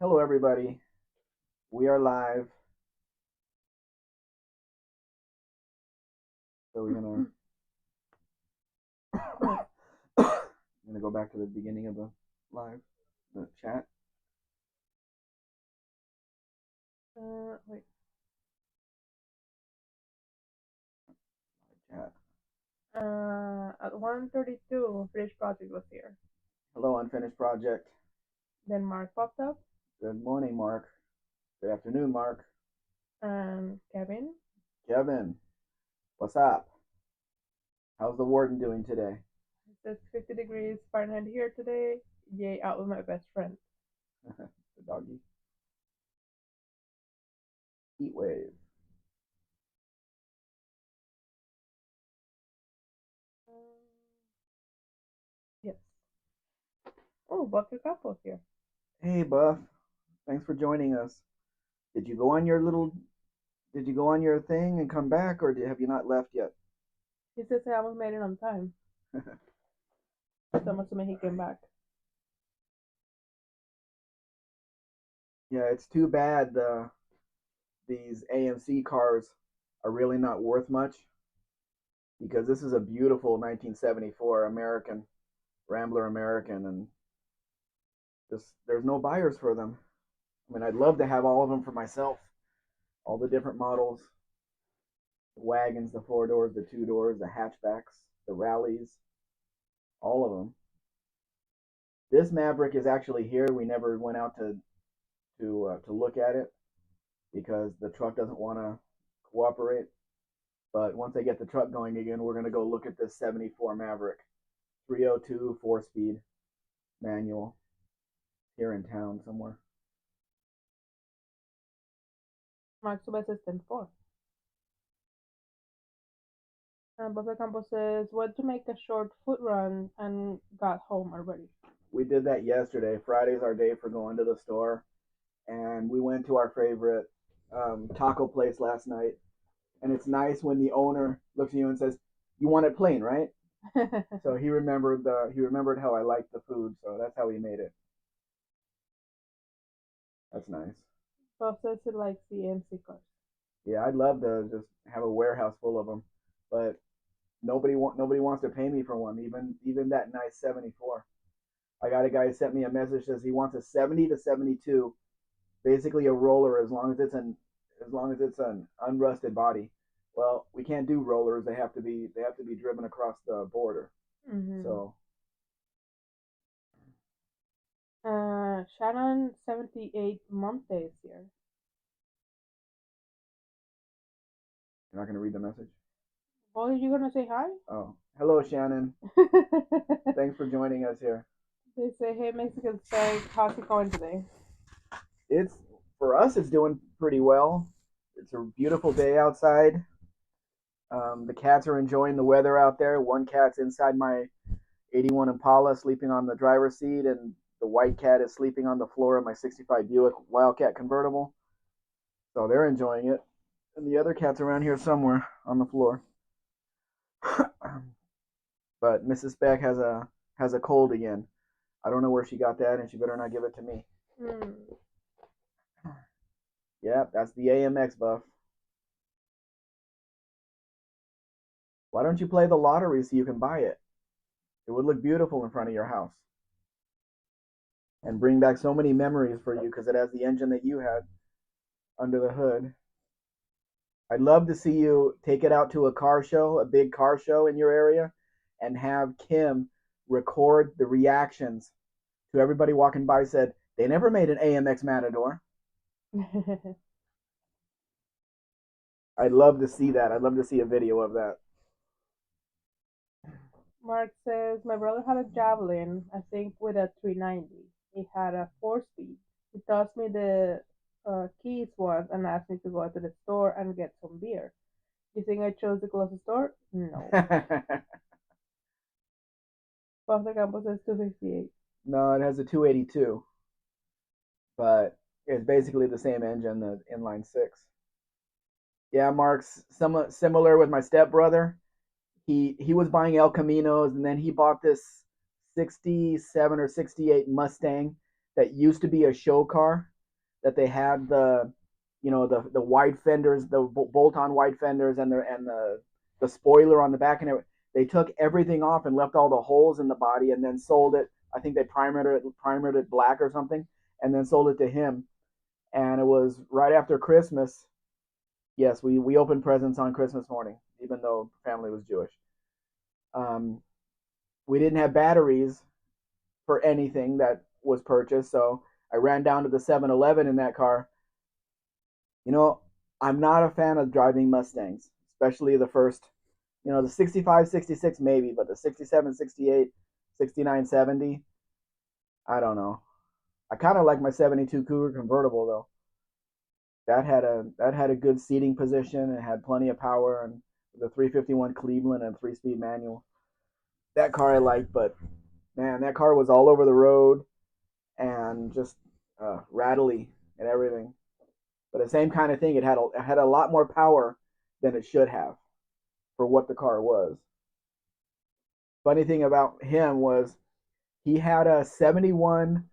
Hello, everybody. We are live. So we're gonna I'm gonna go back to the beginning of the live, the chat. Wait. Chat. At 1:32, British Project was here. Hello, unfinished project. Then Mark popped up, Good morning, Mark. Good afternoon, Mark. and Kevin. Kevin, what's up? How's the warden doing today? It says 50 degrees Fahrenheit here today. Yay, out with my best friend. The doggy. Heat wave. Um, yes. Oh, Buster Campos here. Hey, Buff. Thanks for joining us. Did you go on your little? Did you go on your thing and come back, or have you not left yet? He says I almost made it on time. So I'm assuming he came back. Yeah, it's too bad these AMC cars are really not worth much because this is a beautiful 1974 American Rambler American, and just there's no buyers for them. I mean, I'd love to have all of them for myself, all the different models, the wagons, the four doors, the two doors, the hatchbacks, the rallies, all of them. This Maverick is actually here. We never went out to look at it because the truck doesn't want to cooperate. But once I get the truck going again, we're gonna go look at this '74 Maverick, 302 4-speed manual here in town somewhere. Mark Subas says 10-4. And Buster Campos says, went to make a short foot run and got home already. We did that yesterday. Friday's our day for going to the store, and we went to our favorite taco place last night. And it's nice when the owner looks at you and says, "You want it plain, right?" So he remembered how I liked the food, so that's how he made it. That's nice. Buff says he likes the AMC cars. Yeah, I'd love to just have a warehouse full of them, but nobody wants to pay me for one. Even that nice '74. I got a guy who sent me a message says he wants a '70 to '72, basically a roller as long as it's an unrusted body. Well, we can't do rollers. They have to be driven across the border. Mm-hmm. So Shannon 78 Monte is here. you're not gonna read the message. Well, you gonna say hi? Oh, hello, Shannon. Thanks for joining us here. They say, hey, Mexican Spec, how's it going today? It's for us. It's doing pretty well. It's a beautiful day outside. The cats are enjoying the weather out there. One cat's inside my '81 Impala, sleeping on the driver's seat, and the white cat is sleeping on the floor of my '65 Buick Wildcat convertible. So they're enjoying it. And the other cat's around here somewhere on the floor. But Mrs. Spec has a cold again. I don't know where she got that, and she better not give it to me. Hmm. Yeah, that's the AMX Buff. Why don't you play the lottery so you can buy it? It would look beautiful in front of your house and bring back so many memories for you because it has the engine that you had under the hood. I'd love to see you take it out to a car show, a big car show in your area, and have Kim record the reactions to everybody walking by. Said they never made an AMX Matador. I'd love to see that. I'd love to see a video of that. Mark says, my brother had a Javelin, I think with a 390. He had a 4-speed. He tossed me the keys once and asked me to go to the store and get some beer. You think I chose the closest store? No. Buster Campos says 258. No, it has a 282, but it's basically the same engine, the inline six. Yeah, Mark's somewhat similar with my stepbrother. He was buying El Caminos, and then he bought this '67 or '68 Mustang that used to be a show car, that they had the, the wide fenders, the bolt-on wide fenders, and the spoiler on the back, and they took everything off and left all the holes in the body, and then sold it. I think they primered it black or something, and then sold it to him. And it was right after Christmas. Yes, we opened presents on Christmas morning, even though family was Jewish. Um, we didn't have batteries for anything that was purchased, so I ran down to the 7-Eleven in that car. You know, I'm not a fan of driving Mustangs, especially the first, the 65, 66 maybe, but the 67, 68, 69, 70, I don't know. I kind of like my 72 Cougar convertible though. That had a good seating position. It had plenty of power, and the 351 Cleveland and 3-speed manual. That car I like, but man, that car was all over the road and just rattly and everything. But the same kind of thing. It had a lot more power than it should have for what the car was. Funny thing about him was he had a 71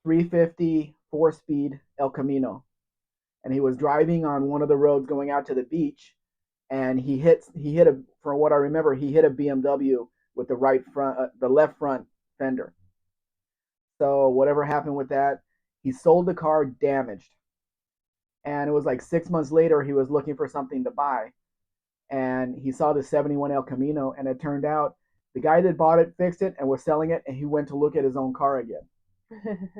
350 4-speed El Camino, and he was driving on one of the roads going out to the beach, and he hit a, from what I remember, he hit a BMW with the left front fender. So whatever happened with that, he sold the car damaged, and it was like 6 months later he was looking for something to buy, and he saw the 71 El Camino, and it turned out the guy that bought it fixed it and was selling it, and he went to look at his own car again.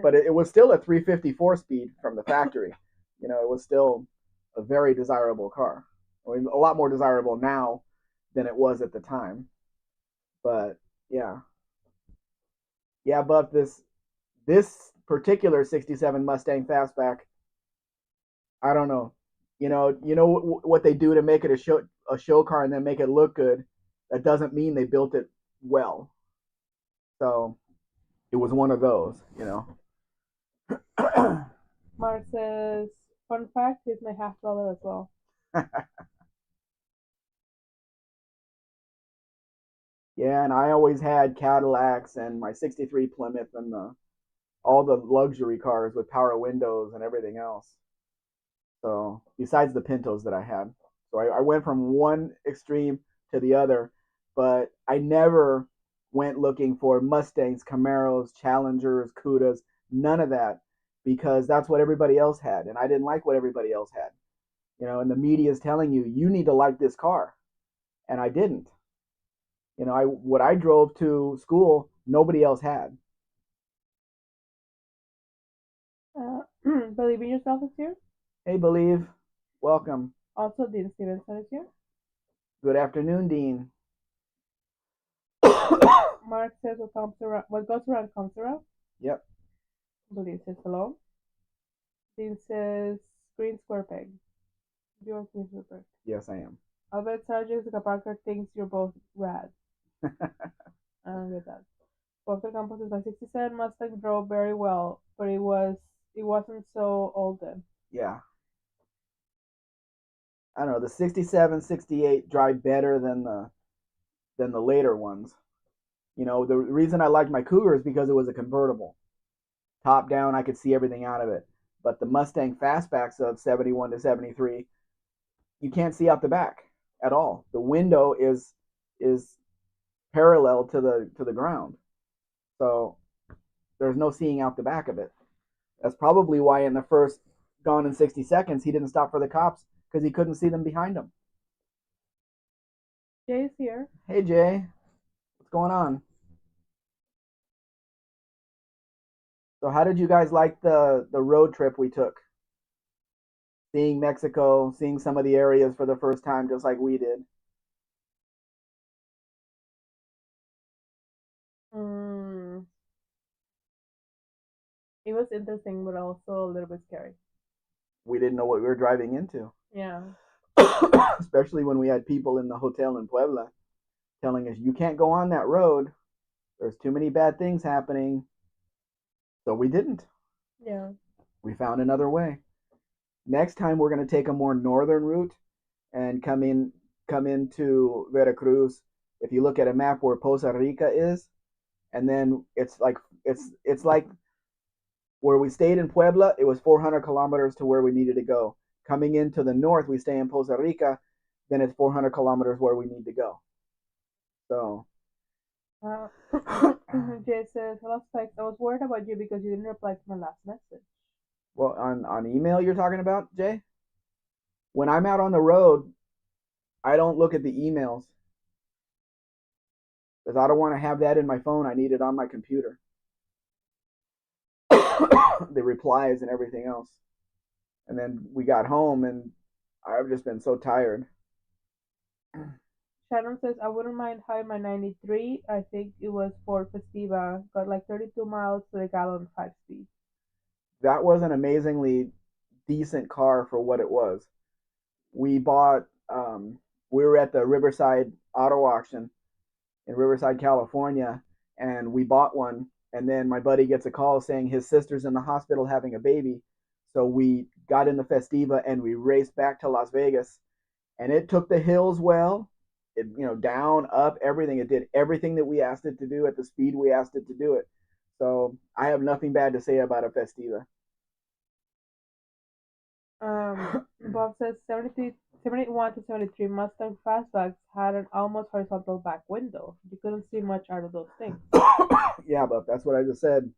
But it was still a 354 speed from the factory. It was still a very desirable car. I mean, a lot more desirable now than it was at the time. But yeah, yeah. But this particular '67 Mustang Fastback, I don't know. What they do to make it a show car and then make it look good. That doesn't mean they built it well. So it was one of those. Mark says, fun fact, he's my half brother as well. Yeah, and I always had Cadillacs and my '63 Plymouth and all the luxury cars with power windows and everything else. So besides the Pintos that I had, so I went from one extreme to the other, but I never went looking for Mustangs, Camaros, Challengers, Cudas, none of that, because that's what everybody else had, and I didn't like what everybody else had. And the media is telling you need to like this car, and I didn't. What I drove to school, nobody else had. Believe in yourself is here. Hey, Believe, welcome. Also, Dean Stevenson is here. Good afternoon, Dean. Mark says, what goes around comes around. Yep. Believe says hello. Dean says, green square peg. You're green square peg. Yes, I am. Albert Sargent Parker thinks you're both rad. I don't get that. Walter Campos says, my 67 Mustang drove very well, but it wasn't so old then. Yeah. I don't know. The 67, 68 drive better than the later ones. The reason I liked my Cougar is because it was a convertible. Top down, I could see everything out of it. But the Mustang fastbacks of 71 to 73, you can't see out the back at all. The window is parallel to the ground. So there's no seeing out the back of it. That's probably why in the first Gone in 60 Seconds he didn't stop for the cops, because he couldn't see them behind him. Jay's here. Hey Jay, what's going on? So how did you guys like the road trip we took? Seeing Mexico, seeing some of the areas for the first time, just like we did. Mm, it was interesting, but also a little bit scary. We didn't know what we were driving into, Yeah. especially when we had people in the hotel in Puebla telling us you can't go on that road. There's too many bad things happening. So we didn't. Yeah. We found another way. Next time we're going to take a more northern route and come into Veracruz. If you look at a map where Poza Rica is, and then it's like Where we stayed in Puebla, it was 400 kilometers to where we needed to go. Coming into the north, we stay in Costa Rica, then it's 400 kilometers where we need to go. So, Uh, Jay says, hello, Spec. I was worried about you because you didn't reply to my last message. well, on email you're talking about, Jay? When I'm out on the road, I don't look at the emails because I don't want to have that in my phone. I need it on my computer. The replies and everything else. And then we got home, and I've just been so tired. Shannon says, I wouldn't mind having my 93. I think it was Ford Festiva. Got like 32 miles to the gallon, 5 speed. That was an amazingly decent car for what it was. We bought, we were at the Riverside Auto Auction in Riverside, California, and we bought one. And then my buddy gets a call saying his sister's in the hospital having a baby. So we got in the Festiva and we raced back to Las Vegas, and it took the hills well. It, down, up, everything. It did everything that we asked it to do at the speed we asked it to do it. So I have nothing bad to say about a Festiva. Bob says 71 to 73 Mustang fastbacks had an almost horizontal back window. You couldn't see much out of those things. Yeah, but that's what I just said.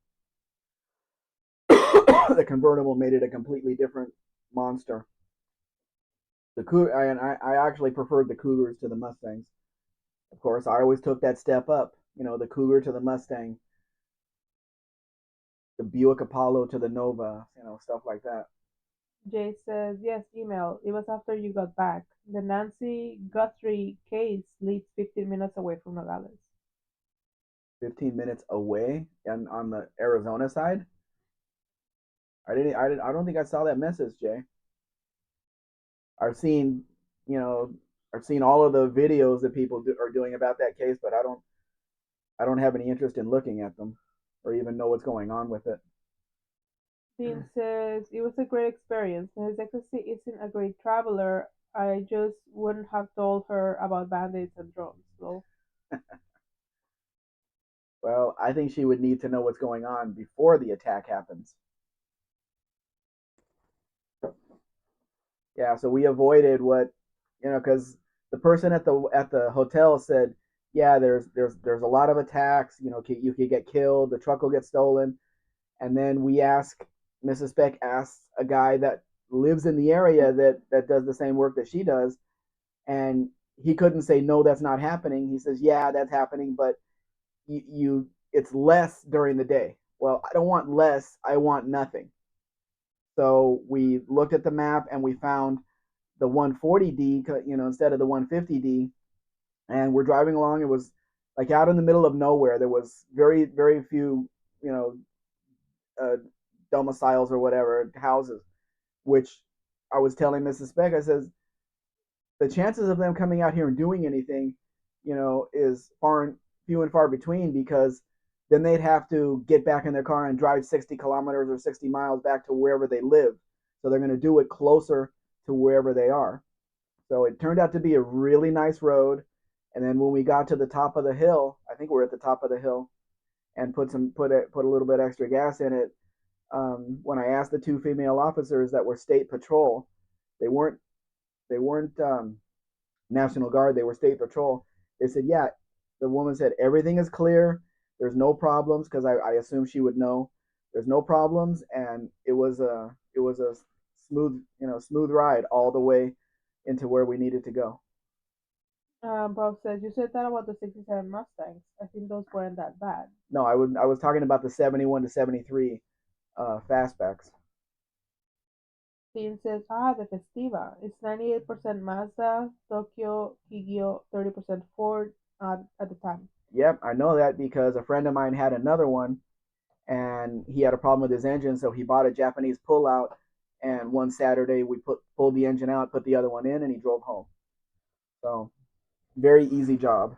The convertible made it a completely different monster. I actually preferred the Cougars to the Mustangs. Of course, I always took that step up. The Cougar to the Mustang, the Buick Apollo to the Nova. Stuff like that. Jay says, yes, email. It was after you got back. The Nancy Guthrie case leads 15 minutes away from Nogales. 15 minutes away, and on the Arizona side. I don't think I saw that message, Jay. I've seen, you know, I've seen all of the videos that are doing about that case, but I don't have any interest in looking at them or even know what's going on with it. Dean says, it was a great experience. His Excellency isn't a great traveler. I just wouldn't have told her about bandits and drones. So, Well, I think she would need to know what's going on before the attack happens. Yeah, so we avoided because the person at the hotel said, yeah, there's a lot of attacks. You could get killed, the truck will get stolen, and then Mrs. Speck asks a guy that lives in the area that does the same work that she does, and he couldn't say no, that's not happening. He says, yeah, that's happening, but it's less during the day. Well, I don't want less, I want nothing. So we looked at the map and we found the 140D, instead of the 150D, and we're driving along. It was like out in the middle of nowhere. There was very, very few, you know, uh, domiciles or whatever houses. Which I was telling Mrs. Speck, I says the chances of them coming out here and doing anything, is few and far between, because then they'd have to get back in their car and drive 60 kilometers or 60 miles back to wherever they live. So they're going to do it closer to wherever they are. So it turned out to be a really nice road. And then when we got to the top of the hill, I think we're at the top of the hill, and put a little bit extra gas in it. When I asked the two female officers that were state patrol, they weren't National Guard, they were state patrol. They said, yeah, the woman said everything is clear. There's no problems, because I assume she would know. There's no problems, and it was a smooth ride all the way into where we needed to go. Bob says, you said that about the 67 Mustangs. I think those weren't that bad. No, I was talking about the 71 to 73 fastbacks. Dean says, the Festiva. It's 98% Mazda, Tokyo, Kigyo, 30% Ford at the time. Yep, I know that because a friend of mine had another one, and he had a problem with his engine, so he bought a Japanese pullout. And one Saturday we pulled the engine out, put the other one in, and he drove home. So very easy job.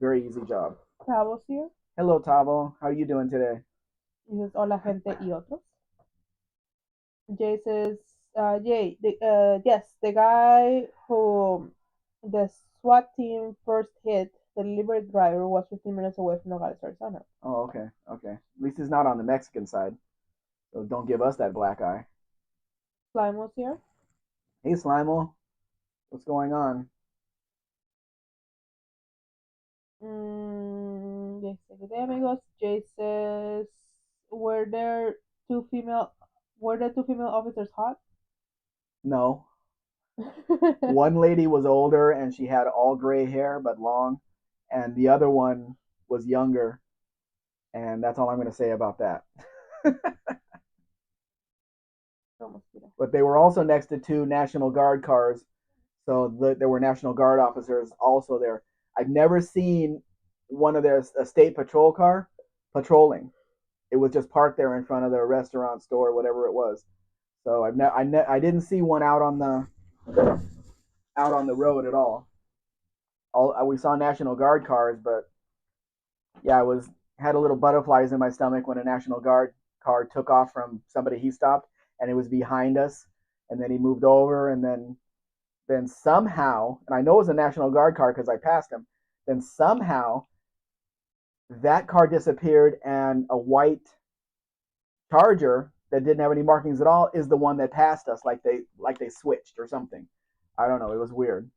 Very easy job. Tavos here. Hello, Tavo. How are you doing today? He says, hola gente y otros. Jay says, yes, the guy who the SWAT team first hit, the delivery driver, was 15 minutes away from Nogales, Arizona. Oh, okay, okay. At least he's not on the Mexican side. So don't give us that black eye. Slime was here. Hey, Slimal, what's going on? Good day, amigos. Jay says, were there two female, were the two female officers hot? No. One lady was older and she had all gray hair but long, and the other one was younger, and that's all I'm going to say about that. But they were also next to two National Guard cars, so there were National Guard officers also there. I've never seen one of their a state patrol car patrolling. It was just parked there in front of the restaurant, store, whatever it was. So I didn't see one out on the road at all. We saw National Guard cars, but yeah, I was had a little butterflies in my stomach when a National Guard car took off from somebody he stopped, and it was behind us, and then he moved over, and then somehow, and I know it was a National Guard car because I passed him. Then somehow that car disappeared, and a white Charger that didn't have any markings at all is the one that passed us, like they switched or something. I don't know. It was weird.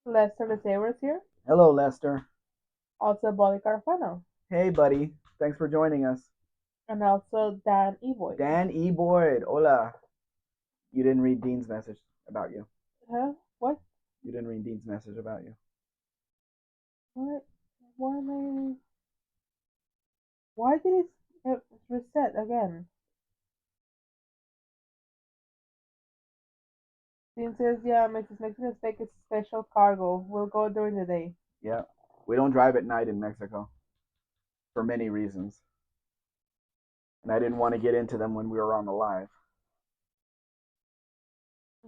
Lester the Saber's here. Hello, Lester. Also, Bolly Carfano. Hey, buddy. Thanks for joining us. And also Dan Eboy. Dan E. Boyd. Hola. You didn't read Dean's message about you. Huh? What? You didn't read Dean's message about you. What? Why am I? Why did it reset again? Dean says, yeah, Mrs. Mexican Spec is special cargo. We'll go during the day. Yeah. We don't drive at night in Mexico for many reasons. And I didn't want to get into them when we were on the live.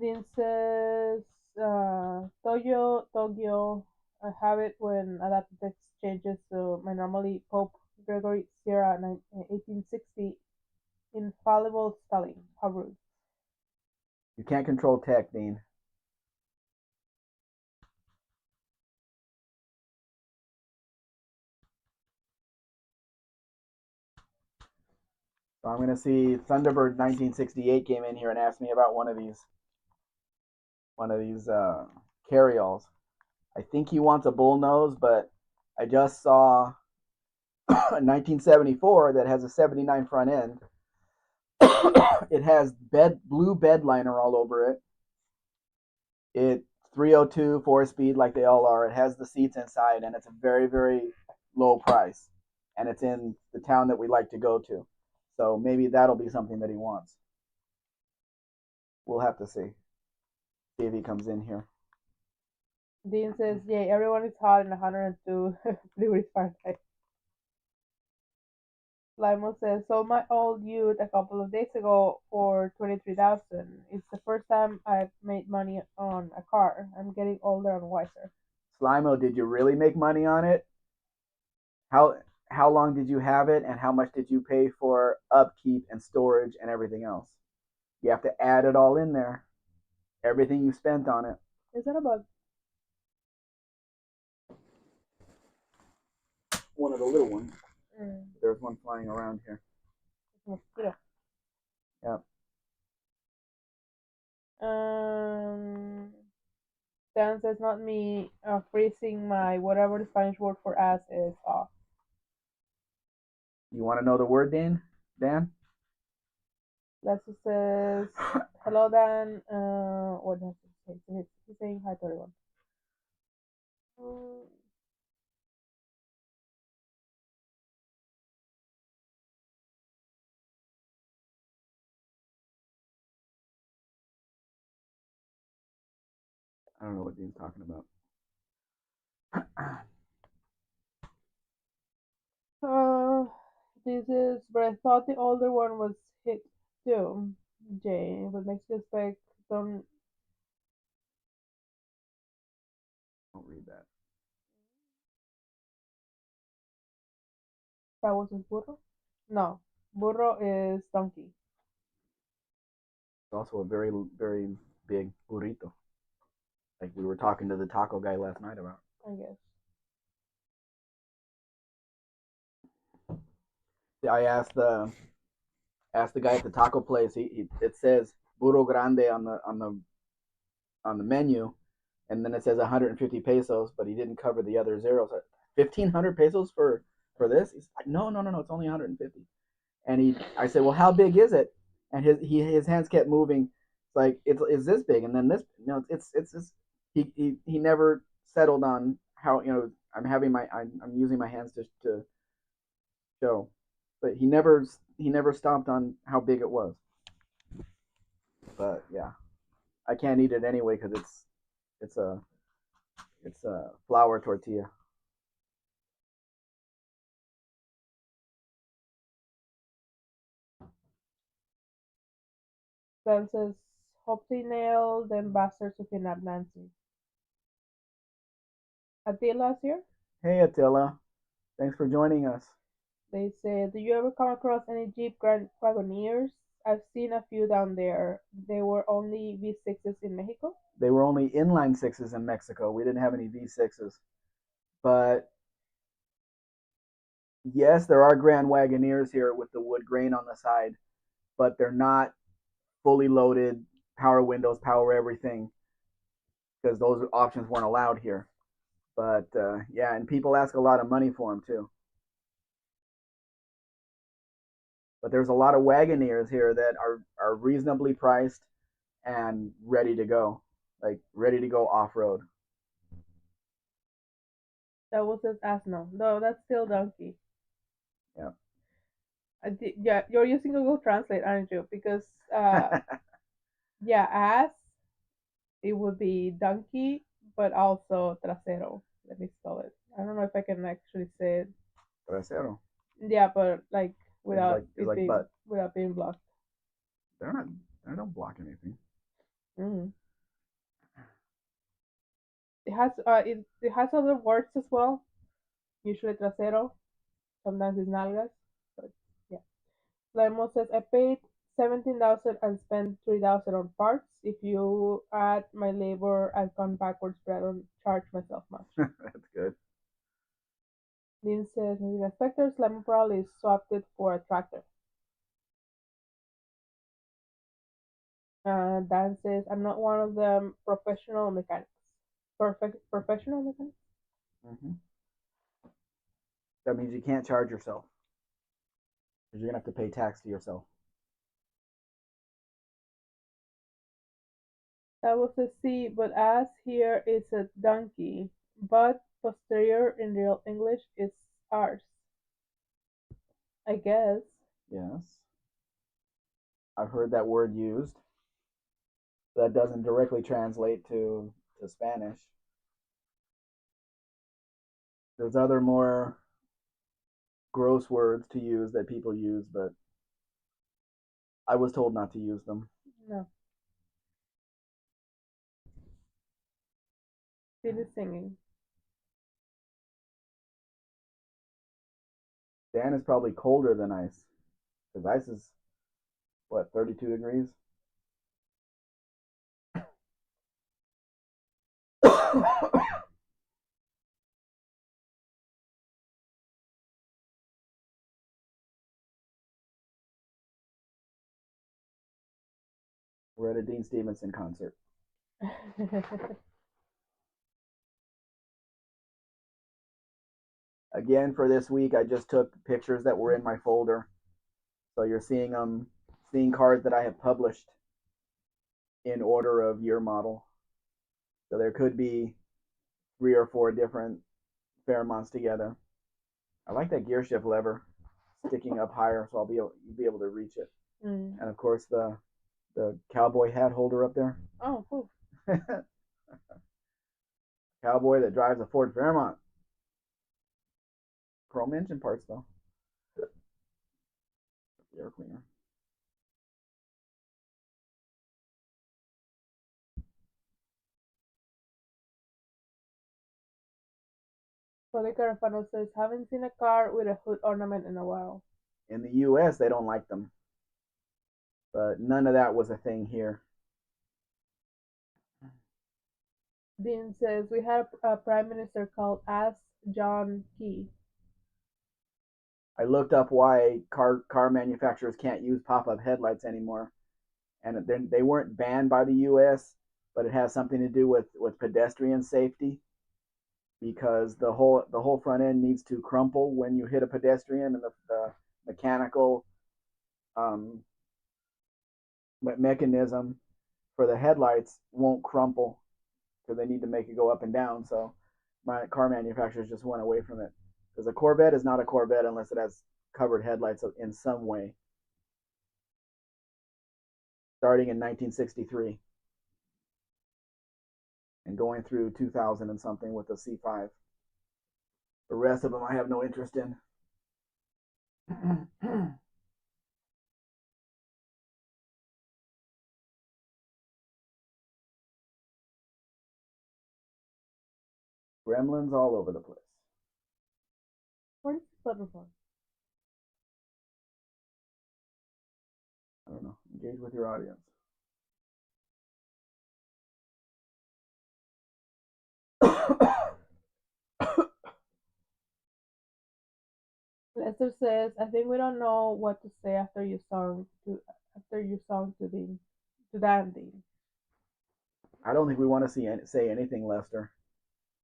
Dean says, Tokyo, I have it when adapted text changes to my normally Pope Gregory Sierra 1860 infallible spelling. How rude. You can't control tech, Dean. So I'm going to see Thunderbird 1968 came in here and asked me about one of these carryalls. I think he wants a bullnose, but I just saw a 1974 that has a 79 front end. It has blue bed liner all over it. It's 302 4 speed like they all are. It has the seats inside, and it's a very, very low price. And it's in the town that we like to go to. So maybe that'll be something that he wants. We'll have to see. See if he comes in here. Dean says, yay, everyone is hot in 102 degrees Fahrenheit. Limo says, sold my old Ute a couple of days ago for 23,000. It's the first time I've made money on a car. I'm getting older and wiser. Slimo, did you really make money on it? How long did you have it, and how much did you pay for upkeep and storage and everything else? You have to add it all in there. Everything you spent on it. Is that a bug? One of the little ones. There's one flying around here. Mosquito. Yeah. Dan says, not me freezing my whatever the Spanish word for ass is off. You want to know the word, Dan? Lester says, hello, Dan. What does he say? He's saying hi to everyone. I don't know what Dean's talking about. This is, but I thought the older one was hit too. Jay, but Mexican Spec don't. Don't read that. That wasn't burro? No. Burro is donkey. It's also a very, very big burrito. Like we were talking to the taco guy last night about. I guess. I asked Asked the guy at the taco place. It says burro grande on the menu, and then it says 150 pesos, but he didn't cover the other zeros. 1,500 pesos for this? He's like, no, no, no, no, it's only 150. And I said, well, how big is it? And his hands kept moving. It's like it's this big, and then this. No, it's he never settled on how I'm using my hands to show, but he never stopped on how big it was. But yeah, I can't eat it anyway because it's a it's a flour tortilla. Then says, hope they nail them bastards who kidnapped Nancy. Attila's here. Hey Attila, thanks for joining us. They say, do you ever come across any Jeep Grand Wagoneers? I've seen a few down there. They were only V6s in Mexico. They were only inline sixes in Mexico. We didn't have any V6s, but yes, there are Grand Wagoneers here with the wood grain on the side, but they're not fully loaded, power windows, power everything, because those options weren't allowed here. But yeah, and people ask a lot of money for them too. But there's a lot of Wagoneers here that are reasonably priced and ready to go, like ready to go off road. That was his Asno. No, that's still donkey. Yeah. Yeah, you're using Google Translate, aren't you? Because yeah, ass it would be donkey, but also trasero. Let me spell it. I don't know if I can actually say it. Trasero. Yeah, but like It's without like it's it like being butt. without being blocked. They're not. They don't block anything. Mm. It has other words as well. Usually trasero, sometimes it's nalgas, but yeah. Lemon says I paid 17,000 and spent 3,000 on parts. If you add my labor, I've gone backwards, but I don't charge myself much. That's good. Dean says moving inspectors, Lemon probably swapped it for a tractor. Dan says I'm not one of them professional mechanics. Perfect professional mechanics. Hmm. That means you can't charge yourself because you're gonna have to pay tax to yourself. That was a C, but as here is a donkey. But posterior in real English is ours, I guess. Yes, I've heard that word used. That doesn't directly translate to Spanish. There's other more gross words to use that people use, but I was told not to use them. No, it is singing. Dan is probably colder than ice because ice is what 32 degrees. We're at a Dean Stevenson concert. Again, for this week, I just took pictures that were in my folder. So you're seeing cars that I have published in order of year model. So there could be 3 or 4 different Fairmonts together. I like that gear shift lever sticking up higher, so I'll be able to reach it. Mm. And of course the cowboy hat holder up there. Oh, cool. Cowboy that drives a Ford Fairmont. Chrome engine parts though. Air cleaner. Rolly Carafano says, haven't seen a car with a hood ornament in a while. In the U.S., they don't like them, but none of that was a thing here. Dean says, we had a prime minister called As John Key. I looked up why car manufacturers can't use pop up headlights anymore, and they weren't banned by the U.S., but it has something to do with pedestrian safety because the whole front end needs to crumple when you hit a pedestrian, and the mechanical um, mechanism for the headlights won't crumple because they need to make it go up and down. So my car manufacturers just went away from it because a Corvette is not a Corvette unless it has covered headlights in some way, starting in 1963 and going through 2000 and something with the C5. The rest of them I have no interest in. Gremlins all over the place. Where's the butterfly? I don't know. Engage with your audience. Lester says, "I think we don't know what to say after you song to Dandy." I don't think we want to say anything, Lester.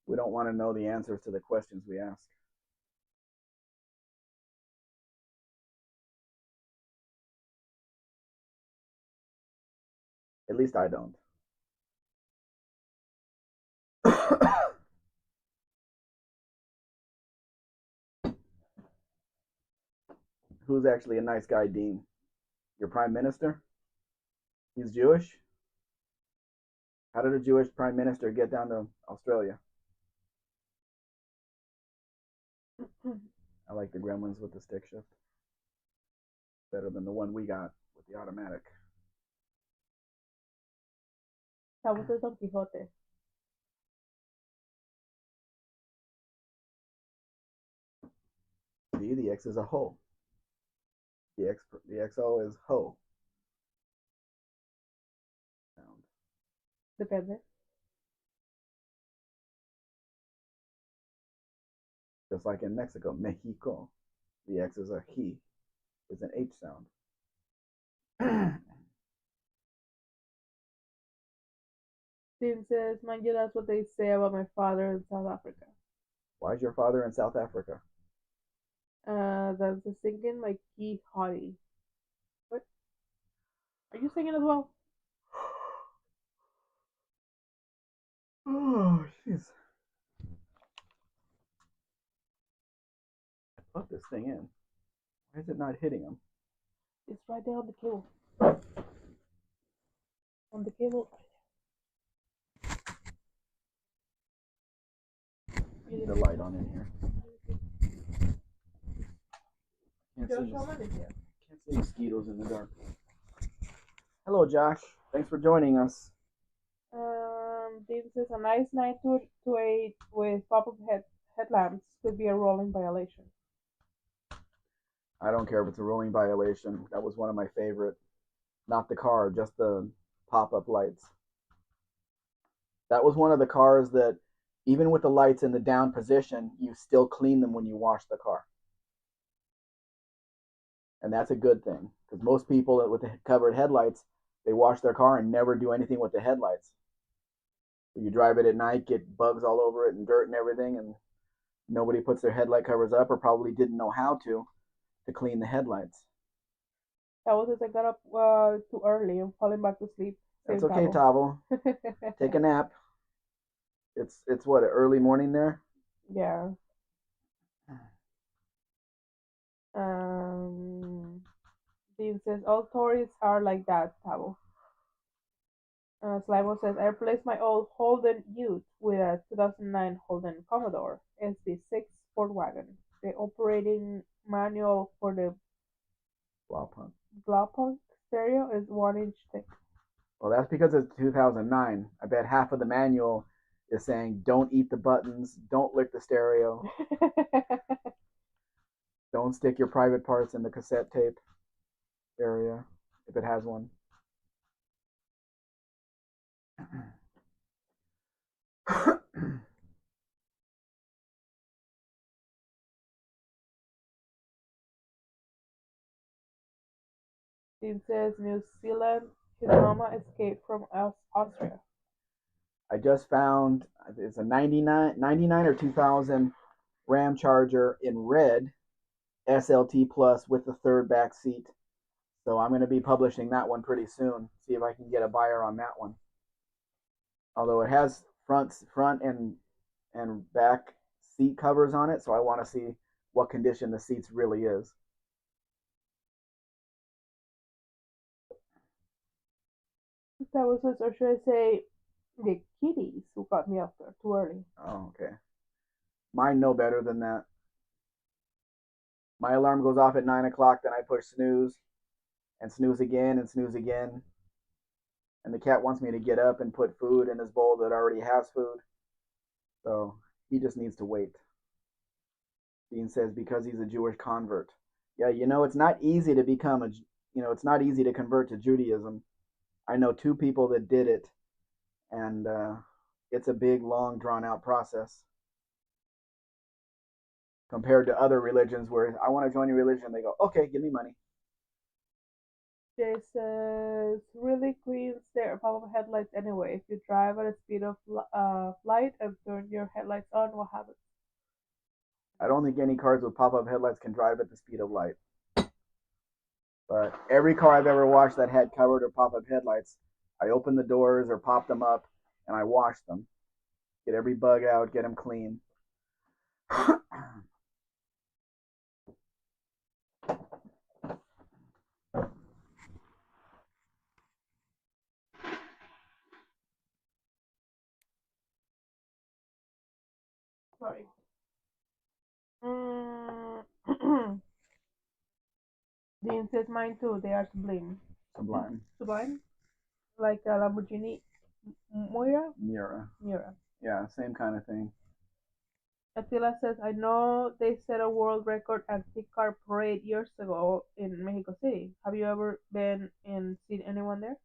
We don't want to know the answers to the questions we ask. At least I don't. Who's actually a nice guy, Dean? Your prime minister? He's Jewish? How did a Jewish prime minister get down to Australia? I like the Gremlins with the stick shift. Better than the one we got with the automatic. Estamos de Don Quijote. See, the X is a ho. The XO is ho. Sound. Depende. Just like in Mexico, Mexico. The X is a he. It's an H sound. Tim says, "Mind you, that's what they say about my father in South Africa." Why is your father in South Africa? That's the singing my key hottie. What? Are you singing as well? Oh, jeez. Plug this thing in. Why is it not hitting him? It's right there on the cable. On the cable. Need the light on in here. Can't see mosquitoes in the dark. Hello, Josh. Thanks for joining us. This is a nice night to eat with pop-up headlamps could be a rolling violation. I don't care if it's a rolling violation. That was one of my favorite. Not the car, just the pop-up lights. That was one of the cars that, even with the lights in the down position, you still clean them when you wash the car. And that's a good thing because most people with the covered headlights, they wash their car and never do anything with the headlights. So you drive it at night, get bugs all over it and dirt and everything, and nobody puts their headlight covers up or probably didn't know how to clean the headlights. That was as I got up too early. I'm falling back to sleep. That's Same okay, Tavo. Tavo. Take a nap. It's what, an early morning there? Yeah. Um, Dean says all Tories are like that, Tavo. Sligo says I replaced my old Holden Ute with a 2009 Holden Commodore SB6 Sport Wagon. The operating manual for the Blaupunkt. Blaupunkt stereo is 1 inch thick. Well, that's because it's 2009. I bet half of the manual is saying don't eat the buttons, don't lick the stereo, don't stick your private parts in the cassette tape area if it has one. Dean says New Zealand. His mama escaped from Austria. I just found it's a 99 or 2000 Ram Charger in red SLT Plus with the third back seat. So I'm going to be publishing that one pretty soon. See if I can get a buyer on that one. Although it has front and back seat covers on it, so I want to see what condition the seats really is. That was it, or should I say the kitties who got me up there too early? Oh, okay. Mine know better than that. My alarm goes off at 9 o'clock, then I push snooze and snooze again and snooze again. And the cat wants me to get up and put food in his bowl that already has food. So he just needs to wait. Dean says because he's a Jewish convert. Yeah, it's not easy to become it's not easy to convert to Judaism. I know two people that did it, and it's a big, long, drawn out process compared to other religions where I want to join your religion. They go, okay, give me money. Jay says really clean stare pop-up headlights anyway. If you drive at a speed of light and turn your headlights on, what happens? I don't think any cars with pop up headlights can drive at the speed of light. But every car I've ever washed that had covered or pop up headlights, I open the doors or pop them up and I wash them. Get every bug out, get them clean. Sorry. Dean says mine too. They are sublime. Sublime. Sublime? Like a Lamborghini Moira? Mira. Mira. Yeah, same kind of thing. Attila says, I know they set a world record antique car parade years ago in Mexico City. Have you ever been and seen anyone there?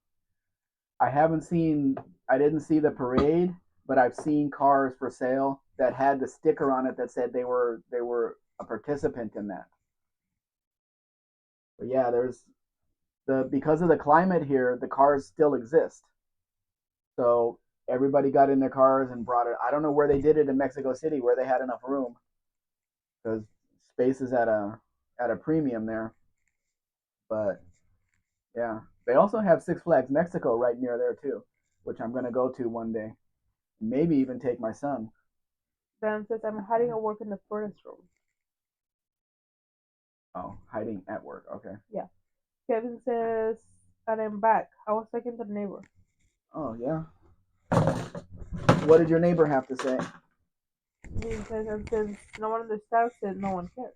I didn't see the parade, but I've seen cars for sale that had the sticker on it that said they were a participant in that. But yeah, there's because of the climate here, the cars still exist. So everybody got in their cars and brought it. I don't know where they did it in Mexico City where they had enough room because space is at a premium there. But yeah, they also have Six Flags Mexico right near there too, which I'm gonna go to one day. Maybe even take my son. Dan says, I'm hiding at work in the furnace room. Oh, hiding at work. Okay. Yeah. Kevin says, and I'm back. I was talking to the neighbor. Oh yeah. What did your neighbor have to say? He says, and since no one understands it, no one cares.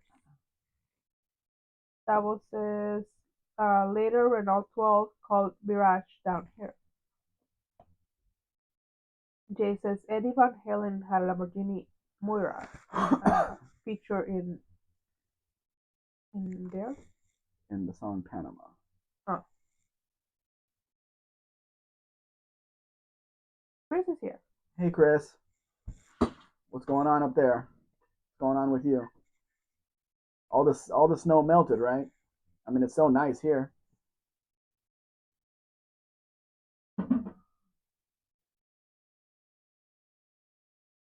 Tavo says, later Renault 12 called Mirage down here. Jay says, Eddie Van Halen had a Lamborghini Moira feature in there. In the song Panama. Oh. Chris is here. Hey Chris, what's going on up there? What's going on with you? All the snow melted, right? I mean, it's so nice here.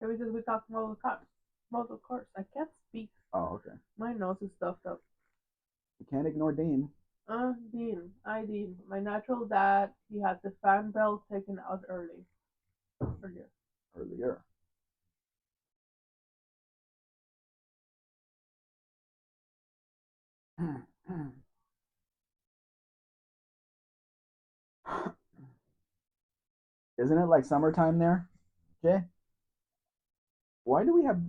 Every time we talk model cars. Model cars. I can't speak. Oh, okay. My nose is stuffed up. You can't ignore Dean. Dean. Dean. My natural dad, he had the fan belt taken out earlier. Earlier. Isn't it like summertime there, Jay? Why do we have?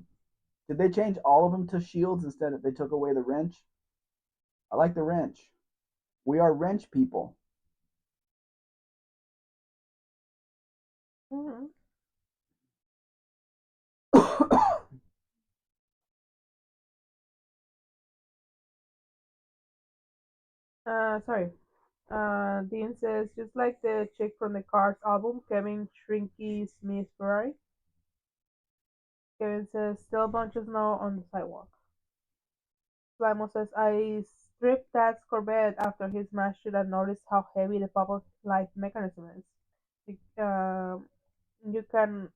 Did they change all of them to shields instead of they took away the wrench? I like the wrench. We are wrench people. Mm-hmm. Sorry. Dean says, just like the chick from the Cars album, Kevin Shrinky Smith Ferrari. Kevin says, still a bunch of snow on the sidewalk. Slimo says, I Strip Dad's Corvette after he smashed it and noticed how heavy the pop-up light mechanism is. You can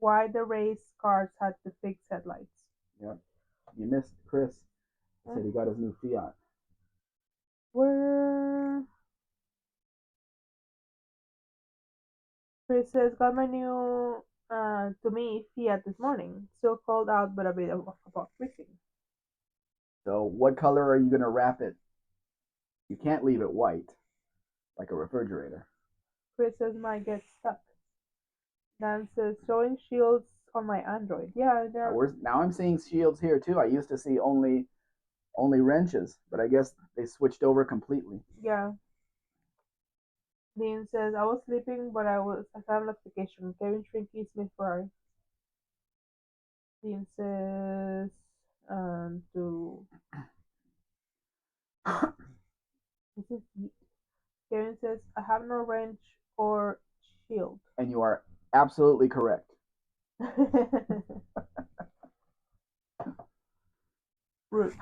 why the race cars had to fix headlights. Yep. You missed Chris. He Uh, said he got his new Fiat. Where Chris says, got my new to me Fiat this morning. Still cold out, but a bit of about freezing. So what color are you gonna wrap it? You can't leave it white like a refrigerator. Chris says, might get stuck. Dan says, showing shields on my Android. Yeah, they're Now I'm seeing shields here too. I used to see only wrenches, but I guess they switched over completely. yeah. Dean says, I was sleeping, but I got a notification. Kevin Shrinky Smith Ferrari. Dean says, to this is Kevin says, I have no wrench or shield. And you are absolutely correct. Rude.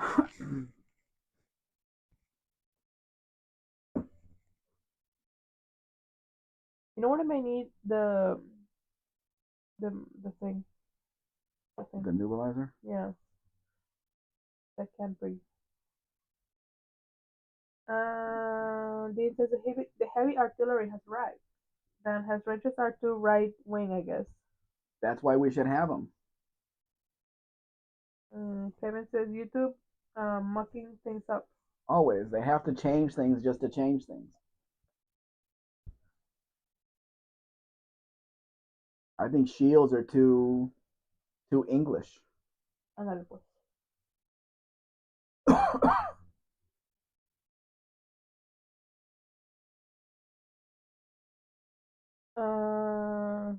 You know what I may need? The the thing. The thing. The nebulizer? Yeah. That can't breathe. Dean says the heavy artillery has arrived. Dan has wrenches R2 right wing, I guess. That's why we should have them. Kevin says YouTube mucking things up. Always. They have to change things just to change things. I think shields are too English. Another voice. Uh,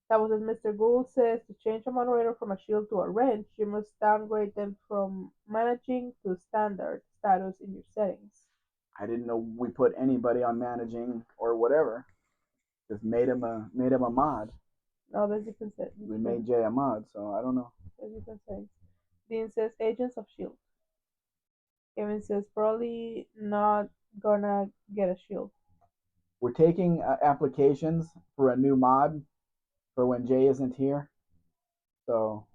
that was as Mr. Gould says to change a moderator from a shield to a wrench, you must downgrade them from managing to standard status in your settings. I didn't know we put anybody on managing or whatever. Just made him a mod. No, there's different settings. We made Jay a mod, so I don't know. There's different settings. Dean says Agents of Shield. Kevin says probably not gonna get a shield. We're taking applications for a new mod for when Jay isn't here. So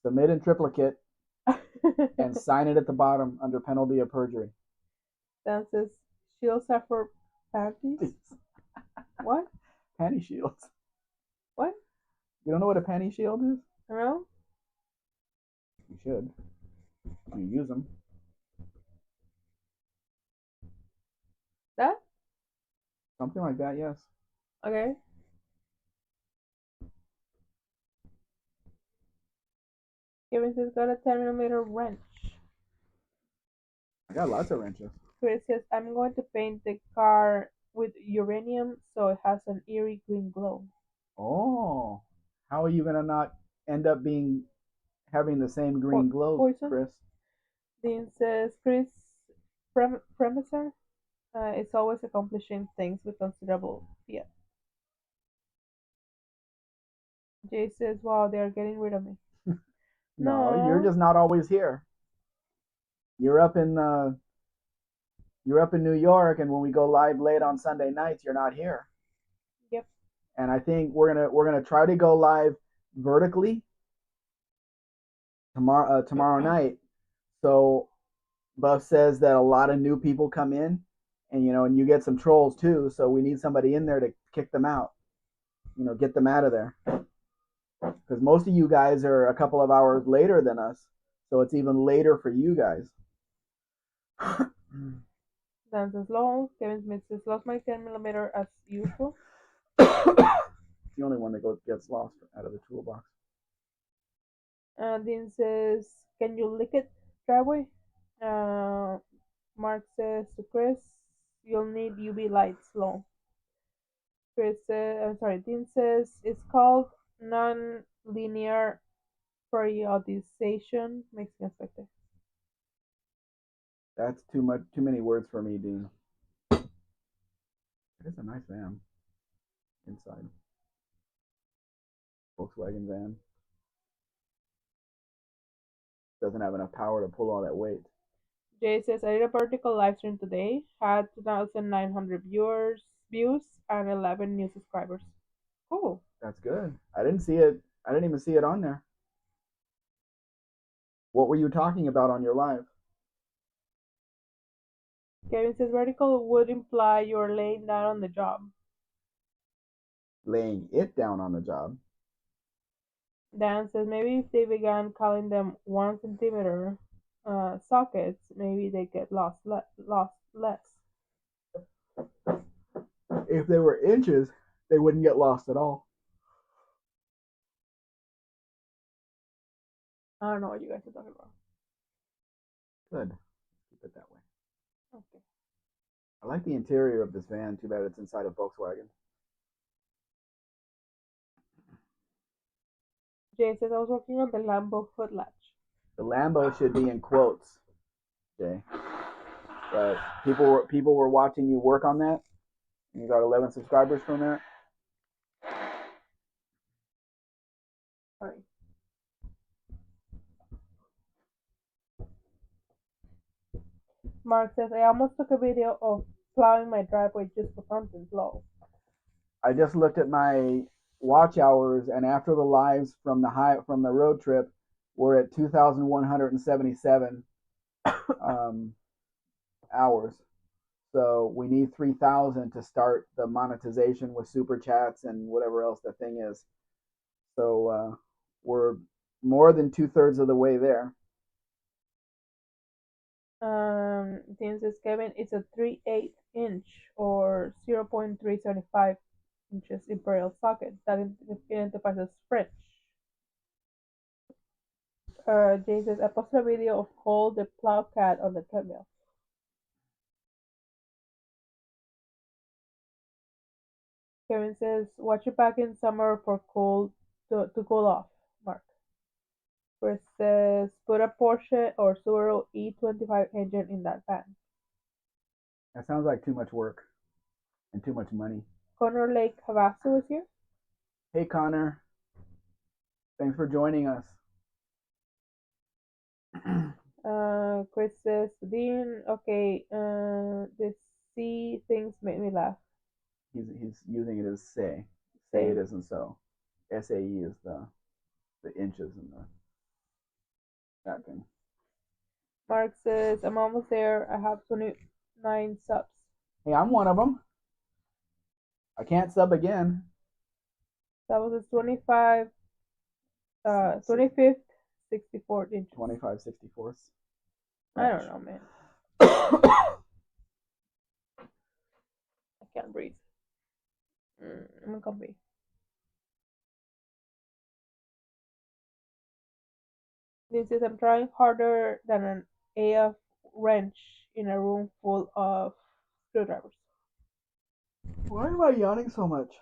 submit in triplicate and sign it at the bottom under penalty of perjury. Dan says shields are for panties. What? Panty shields. What? You don't know what a panty shield is? No? You should. You use them. That? Something like that, yes. Okay. Kevin says got a 10mm wrench. I got lots of wrenches. Chris says I'm going to paint the car with uranium so it has an eerie green glow. Oh, how are you gonna not end up having the same green glow, Poison? Chris? Dean says Chris Premiser is always accomplishing things with considerable fear. Jay says, wow, they are getting rid of me. No, you're just not always here. You're up in New York, and when we go live late on Sunday nights, you're not here. Yep. And I think we're gonna try to go live vertically tomorrow night. So Buff says that a lot of new people come in, and and you get some trolls too. So we need somebody in there to kick them out. Get them out of there. Because most of you guys are a couple of hours later than us, so it's even later for you guys. Dan says, lol. Kevin Smith says, lost my 10mm as usual. It's the only one that gets lost out of the toolbox. Dean says, can you lick it, driveway? Mark says to Chris, you'll need UV lights, lol. Dean says, it's called non-linear periodization. Makes sense like that. That's too many words for me, Dean. It is a nice van inside. Volkswagen van. Doesn't have enough power to pull all that weight. Jay says, I did a vertical live stream today, had 2,900 views, and 11 new subscribers. Cool. That's good. I didn't see it. I didn't even see it on there. What were you talking about on your live? Kevin says, vertical would imply you're laying down on the job. Laying it down on the job. Dan says, maybe if they began calling them 1 centimeter sockets, maybe they get lost less. If they were inches, they wouldn't get lost at all. I don't know what you guys are talking about. Good. Keep it that way. Okay. I like the interior of this van. Too bad it's inside a Volkswagen. Jay says, I was working on the Lambo foot latch. The Lambo should be in quotes, Jay. But people were watching you work on that. You got 11 subscribers from that. Sorry. Mark says, I almost took a video of plowing my driveway just for content. Lol. I just looked at my watch hours, and after the lives from the road trip, we're at 2,177 hours. So we need 3,000 to start the monetization with super chats and whatever else the thing is. So we're more than 2/3 of the way there. Tim says, Kevin, it's a 3/8 inch or 0.375 inches imperial socket that identifies as French. Jay says, I posted a video of Cole the plow cat on the treadmill. Kevin says, watch it back in summer for cold to cool off. Mark. Chris says, put a Porsche or Subaru E25 engine in that van. That sounds like too much work and too much money. Connor Lake Havasu is here. Hey Connor, thanks for joining us. Chris says, Dean, okay, the C things make me laugh. He's using it as say. Say it isn't so. SAE is the inches and that thing. Mark says, I'm almost there. I have 29 subs. Hey, I'm one of them. I can't sub again. That was his 25, 25th, 64th inch. 25/64. I don't know, man. I can't breathe. I'm uncomfy. This says, I'm trying harder than an AF wrench in a room full of screwdrivers. Why am I yawning so much?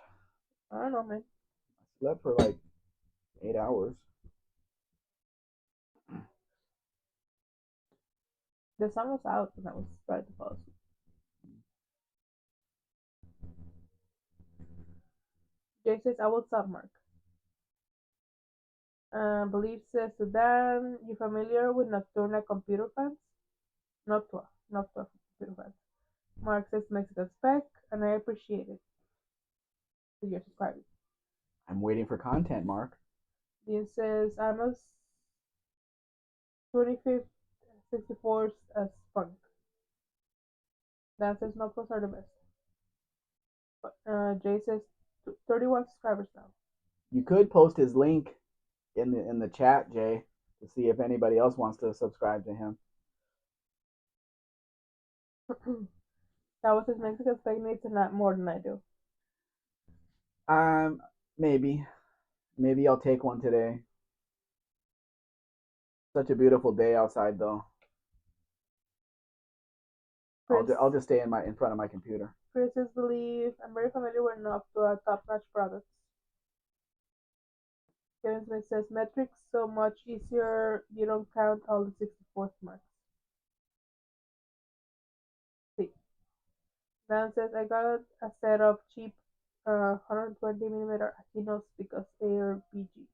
I don't know, man. I slept for like 8 hours. The sun was out and I was trying to fall asleep. Jake says, I will stop, Mark. Believe says, Sudan, you familiar with Nocturna computer fans? Noctua computer fans. Mark says, Mexican Spec, and I appreciate it. So you're subscribing. I'm waiting for content, Mark. Dean says, I'm a 25th, 64th as punk. Dan says, Noctuas are the best. Jay says, 31 subscribers now. You could post his link in the chat, Jay, to see if anybody else wants to subscribe to him. That was his Mexican Spec needs a lot more than I do. Maybe I'll take one today. Such a beautiful day outside, though. I'll just stay in front of my computer. Chris says, believe I'm very familiar with Noctua top-notch products. Kevin Smith says, metrics so much easier. You don't count all the 64th marks. See. Dan says, I got a set of cheap 120mm Aquinos because they're BG.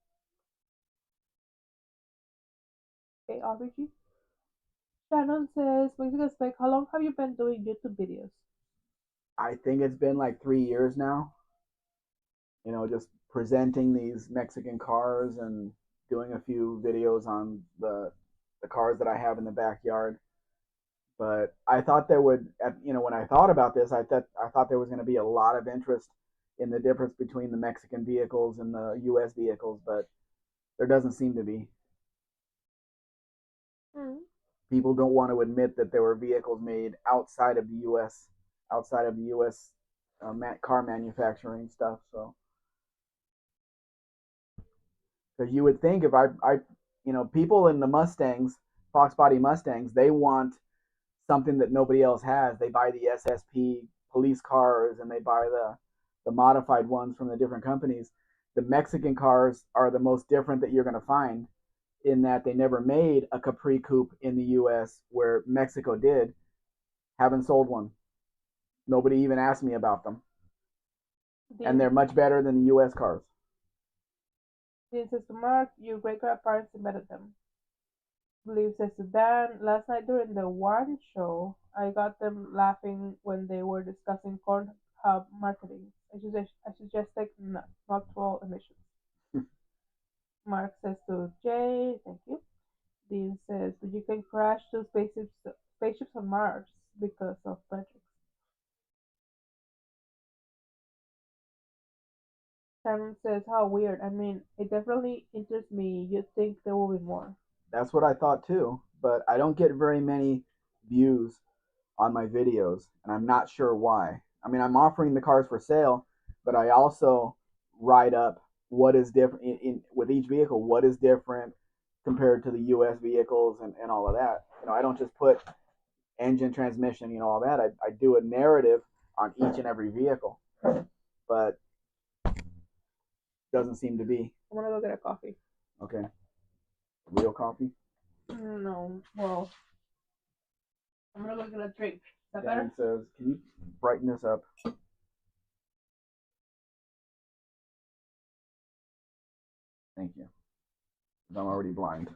Okay, RPG. Shannon says, Mexican Spec, how long have you been doing YouTube videos? I think it's been like 3 years now. Just presenting these Mexican cars and doing a few videos on the cars that I have in the backyard. But I thought there would, when I thought about this, I thought there was going to be a lot of interest in the difference between the Mexican vehicles and the U.S. vehicles, but there doesn't seem to be. Hmm. People don't want to admit that there were vehicles made outside of the U.S. outside of the U.S. Car manufacturing stuff. So, because you would think if people in the Mustangs, Fox body Mustangs, they want something that nobody else has. They buy the SSP police cars and they buy the modified ones from the different companies. The Mexican cars are the most different that you're going to find in that they never made a Capri Coupe in the US where Mexico did. Haven't sold one. Nobody even asked me about them. And they're Dean, much better than the US cars. Dean says to Mark, your great grandparents invented them. Believe says to Dan, last night during the one show, I got them laughing when they were discussing corn hub marketing. I suggested nocturnal emissions. Mark says to Jay, thank you. Dean says, but you can crash two spaceships on Mars because of metrics. Shannon says, how weird. I mean, it definitely interests me. You'd think there will be more. That's what I thought too, but I don't get very many views on my videos, and I'm not sure why. I mean, I'm offering the cars for sale, but I also write up what is different with each vehicle, what is different compared to the U.S. vehicles and all of that. I don't just put engine, transmission, all that. I do a narrative on each and every vehicle, but doesn't seem to be. I'm gonna go get a coffee. Okay, real coffee. No, well, I'm gonna go get a drink. Is that Dan better? says, "Can you brighten this up?" Thank you. 'Cause I'm already blind.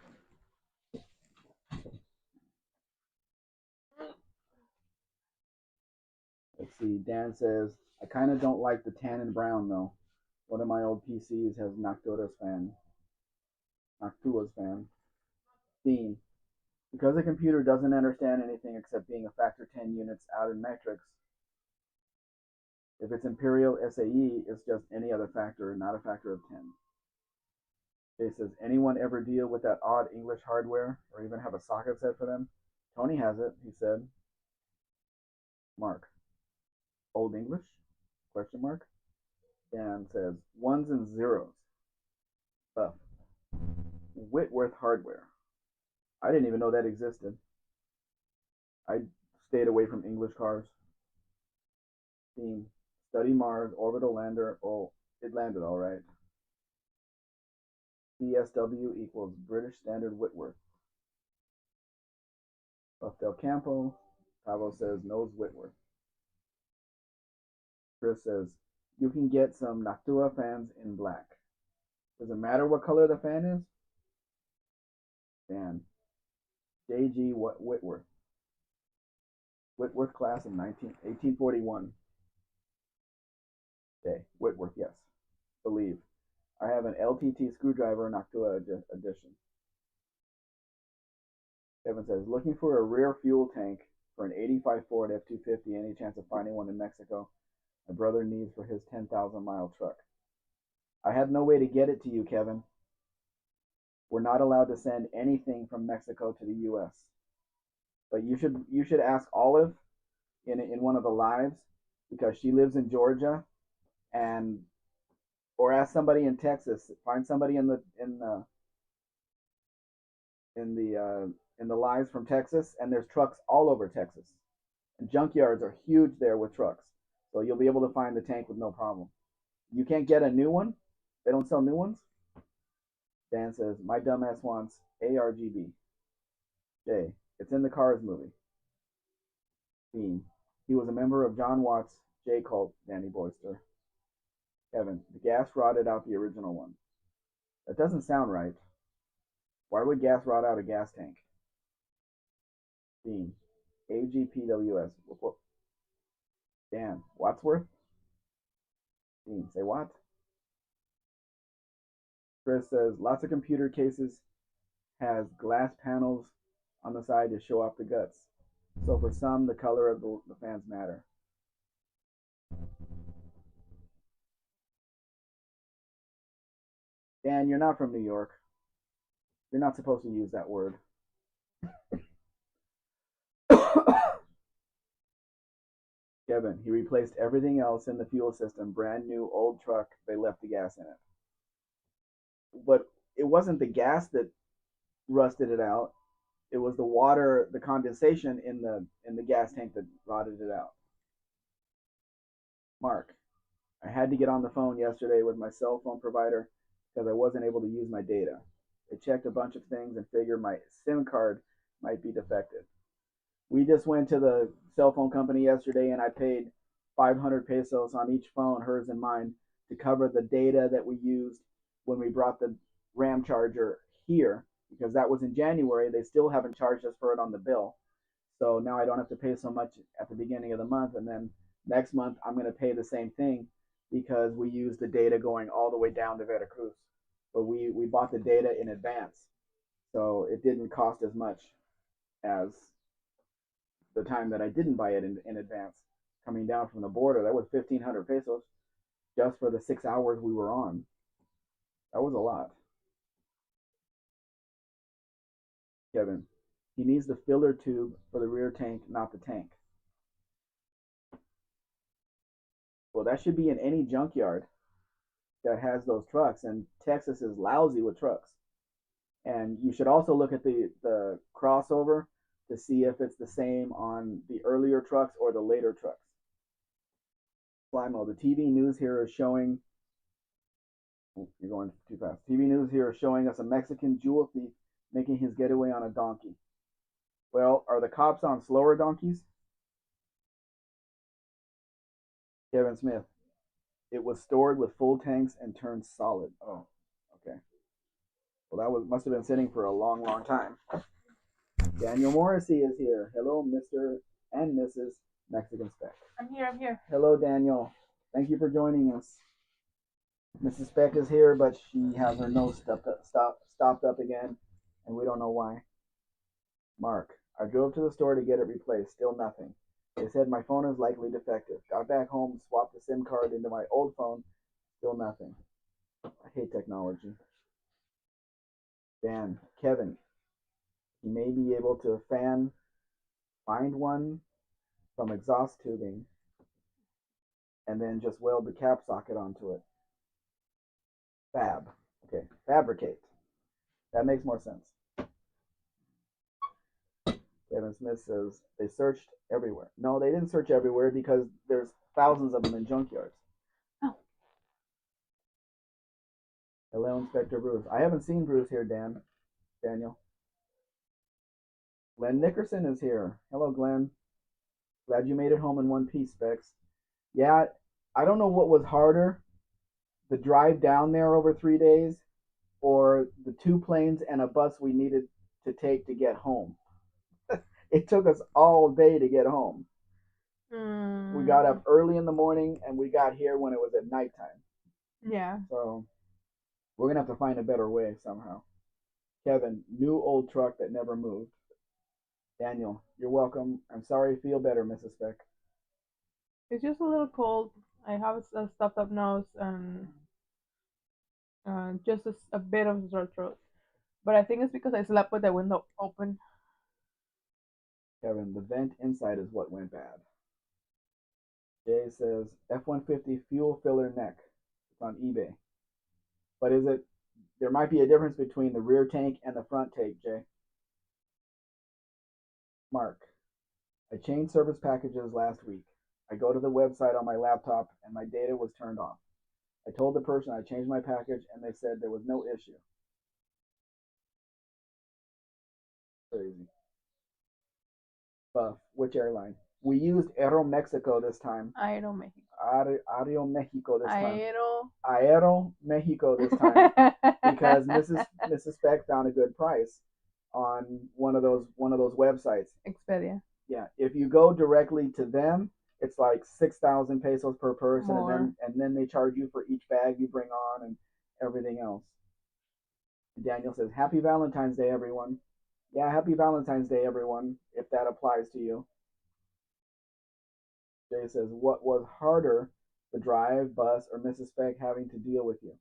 Let's see. Dan says, "I kind of don't like the tan and brown though. One of my old PCs has Noctua's fan. Theme. Because the computer doesn't understand anything except being a factor 10 units out in metrics. If it's Imperial SAE, it's just any other factor, not a factor of 10. Jay says, anyone ever deal with that odd English hardware or even have a socket set for them? Tony has it, he said. Mark. Old English? Question mark. Dan says, ones and zeros. Buff. Whitworth hardware. I didn't even know that existed. I stayed away from English cars. Theme. Study Mars, orbital lander. Oh, it landed all right. CSW equals British Standard Whitworth. Buff Del Campo. Pablo says knows Whitworth. Chris says you can get some Noctua fans in black. Does it matter what color the fan is? Dan. JG Whitworth. Whitworth class of 1841. Okay, Whitworth, yes. Believe. I have an LTT screwdriver Noctua edition. Kevin says, looking for a rear fuel tank for an 85 Ford F-250. Any chance of finding one in Mexico? My brother needs for his 10,000-mile truck. I have no way to get it to you, Kevin. We're not allowed to send anything from Mexico to the U.S. But you should ask Olive in one of the lives because she lives in Georgia, and or ask somebody in Texas. Find somebody in the lives from Texas, and there's trucks all over Texas. And junkyards are huge there with trucks, so you'll be able to find the tank with no problem. You can't get a new one. They don't sell new ones. Dan says my dumbass wants ARGB. Jay, it's in the Cars movie. Dean, he was a member of John Watts' J Cult. Danny Boyster. Kevin, the gas rotted out the original one. That doesn't sound right. Why would gas rot out a gas tank? Dean. AGPWS. Dan. Wadsworth? Dean. Say what? Chris says lots of computer cases has glass panels on the side to show off the guts. So for some, the color of the fans matter. Dan, you're not from New York. You're not supposed to use that word. Kevin, he replaced everything else in the fuel system. Brand new old truck. They left the gas in it. But it wasn't the gas that rusted it out. It was the water, the condensation in the gas tank that rotted it out. Mark, I had to get on the phone yesterday with my cell phone provider because I wasn't able to use my data. They checked a bunch of things and figured my SIM card might be defective. We just went to the cell phone company yesterday and I paid 500 pesos on each phone, hers and mine, to cover the data that we used when we brought the RAM charger here because that was in January. They still haven't charged us for it on the bill. So now I don't have to pay so much at the beginning of the month. And then next month, I'm going to pay the same thing because we use the data going all the way down to Veracruz. But we bought the data in advance. So it didn't cost as much as the time that I didn't buy it in advance. Coming down from the border, that was 1,500 pesos just for the 6 hours we were on. That was a lot. Kevin, he needs the filler tube for the rear tank, not the tank. Well, that should be in any junkyard that has those trucks, and Texas is lousy with trucks. And you should also look at the crossover to see if it's the same on the earlier trucks or the later trucks. Slimo, the TV news here is showing. Oh, you're going too fast. TV news here is showing us a Mexican jewel thief making his getaway on a donkey. Well, are the cops on slower donkeys? Kevin Smith, it was stored with full tanks and turned solid. Oh, okay. Well, that must have been sitting for a long, long time. Daniel Morrissey is here. Hello, Mr. and Mrs. Mexican Spec. I'm here. Hello, Daniel. Thank you for joining us. Mrs. Spec is here, but she has her nose stopped up again, and we don't know why. Mark, I drove to the store to get it replaced. Still nothing. They said my phone is likely defective. Got back home, swapped the SIM card into my old phone. Still nothing. I hate technology. Dan, Kevin, he may be able to find one from exhaust tubing, and then just weld the cap socket onto it. Fab. Okay, fabricate. That makes more sense. Kevin Smith says they searched everywhere. No, they didn't search everywhere because there's thousands of them in junkyards. Oh. Hello, Inspector Bruce. I haven't seen Bruce here, Daniel. Glenn Nickerson is here. Hello, Glenn. Glad you made it home in one piece, Specs. Yeah, I don't know what was harder, the drive down there over 3 days, or the 2 planes and a bus we needed to take to get home. It took us all day to get home. We got up early in the morning and we got here when it was at nighttime. Yeah. So we're going to have to find a better way somehow. Kevin, new old truck that never moved. Daniel, you're welcome. I'm sorry. Feel better, Mrs. Speck. It's just a little cold. I have a stuffed up nose and just a bit of a sore throat. But I think it's because I slept with the window open. Kevin, the vent inside is what went bad. Jay says F-150 fuel filler neck. It's on eBay. But is it? There might be a difference between the rear tank and the front tank, Jay. Mark, I changed service packages last week. I go to the website on my laptop and my data was turned off. I told the person I changed my package and they said there was no issue. Crazy. Buff, which airline? We used Aero Mexico this time. Aero Mexico. Aero Mexico this time. Aero. Aero Mexico this time because Mrs. Spec found a good price on one of those websites. Expedia. Yeah, if you go directly to them, it's like 6,000 pesos per person, More. and then they charge you for each bag you bring on and everything else. Daniel says, "Happy Valentine's Day, everyone." Yeah, happy Valentine's Day, everyone, if that applies to you. Jay says, "What was harder, the drive, bus, or Mrs. Speck having to deal with you?"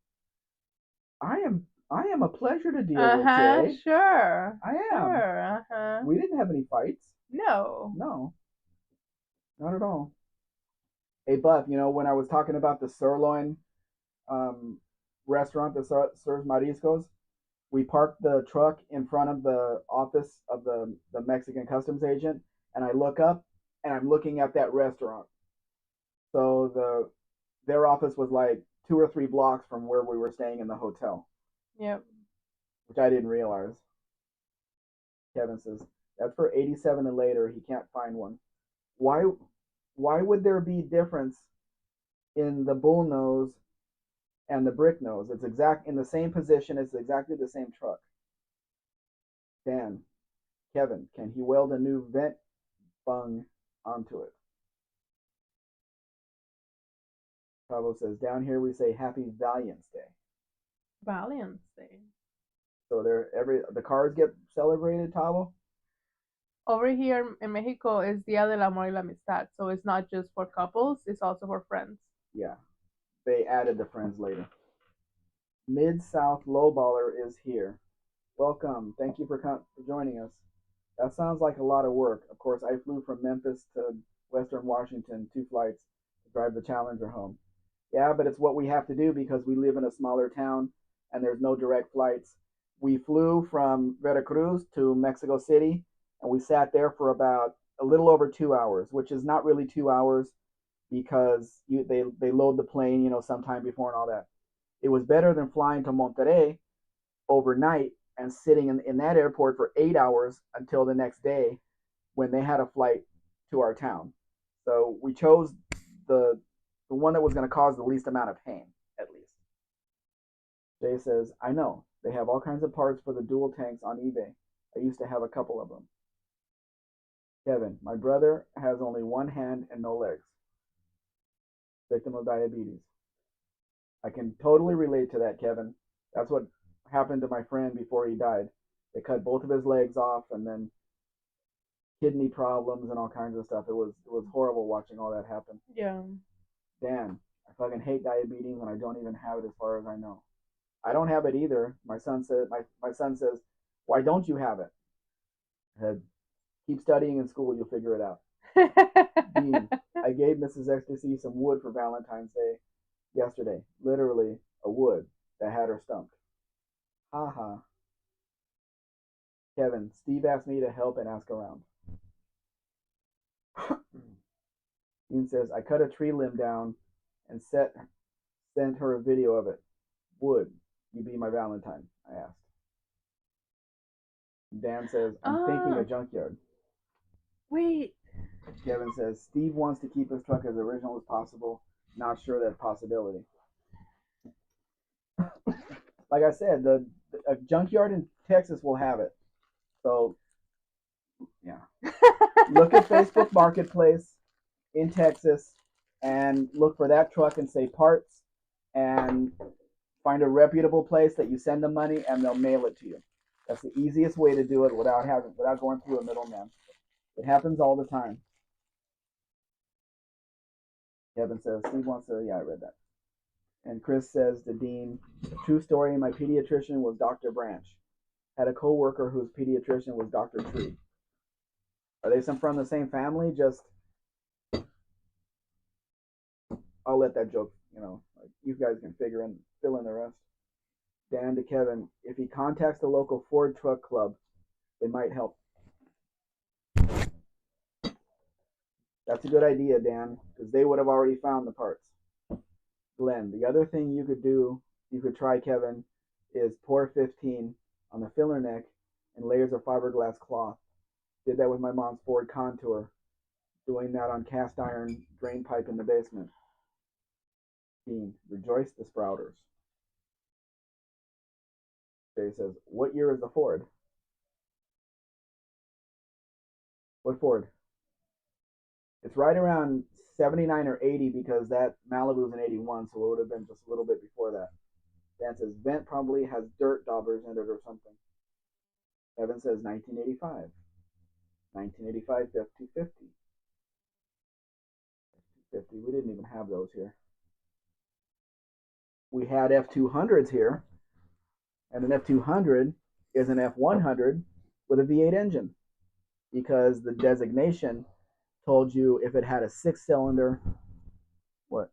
I am a pleasure to deal with, Jay. Sure. I am. Sure. We didn't have any fights. No. No, not at all. Hey, Buff, when I was talking about the sirloin um, restaurant that serves mariscos, we parked the truck in front of the office of the Mexican customs agent, and I look up and I'm looking at that restaurant. So their office was like 2 or 3 blocks from where we were staying in the hotel. Yep. Which I didn't realize. Kevin says, "That's for 87 and later. He can't find one." Why why would there be difference in the bull nose and the brick nose? It's exact in the same position. It's exactly the same truck. Dan, Kevin, can he weld a new vent bung onto it? Pablo says, "Down here we say Happy Valiant's Day." Valiant's Day. So the cars get celebrated, Tavo? Over here in Mexico is Dia del Amor y la Amistad, so it's not just for couples; it's also for friends. Yeah, they added the friends later. Mid South Lowballer is here. Welcome. Thank you for joining us. That sounds like a lot of work. Of course, I flew from Memphis to Western Washington, 2 flights to drive the Challenger home. Yeah, but it's what we have to do because we live in a smaller town and there's no direct flights. We flew from Veracruz to Mexico City and we sat there for about a little over 2 hours, which is not really 2 hours because they load the plane, sometime before and all that. It was better than flying to Monterrey overnight and sitting in that airport for 8 hours until the next day when they had a flight to our town. So we chose the the one that was going to cause the least amount of pain, at least. Jay says, "I know. They have all kinds of parts for the dual tanks on eBay. I used to have a couple of them." Kevin, my brother has only one hand and no legs. Victim of diabetes. I can totally relate to that, Kevin. That's what happened to my friend before he died. They cut both of his legs off and then kidney problems and all kinds of stuff. It was horrible watching all that happen. Yeah. Dan, I fucking hate diabetes and I don't even have it as far as I know. I don't have it either. My son says, "Why don't you have it?" I said, "Keep studying in school, you'll figure it out." Dean, I gave Mrs. Ecstasy some wood for Valentine's Day yesterday. Literally a wood that had her stumped. Ha ha. Kevin, Steve asked me to help and ask around. Dean says, "I cut a tree limb down and sent her a video of it. Would you be my Valentine?" I asked. Dan says, "I'm thinking a junkyard." Wait. Kevin says, "Steve wants to keep his truck as original as possible. Not sure that's a possibility." Like I said, a junkyard in Texas will have it. So, yeah. Look at Facebook Marketplace in Texas and look for that truck and say parts and find a reputable place that you send them money and they'll mail it to you. That's the easiest way to do it without going through a middleman. It happens all the time. Kevin says, "Steve wants to," yeah, I read that. And Chris says to Dean, "True story, my pediatrician was Dr. Branch. Had a coworker whose pediatrician was Dr. Tree." Are they from the same family? Just, I'll let that joke, like you guys can fill in the rest. Dan to Kevin, if he contacts the local Ford Truck Club, they might help. That's a good idea, Dan, because they would have already found the parts. Glenn, the other thing you could try, Kevin, is pour 15 on the filler neck and layers of fiberglass cloth. Did that with my mom's Ford Contour. doing that on cast iron drain pipe in the basement. Dean, rejoice the sprouters. Jay says, what year is the Ford? What Ford? It's right around 79 or 80 because that Malibu's in 81, so it would have been just a little bit before that. Dan says, vent probably has dirt daubers in it or something. Evan says 1985. 1985 F250. F250. We didn't even have those here. We had F200s here, and an F200 is an F100 with a V8 engine because the designation told you if it had a six-cylinder. What?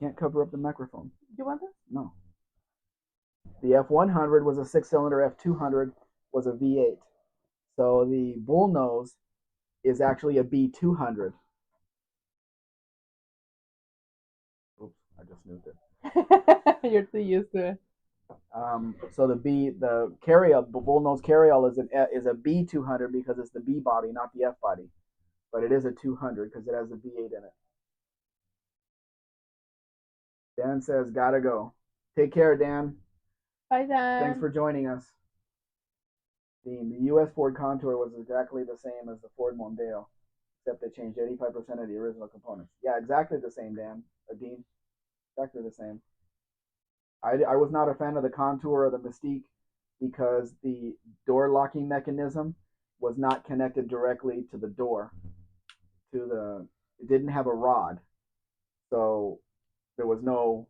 Can't cover up the microphone. Do you want this? No. The F100 was a six-cylinder. F200 was a V8. So the bullnose is actually a B200. Oops, I just moved it. You're too used to it. So the carryall, the bullnose carryall is a B200 because it's the B body, not the F body, but it is a 200 because it has a V8 in it. Dan says, gotta go. Take care, Dan. Bye, Dan. Thanks for joining us. The U.S. Ford Contour was exactly the same as the Ford Mondeo, except they changed 85% of the original components. Yeah, exactly the same, Dan. Dean. Exactly the same. I was not a fan of the Contour or the Mystique because the door locking mechanism was not connected directly to the door. It didn't have a rod, so there was no,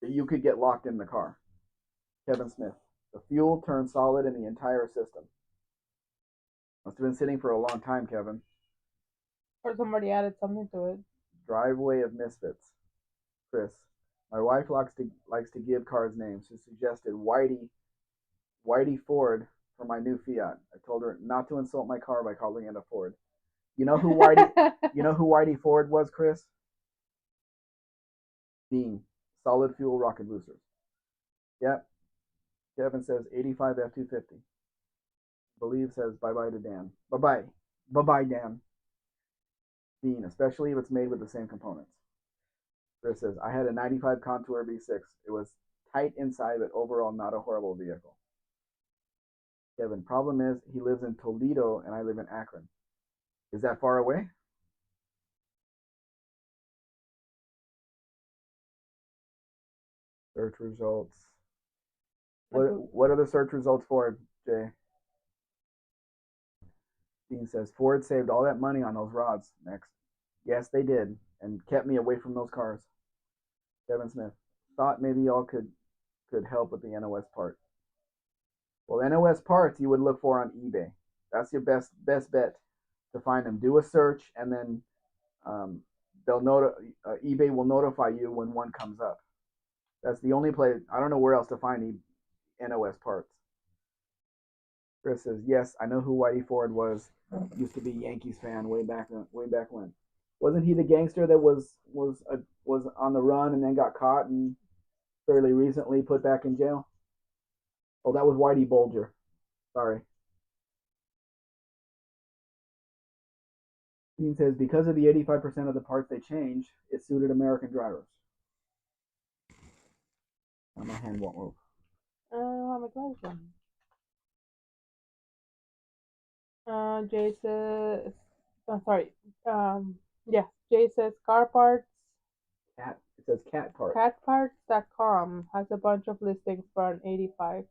you could get locked in the car. Kevin Smith. The fuel turned solid in the entire system. Must have been sitting for a long time, Kevin. Or somebody added something to it. Driveway of misfits. Chris. My wife likes to give cars names. She suggested Whitey Ford for my new Fiat. I told her not to insult my car by calling it a Ford. You know who Whitey Ford was, Chris? Dean. Solid fuel rocket boosters. Yep. Kevin says 85 F250. Believe says bye bye to Dan. Bye bye. Bye bye, Dan. Dean, especially if it's made with the same components. Chris says, I had a 95 Contour V6. It was tight inside, but overall not a horrible vehicle. Kevin, problem is he lives in Toledo and I live in Akron. Is that far away? Search results. What are the search results for, Jay? Dean says, Ford saved all that money on those rods. Next. Yes, they did, and kept me away from those cars. Kevin Smith, thought maybe y'all could help with the NOS part. Well, NOS parts you would look for on eBay. That's your best bet to find them. Do a search, and then eBay will notify you when one comes up. That's the only place. I don't know where else to find NOS parts. Chris says, yes, I know who Whitey Ford was. Used to be Yankees fan way back when. Wasn't he the gangster that was on the run and then got caught and fairly recently put back in jail? Oh, that was Whitey Bulger. Sorry. Dean says, because of the 85% of the parts they changed, it suited American drivers. Now my hand won't move. I'm a close one. Jay says, sorry. Yeah, Jay says car parts. Cat. It says cat parts. Catparts.com has a bunch of listings for an 85.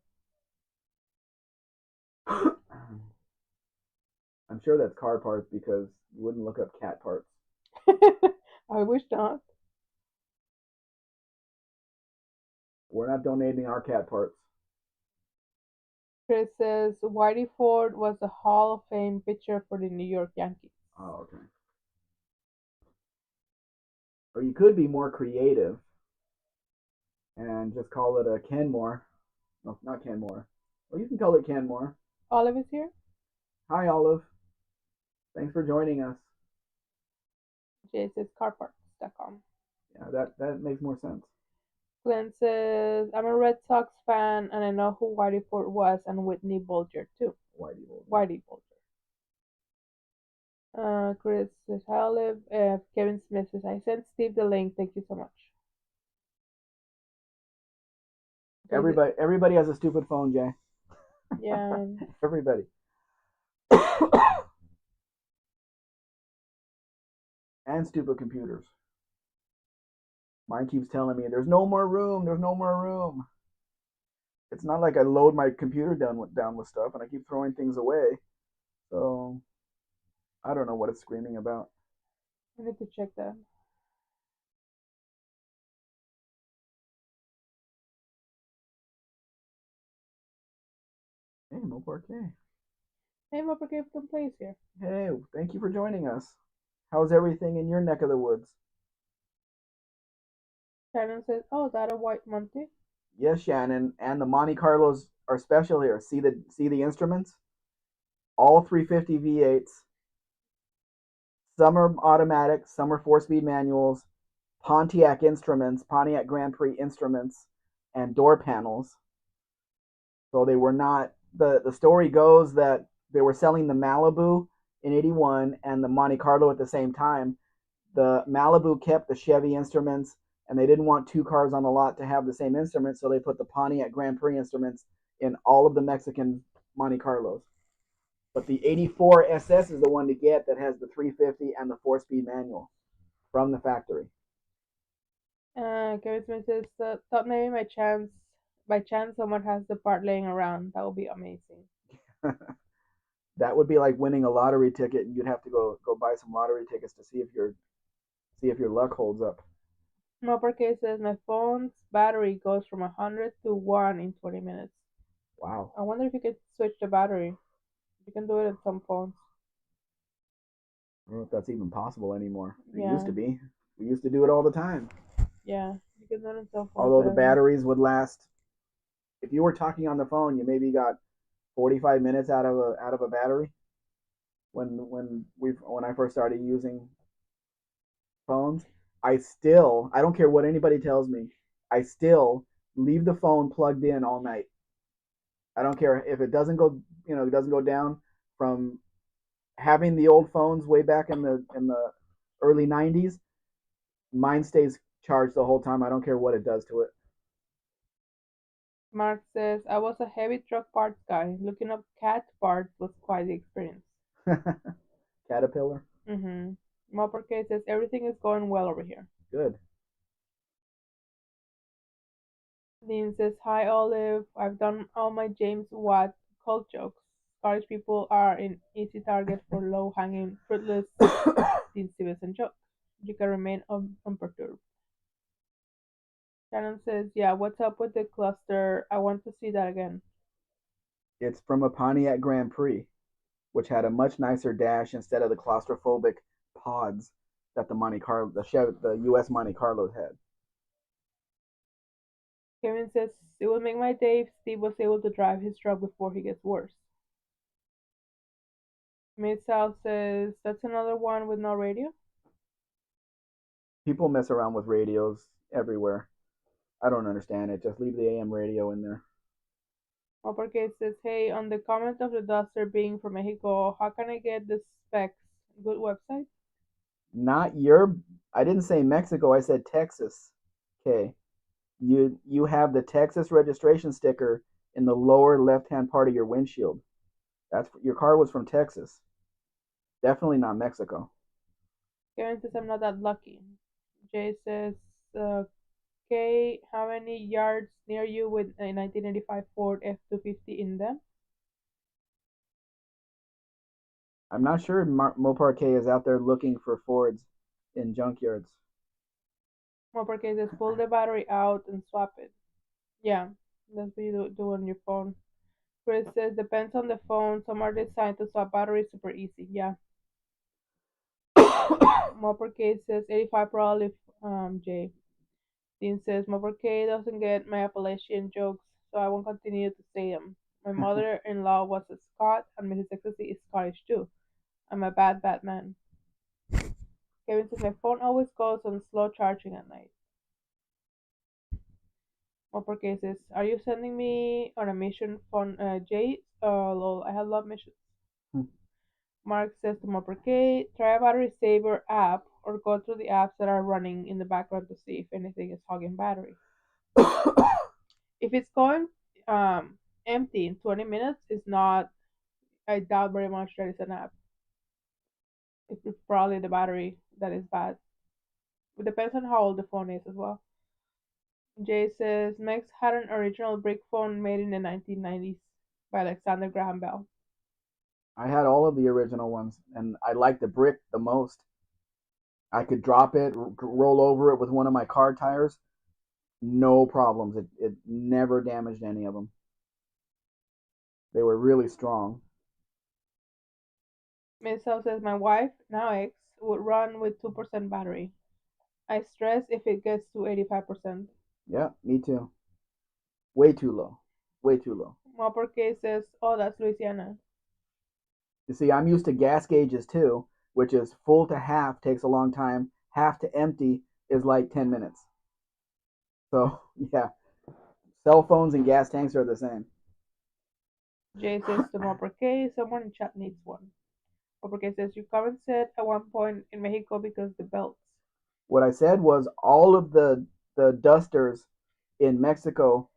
I'm sure that's car parts because you wouldn't look up cat parts. I wish not. We're not donating our cat parts. Chris says Whitey Ford was a Hall of Fame pitcher for the New York Yankees. Oh, okay. Or you could be more creative and just call it a Kenmore. No, not Kenmore. Well, you can call it Kenmore. Olive is here. Hi, Olive. Thanks for joining us. Jay says carparts.com. Yeah, that makes more sense. Glenn says, I'm a Red Sox fan and I know who Whitey Ford was and Whitney Bulger too. Whitey Bulger. Chris says, hi, Olive. Kevin Smith says, I sent Steve the link. Thank you so much. Okay, Everybody has a stupid phone, Jay. yeah. Everybody. And stupid computers. Mine keeps telling me there's no more room. There's no more room. It's not like I load my computer down with stuff and I keep throwing things away. So I don't know what it's screaming about. I need to check that. Hey, Mo Parquet. Hey, Mopper gave some plays here. Hey, thank you for joining us. How's everything in your neck of the woods? Shannon says, oh, is that a white Monty? Yes, Shannon, and the Monte Carlos are special here. See the instruments? All 350 V8s. Some are automatic, some are four-speed manuals. Pontiac instruments, Pontiac Grand Prix instruments, and door panels. So they were not. The story goes that they were selling the Malibu in '81 and the Monte Carlo at the same time. The Malibu kept the Chevy instruments, and they didn't want two cars on the lot to have the same instruments, so they put the Pontiac Grand Prix instruments in all of the Mexican Monte Carlos. But the '84 SS is the one to get that has the 350 and the four-speed manual from the factory. Kevin Smith says, thought maybe by chance someone has the part laying around. That would be amazing. That would be like winning a lottery ticket, and you'd have to go buy some lottery tickets to see if your luck holds up. Mopper case says, my phone's battery goes from 100 to 1 in 20 minutes. Wow. I wonder if you could switch the battery. You can do it on some phones. I don't know if that's even possible anymore. It used Yeah, to be. We used to do it all the time. yeah. You can do it on some phones, Although but the I don't know. batteries would last, if you were talking on the phone, you maybe got 45 minutes out of a battery. When I first started using phones, I don't care what anybody tells me, I still leave the phone plugged in all night. I don't care if it doesn't go down from having the old phones way back in the early '90s. Mine stays charged the whole time. I don't care what it does to Mark says, I was a heavy truck parts guy. Looking up cat parts was quite the experience. it. Caterpillar, Mm-hmm. Mopper case says, everything is going well over here. good. Dean says, hi, Olive. I've done all my James Watt cult jokes. Scottish people are an easy target for low-hanging, fruitless Dean Stevenson jokes. You can remain unperturbed. Shannon says, yeah, what's up with the cluster? I want to see that again. It's from a Pontiac Grand Prix, which had a much nicer dash instead of the claustrophobic pods that the U.S. Monte Carlos had. Kevin says, it will make my day if Steve was able to drive his truck before he gets worse. Mid South says, that's another one with no radio. People mess around with radios everywhere. I don't understand it. Just leave the AM radio in there. Uppercase says, hey, on the comment of the duster being from Mexico, how can I get the specs? Good website? Not your. I didn't say Mexico. I said Texas. Okay. You have the Texas registration sticker in the lower left-hand part of your windshield. That's your car was from Texas. Definitely not Mexico. Karen says, I'm not that lucky. Jay says, okay, how many yards near you with a 1985 Ford F-250 in them? I'm not sure Mopar K is out there looking for Fords in junkyards. Uppercase says, pull the battery out and swap it. Yeah, that's what you do on your phone. Chris says, depends on the phone. Some are designed to swap batteries super easy. Yeah. Mopper K says 85 probably J. Dean says Mopper K doesn't get my Appalachian jokes, so I won't continue to say them. My mother-in-law was a Scot, and Mrs. Ecstasy is Scottish too. I'm a bad man. Kevin says my phone always goes on slow charging at night. Mopper K says, are you sending me on a mission phone, Jay? Lol, I have love missions. Mark says to Mopper K, try a battery saver app or go through the apps that are running in the background to see if anything is hogging battery. If it's going empty in 20 minutes, it's not, I doubt very much that it's an app. It's probably the battery that is bad. It depends on how old the phone is as well. Jay says Mex had an original brick phone made in the 1990s by Alexander Graham Bell. I had all of the original ones, and I liked the brick the most. I could drop it, roll over it with one of my car tires, no problems. It never damaged any of them. They were really strong. Miss L says my wife, now ex, would run with 2% battery. I stress if it gets to 85%. Yeah, me too. Way too low. Way too low. Mopper K says, oh, that's Louisiana. You see, I'm used to gas gauges too, which is full to half takes a long time, half to empty is like 10 minutes. So, yeah, cell phones and gas tanks are the same. Jay says to Mopper K, someone in chat needs one. Mopper K says, you comment said at one point in Mexico because the belts. What I said was all of the dusters in Mexico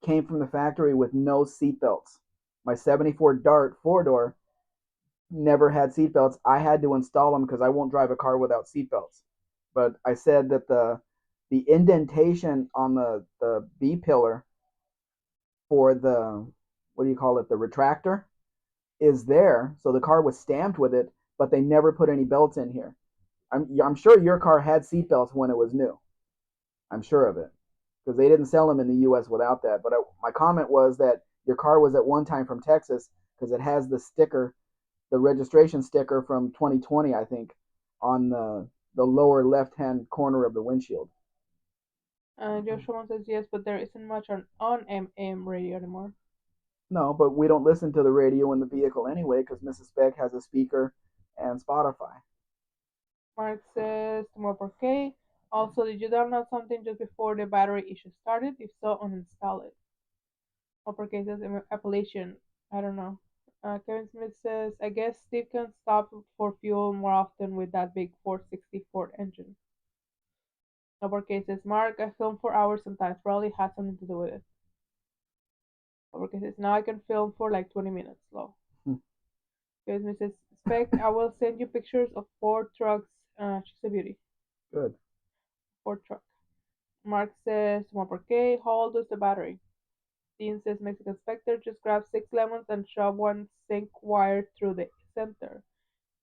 came from the factory with no seatbelts. My 74 Dart four door never had seatbelts. I had to install them because I won't drive a car without seatbelts. But I said that the indentation on the B pillar for the, what do you call it, the retractor is there. So the car was stamped with it, but they never put any belts in here. I'm sure your car had seatbelts when it was new. I'm sure of it because they didn't sell them in the U.S. without that. But my comment was that your car was at one time from Texas because it has the sticker, the registration sticker from 2020, I think, on the lower left hand corner of the windshield. Joshua says yes, but there isn't much on AM radio anymore. No, but we don't listen to the radio in the vehicle anyway because Mrs. Spec has a speaker and Spotify. Mark says to more K. Also, did you download something just before the battery issue started? If so, uninstall it. Uppercase says Appalachian. I don't know. Kevin Smith says, I guess Steve can stop for fuel more often with that big 460 Ford engine. Uppercase says, Mark, I film for hours sometimes. Probably has something to do with it. Uppercase says, now I can film for like 20 minutes. Slow. Kevin Smith says, Spec, I will send you pictures of Ford trucks. She's a beauty. Good. Ford truck. Mark says, K, how old is the battery? Dean says Mexican Spectre, just grab 6 lemons and shove one zinc wire through the center.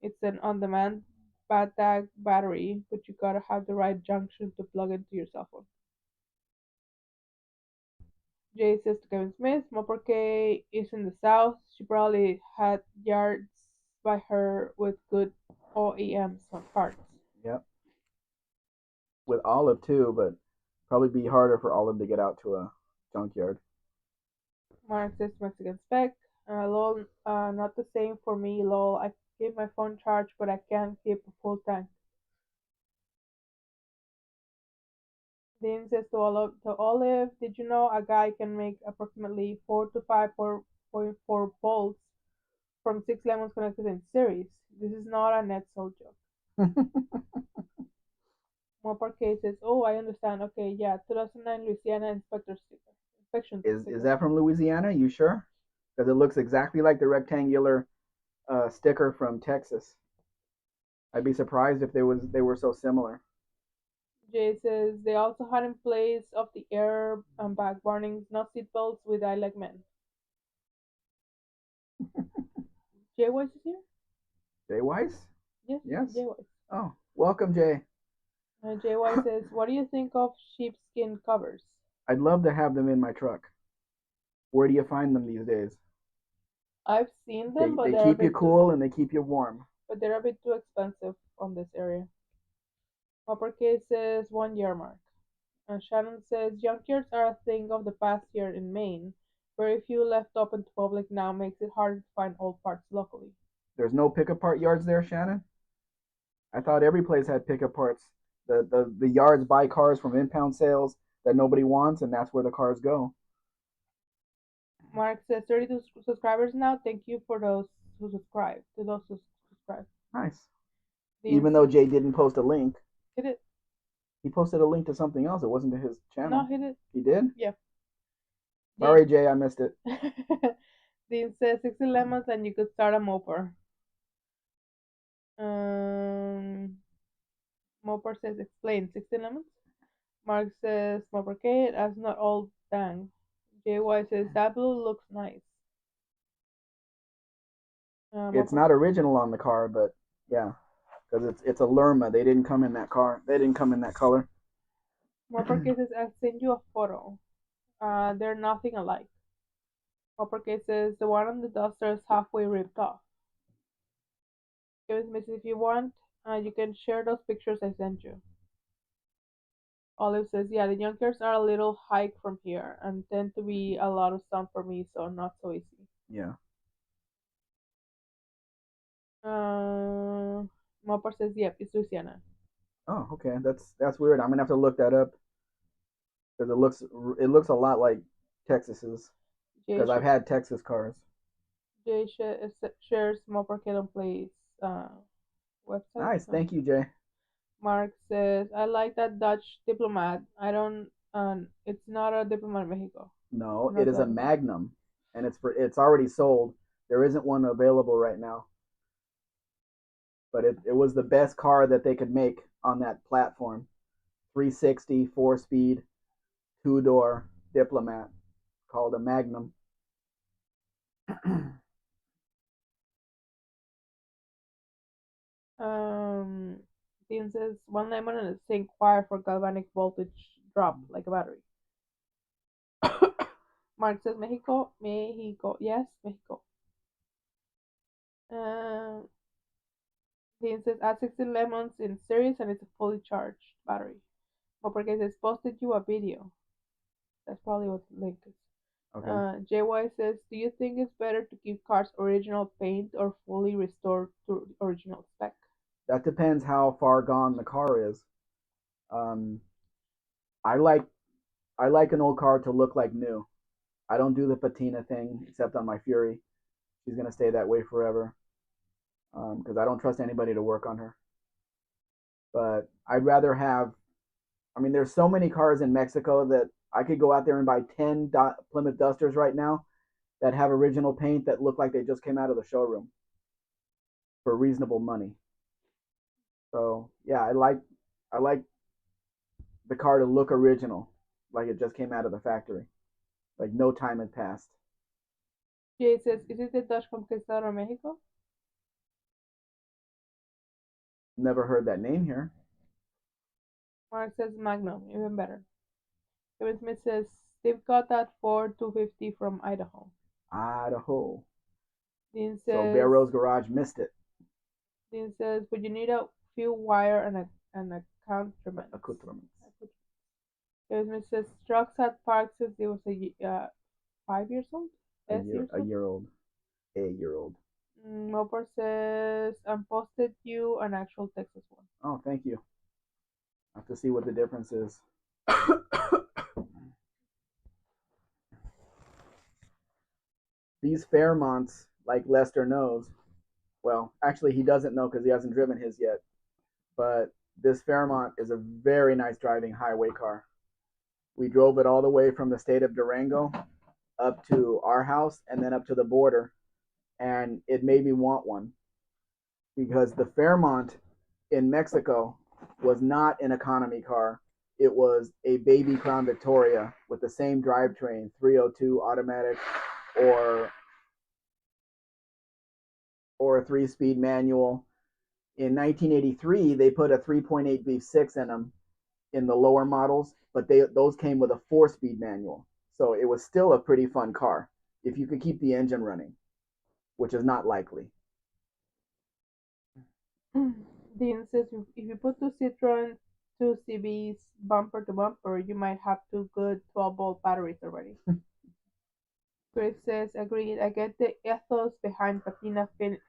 It's an on-demand BATAG battery, but you gotta have the right junction to plug into your cell phone. Jay says to Kevin Smith, Mopper K is in the south. She probably had yards by her with good OEMs on parts. Yep. With Olive too, but probably be harder for Olive to get out to a junkyard. Mark says Mexican Spec. Lol, not the same for me, lol. I keep my phone charged, but I can't keep a full tank. Dean says to Olive, did you know a guy can make approximately 4 to 5.4 volts from 6 lemons connected in series? This is not a net sold joke. Mopar K says, oh, I understand. Okay, yeah, 2009 Louisiana inspector sticker. Inspection Is sticker. that from Louisiana? You sure? Because it looks exactly like the rectangular sticker from Texas. I'd be surprised if they were so similar. Jay says they also had in place of the air and back warnings, not seatbelts with I like men. Jay Weiss is here? Jay Weiss? Yes, Yes. Jay Weiss. Oh, welcome, Jay. Jay Weiss says, what do you think of sheepskin covers? I'd love to have them in my truck. Where do you find them these days? I've seen They them, they keep you cool and they keep you warm. but they're a bit too expensive on this area. Uppercase says 1 year mark. And Shannon says junkyards are a thing of the past year in Maine. Very few left open to public now makes it harder to find old parts locally. There's no pick apart yards there, Shannon? I thought every place had pick parts. The yards buy cars from impound sales that nobody wants, and that's where the cars go. Mark says 32 subscribers now. Thank you for those who subscribe. To those who drive. Nice. Dean Even though Jay didn't post a link, hit it. he posted a link to something else. It wasn't to his No, channel. hit it. He did? Yeah. Sorry, Jay, I missed it. Dean says 60 lemons and you could start a moper. Moper says explain 60 lemons. Mark says mopercade as not all dang. JY says that blue looks nice. It's Moper not original on the car, but yeah, because it's a Lerma. They didn't come in that car. They didn't come in that color. Mopercade says I'll send you a photo. They're nothing alike. Mopercade says the one on the duster is halfway ripped off. Kevin Smith, if you want, you can share those pictures I sent you. Olive says, yeah, the Junkers are a little hike from here and tend to be a lot of sun for me, so not so easy. Yeah. Mopper says, yep, it's Louisiana. Oh, okay. That's weird. I'm gonna have to look that up because it looks a lot like Texas's. Jay, Because I've had Texas cars. Jay shares Mopper Kid Plays website. Nice. Thank you, Jay. Mark says, I like that Dutch Diplomat. I don't, it's not a Diplomat in Mexico. No, Not it is a that. Magnum, and it's already sold. There isn't one available right now, but it was the best car that they could make on that platform. 360, 4-speed, two-door Diplomat called a Magnum. Dean says, one lemon and a zinc wire for galvanic voltage drop like a battery. Mark says, Mexico, Mexico, yes, Mexico. Dean says, add 60 lemons in series and it's a fully charged battery. Moppergate says, posted you a video. That's probably what the link is. Okay. JY says, do you think it's better to keep cars original paint or fully restored to original spec? That depends how far gone the car is. Um, I like I like an old car to look like new. I don't do the patina thing except on my Fury. She's gonna stay that way forever because I don't trust anybody to work on her. But I'd rather have. I mean, there's so many cars in Mexico that I could go out there and buy 10 Plymouth Dusters right now that have original paint that look like they just came out of the showroom for reasonable money. So yeah, I like the car to look original, like it just came out of the factory, like no time had passed. Jay says, is it the Dodge Conquistador Mexico? Never heard that name here. Mark says Magnum, even better. Kevin Smith says, Steve got that Ford 250 from Idaho. Idaho. Dean So says, Barrow's Garage missed it. Dean says, but you need a few wire and accoutrements. Accoutrements. Kevin Smith says, trucks had parked since it was 5 years old. A year old. A year old. Mopper says, and posted you an actual Texas one. Oh, thank you. I have to see what the difference is. These Fairmonts, like Lester knows, well, actually he doesn't know because he hasn't driven his yet, but this Fairmont is a very nice driving highway car. We drove it all the way from the state of Durango up to our house and then up to the border, and it made me want one because the Fairmont in Mexico was not an economy car. It was a baby Crown Victoria with the same drivetrain, 302 automatic or a 3-speed manual. In 1983, they put a 3.8 V6 in them in the lower models, but those came with a 4-speed manual. So it was still a pretty fun car if you could keep the engine running, which is not likely. Dean says, if you put two Citroen 2CVs bumper to bumper, you might have two good 12-volt batteries already. Chris says, agreed. I get the ethos behind patina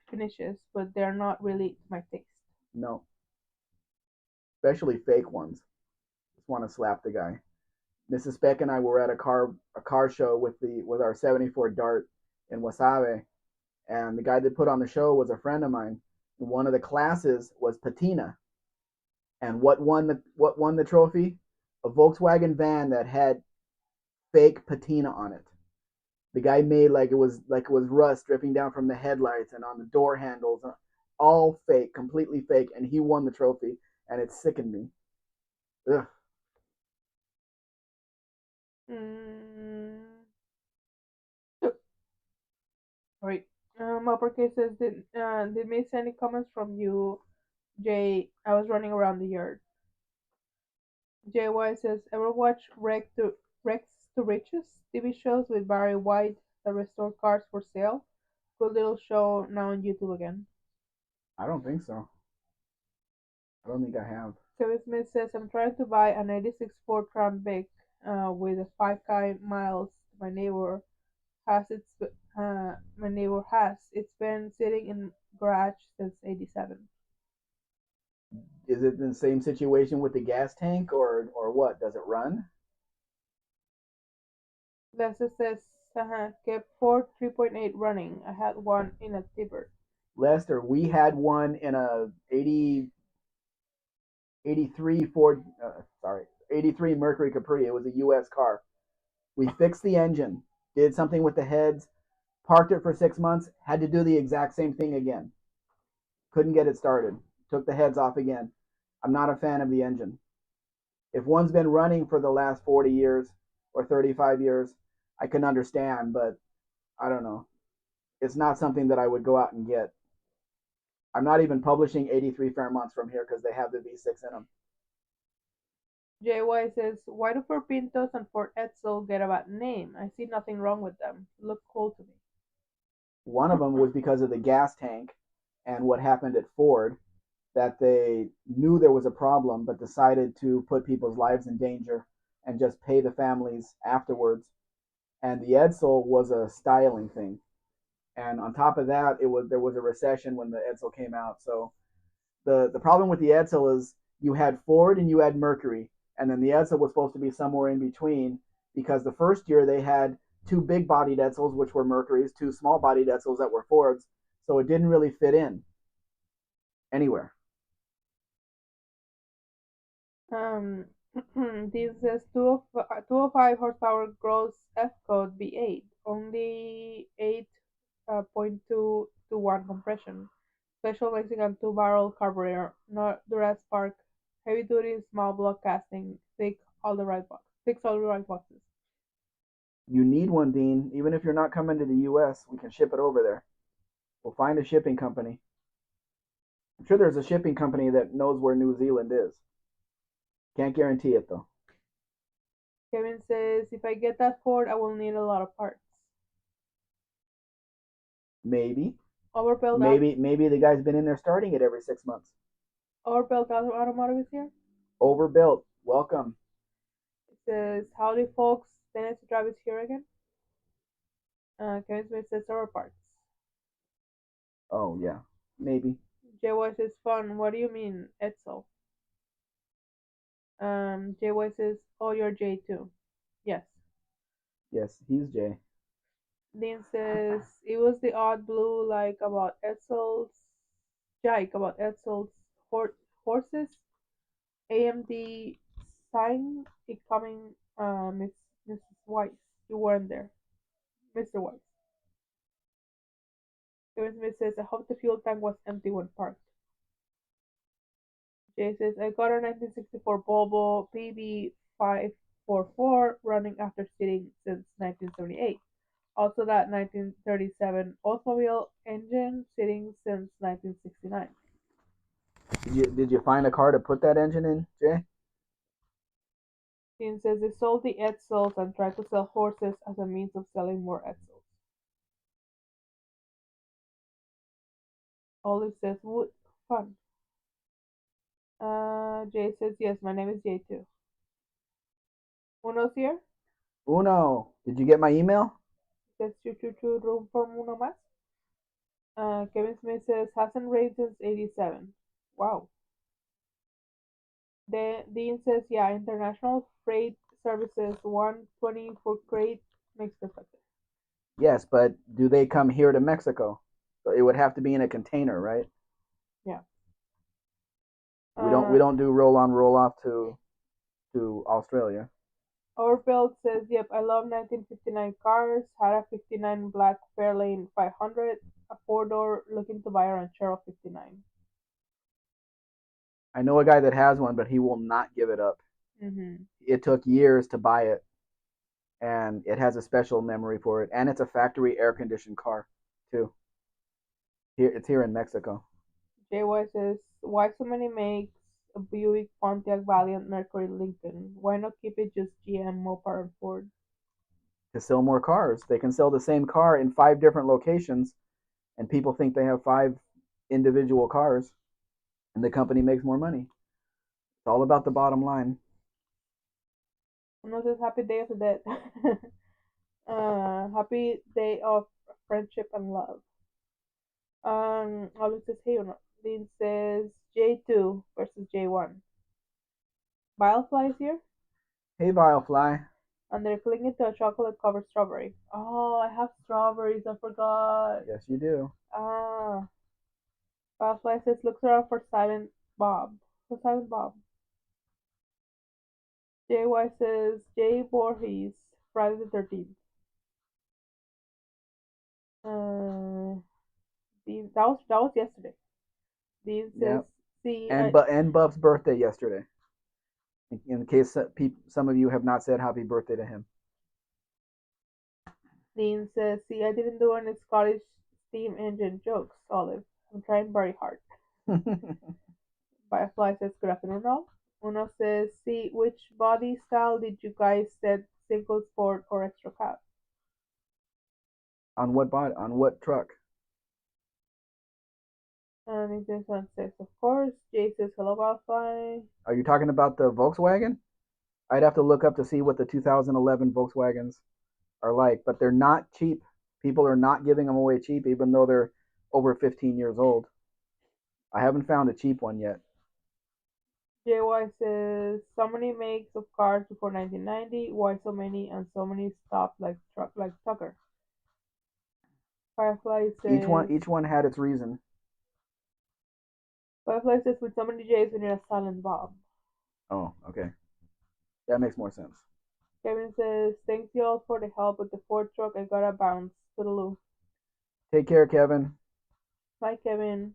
finishes, but they're not really to my taste. No, especially fake ones. Just want to slap the guy. Mrs. Spec and I were at a car show with our 74 Dart in Wasabe, and the guy that put on the show was a friend of mine. one of the classes was patina, and what won the trophy? A Volkswagen van that had fake patina on it. The guy made like it was rust dripping down from the headlights and on the door handles, all fake, completely fake, and he won the trophy, and it sickened me. Ugh. Mm, Right. Uppercases did miss any comments from you, Jay? I was running around the yard. JY says, ever watch Rex to Riches TV shows with Barry White that restore cars for sale? Good little show now on YouTube again. I don't think so. I don't think I have. Kevin Smith says, I'm trying to buy an 86 Ford Crown Vic with a 5K miles my neighbor my neighbor has. It's been sitting in garage since 87. Is it in the same situation with the gas tank, or what? Does it run? Lester says, kept Ford 3.8 running. I had one in a Tibber. Lester, we had one in a 83 Ford, sorry, 83 Mercury Capri. It was a U.S. car. We fixed the engine, did something with the heads, parked it for 6 months, had to do the exact same thing again. Couldn't get it started. Took the heads off again. I'm not a fan of the engine. If one's been running for the last 40 years or 35 years, I can understand, but I don't know. It's not something that I would go out and get. I'm not even publishing 83 Fairmonts from here because they have the V6 in them. JY says, why do Ford Pintos and Ford Edsel get a bad name? I see nothing wrong with them. Look cool to me. One of them was because of the gas tank and what happened at Ford, that they knew there was a problem but decided to put people's lives in danger and just pay the families afterwards. And the Edsel was a styling thing. And on top of that, there was a recession when the Edsel came out. So the problem with the Edsel is you had Ford and you had Mercury, and then the Edsel was supposed to be somewhere in between because the first year they had two big bodied Edsels, which were Mercuries, two small bodied Edsels that were Fords, so it didn't really fit in anywhere. Um, this says 205 horsepower gross F code V8, only 8.2 to 1 compression. Special Mexican 2-barrel carburetor, not Duraspark, heavy duty small block casting, ticks all the right boxes. You need one, Dean. Even if you're not coming to the U.S., we can ship it over there. We'll find a shipping company. I'm sure there's a shipping company that knows where New Zealand is. Can't guarantee it though. Kevin says, if I get that Ford, I will need a lot of parts. Maybe, Overbuilt out, maybe the guy's been in there starting it every 6 months. overbuilt automotive is here. Overbuilt. Welcome. It says, howdy folks, Dennis to drive is here again. Kevin Smith says, our parts. Oh yeah, maybe. JY says, fun. What do you mean, Edsel? JY says, oh, you're J too. Yes. Yes, he's Jay. Dean says, it was the odd blue about Edsel's horses. AMD sign it coming, Mrs. Weiss. You weren't there. Mr. Weiss. Kevin Smith says, I hope the fuel tank was empty when parked. Jay says, I got a 1964 Volvo PB544 running after sitting since 1978. Also that 1937 Oldsmobile engine sitting since 1969. Did you find a car to put that engine in, Jay? Dean says they sold the Edsels and tried to sell horses as a means of selling more Edsels. Olive says, wood, fun. Jay says, yes, my name is Jay too. Uno's here? Uno, did you get my email? Says, room for uno más. Kevin Smith says, hasn't rained since 87. Wow. Dean says, yeah, international freight services 120 for crate makes perfect. Yes, but do they come here to Mexico? So it would have to be in a container, right? We Uh, don't do roll on roll off to Australia. Overbuild says, "Yep, I love 1959 cars. Had a 59 black Fairlane 500, a four-door. Looking to buy a Ranchero 59." I know a guy that has one, but he will not give it up. Mm-hmm. It took years to buy it, and it has a special memory for it, and it's a factory air conditioned car too. Here, it's here in Mexico. JY says, "Why so many makes? A Buick, Pontiac, Valiant, Mercury, Lincoln. Why not keep it just GM, Mopar, and Ford?" To sell more cars, they can sell the same car in 5 different locations, and people think they have 5 individual cars, and the company makes more money. It's all about the bottom line. Uno says, "Happy Day of the Dead." Happy Day of Friendship and Love. Always says, "Hey, uno." Dean says, "J2 versus J1. Bilefly is here, Hey, Vilefly. and they're clinging to a chocolate covered strawberry." Oh, I have strawberries. I forgot. Yes, you do. Ah, Firefly says looks around for Silent Bob. For Silent Bob. JY says Jay Voorhees, Friday the 13th. Uh, that was yesterday. Dean says, Yep. see, And Bub's birthday yesterday. In case some of you have not said happy birthday to him. Dean says, see, I didn't do any Scottish steam engine jokes, Olive. I'm trying very hard. Firefly says, good afternoon, all. Uno says, see, which body style did you guys set, single sport or extra cab? On what body? On what truck? And this one says, of course. Jay says, hello, Firefly. Are you talking about the Volkswagen? I'd have to look up to see what the 2011 Volkswagens are like, but they're not cheap. People are not giving them away cheap, even though they're over 15 years old. I haven't found a cheap one yet. JY says, so many makes of cars before 1990. Why so many and so many stopped like Tucker? Firefly says, Each one had its reason. with so many J's we need a silent Bob. Oh, okay, that makes more sense. Kevin says, thanks y'all for the help with the Ford truck. I gotta bounce. Toodaloo. Take care, Kevin. Bye, Kevin.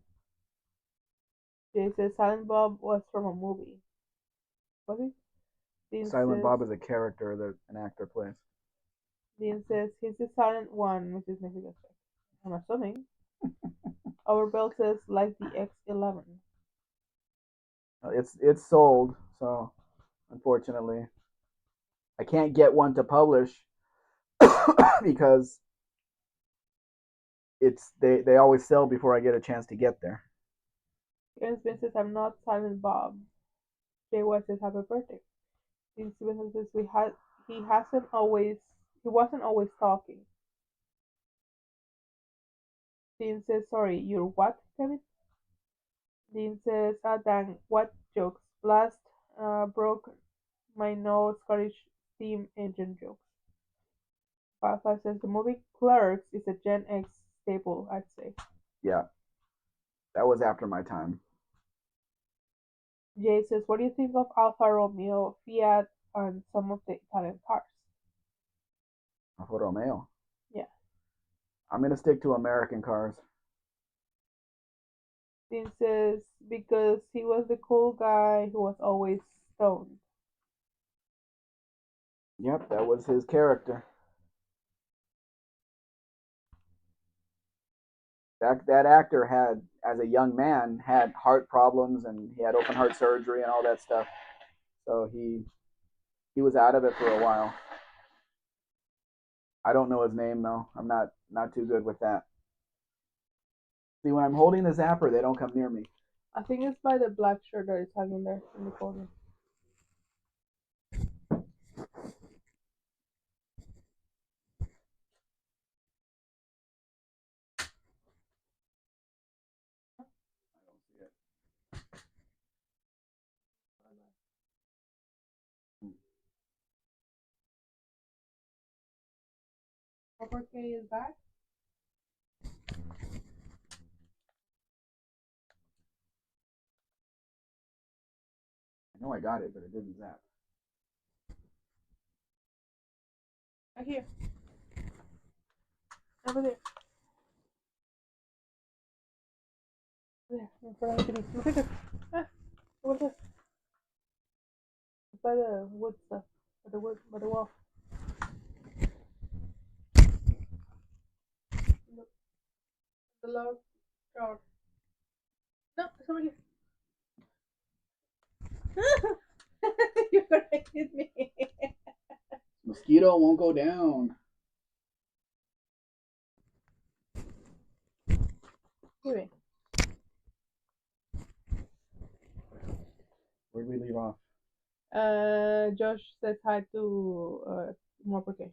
Jay says, Silent Bob was from a movie. Was it? Dean Silent says, Bob is a character that an actor plays. he's the silent one, which is Mexican Spec. I'm assuming. Overbill says, like the X11. It's sold, so unfortunately, I can't get one to publish because they always sell before I get a chance to get there. Kevin Smith says, I'm not Silent Bob. Jay West says, happy birthday. Dean Stevenson says, he hasn't always, he wasn't always talking. Dean says, sorry, you're what, Kevin? Dean says, ah, dang, what jokes? Blast broke my nose, Scottish steam engine jokes. Firefly says, the movie Clerks is a Gen X staple, I'd say. Yeah, that was after my time. Jay says, what do you think of Alfa Romeo, Fiat, and some of the Italian cars? Alfa Romeo. Yeah. I'm gonna stick to American cars. Dean says, because he was the cool guy who was always stoned. Yep, that was his character. That actor had, as a young man, had heart problems and he had open heart surgery and all that stuff. So he was out of it for a while. I don't know his name though. I'm not too good with that. See, when I'm holding the zapper, they don't come near me. I think it's by the black shirt that is hanging there in the corner. I don't see it. Upper K is back. I know I got it, but it didn't zap. Right here. Over there. There. In front of the TV. Look at this. Ah, over there. By the wood stuff. By the wood. By the wall. Look. The log drawer. No, it's over here. You're gonna hit me. Mosquito won't go down. Anyway, Where'd we leave off? Josh says hi to Morpeke.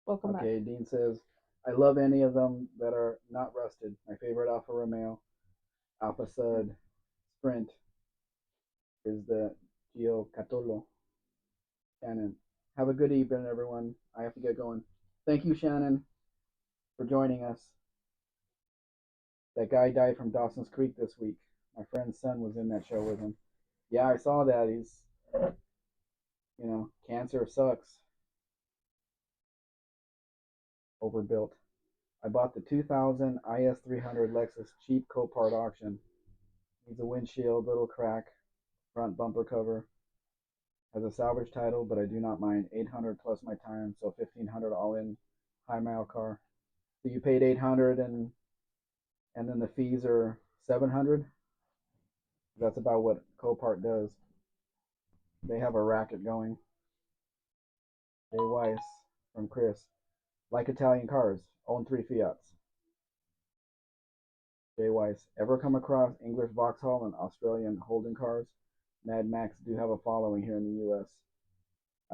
Welcome back. Okay, Dean says, I love any of them that are not rusted. My favorite Alfa Romeo, Alfa Sud, Sprint is the Gio Catolo. Shannon, have a good evening, everyone. I have to get going. Thank you, Shannon, for joining us. That guy died from Dawson's Creek this week. My friend's son was in that show with him. Yeah, I saw that. He's, cancer sucks. Overbuilt. I bought the 2000 IS300 Lexus cheap Copart auction. Needs a windshield, little crack, front bumper cover. Has a salvage title, but I do not mind. 800 plus my time, so 1500 all in. High mile car. So you paid 800 and then the fees are 700. That's about what Copart does. They have a racket going. Jay Weiss from Chris. Like Italian cars. Own 3 Fiats. Jay Weiss. Ever come across English Vauxhall and Australian Holden cars? Mad Max do have a following here in the U.S.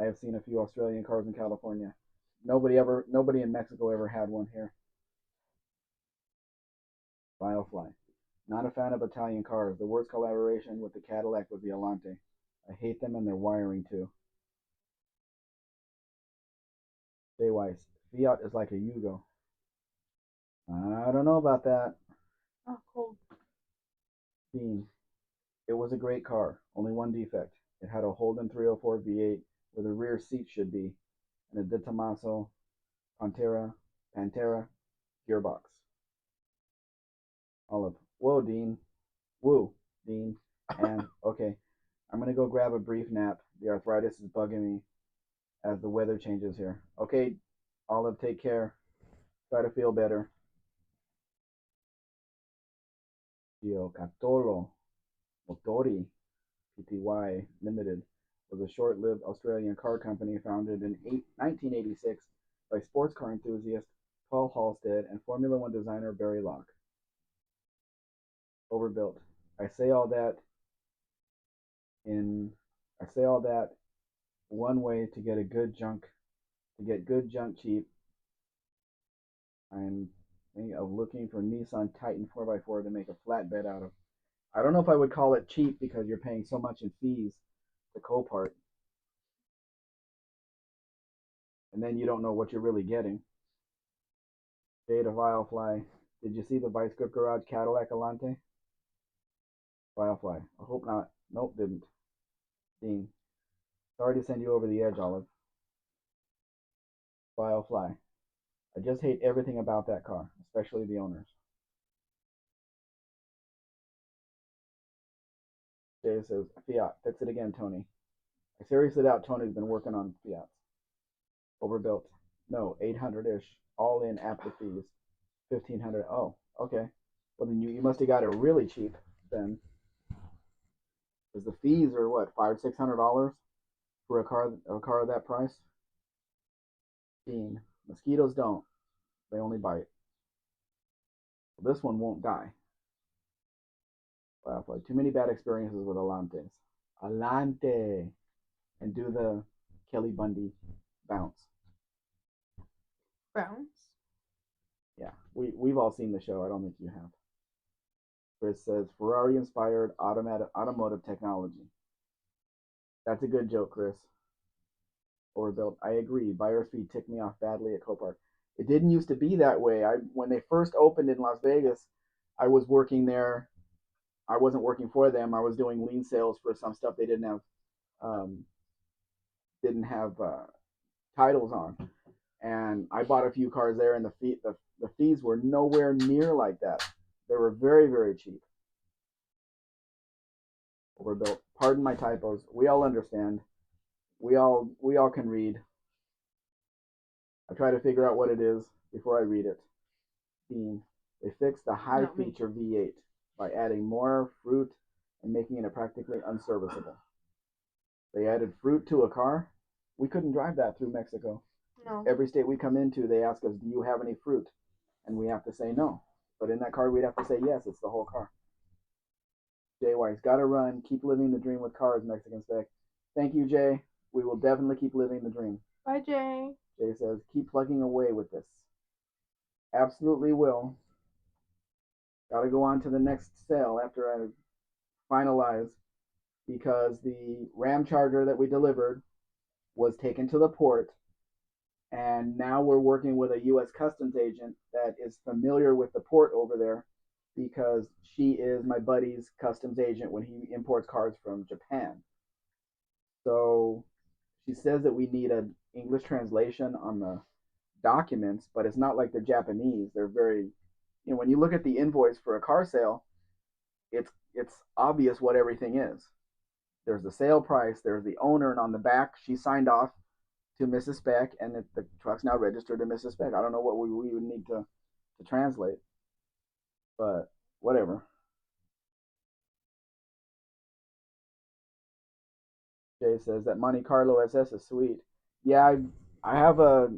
I have seen a few Australian cars in California. Nobody in Mexico ever had one here. Firefly. Not a fan of Italian cars. The worst collaboration with the Cadillac was the Alante. I hate them and their wiring too. Jay Weiss. Fiat is like a Yugo. I don't know about that. Oh, cool. Dean. It was a great car. Only one defect. It had a Holden 304 V8 where the rear seat should be, and a De Tomaso Pantera gearbox. Olive. Whoa, Dean. Woo, Dean. And okay, I'm gonna go grab a brief nap. The arthritis is bugging me as the weather changes here. Okay, Olive, take care. Try to feel better. Giocattolo Motori Pty Limited was a short-lived Australian car company founded in 1986 by sports car enthusiast Paul Halstead and Formula One designer Barry Locke. Overbuilt. I say all that in I say all that one way to get good junk cheap. I'm thinking of looking for Nissan Titan 4x4 to make a flatbed out of. I don't know if I would call it cheap because you're paying so much in fees to Copart, and then you don't know what you're really getting. Jade of Firefly. Did you see the Vice Grip Garage Cadillac Alante? Firefly. I hope not. Nope, didn't. Dean. Sorry to send you over the edge, Olive. Firefly. I just hate everything about that car, especially the owners. Jay says, Fiat, fix it again, Tony. I seriously doubt Tony's been working on Fiats. Overbuilt. No, 800-ish, all in after fees. 1500. Oh, okay. Well, then you must have got it really cheap then. Because the fees are what, $500-600 for a car of that price? Dean. Mosquitoes don't. They only bite. Well, this one won't die. Wow, like too many bad experiences with Alantes. Alante. And do the Kelly Bundy bounce. Bounce. Yeah, we've all seen the show. I don't think you have. Chris says Ferrari inspired automotive technology. That's a good joke, Chris. Overbuilt. I agree. Buyer's fee ticked me off badly at Copart. It didn't used to be that way. When they first opened in Las Vegas, I was working there. I wasn't working for them. I was doing lean sales for some stuff they um, didn't have titles on, and I bought a few cars there, and the fees were nowhere near like that. They were very cheap. Overbuilt. Pardon my typos. We all understand. We all can read. I try to figure out what it is before I read it. Bean. They fixed the high Not me. feature V8 by adding more fruit and making it practically unserviceable. They added fruit to a car. We couldn't drive that through Mexico. No. Every state we come into, they ask us, "Do you have any fruit?" And we have to say no. But in that car, we'd have to say yes. It's the whole car. Jay Weiss, gotta run. Keep living the dream with cars, Mexican Spec. Thank you, Jay. We will definitely keep living the dream. Bye, Jay. Jay says, keep plugging away with this. Absolutely will. Gotta go on to the next sale after I finalize because the Ram Charger that we delivered was taken to the port, and now we're working with a U.S. Customs agent that is familiar with the port over there because she is my buddy's customs agent when he imports cars from Japan. So she says that we need an English translation on the documents, but it's not like they're Japanese. They're very, when you look at the invoice for a car sale, it's obvious what everything is. There's the sale price, there's the owner, and on the back she signed off to Mrs. Spec, and the truck's now registered to Mrs. Spec. I don't know what we would need to translate, but whatever. Jay says that Monte Carlo SS is sweet. Yeah, I have a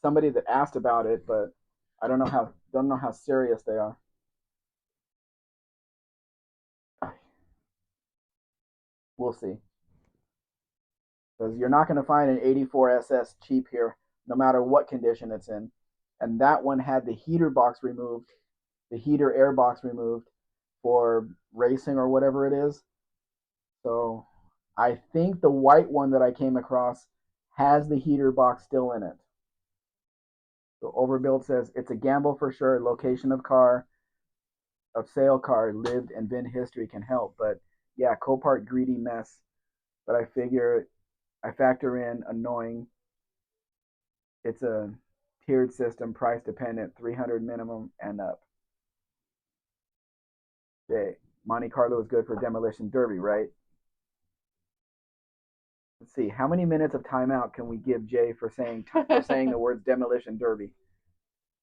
somebody that asked about it, but I don't know how serious they are. We'll see, because you're not going to find an 84 SS cheap here, no matter what condition it's in. And that one had the heater box removed, the heater air box removed for racing or whatever it is. So I think the white one that I came across has the heater box still in it. So Overbuild says it's a gamble for sure. Location of sale car, lived and VIN history can help, but yeah, Copart greedy mess. But I factor in annoying. It's a tiered system, price dependent, 300 minimum and up. Okay, Monte Carlo is good for demolition derby, right? Let's see, how many minutes of timeout can we give Jay for saying the words demolition derby?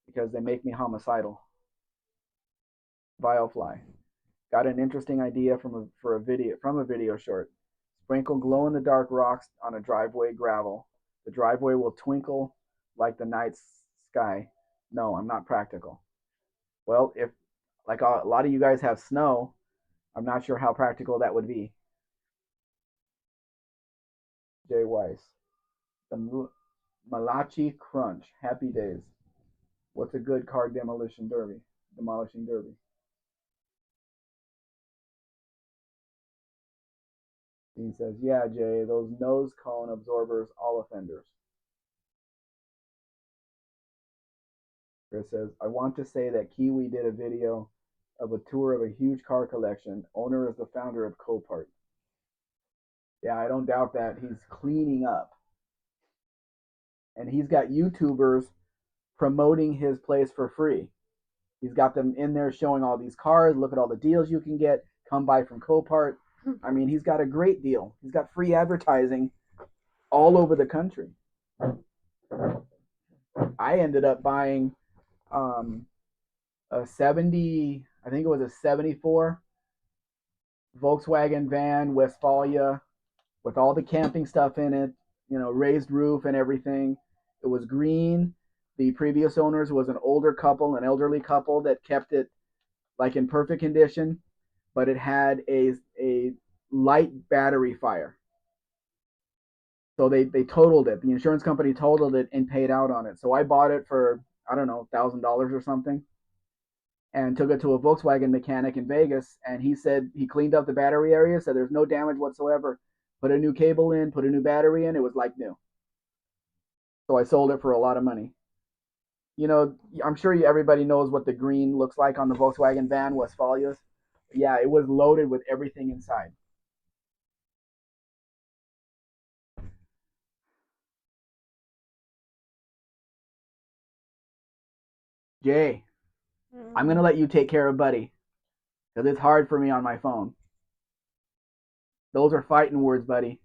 Because they make me homicidal. Vilefly. Got an interesting idea from a video short. Sprinkle glow in the dark rocks on a driveway gravel. The driveway will twinkle like the night sky. No, I'm not practical. Well, if like a lot of you guys have snow, I'm not sure how practical that would be. Jay Weiss. The Malachi Crunch. Happy days. What's a good car demolishing derby? Dean says, yeah, Jay, those nose cone absorbers, all offenders. Chris says, I want to say that Kiwi did a video of a tour of a huge car collection. Owner is the founder of Copart. Yeah, I don't doubt that. He's cleaning up. And he's got YouTubers promoting his place for free. He's got them in there showing all these cars. Look at all the deals you can get. Come buy from Copart. I mean, he's got a great deal. He's got free advertising all over the country. I ended up buying a 70, I think it was a 74 Volkswagen van, Westphalia, with all the camping stuff in it, raised roof and everything. It was green. The previous owners was an elderly couple that kept it like in perfect condition, but it had a light battery fire. So they totaled it. The insurance company totaled it and paid out on it. So I bought it for, I don't know, $1,000 or something, and took it to a Volkswagen mechanic in Vegas. And he said he cleaned up the battery area, said there's no damage whatsoever. Put a new cable in, put a new battery in. It was like new. So I sold it for a lot of money. I'm sure everybody knows what the green looks like on the Volkswagen van, Westphalias. Yeah, it was loaded with everything inside. Jay, I'm gonna Mm. let you take care of Buddy because it's hard for me on my phone. Those are fighting words, buddy.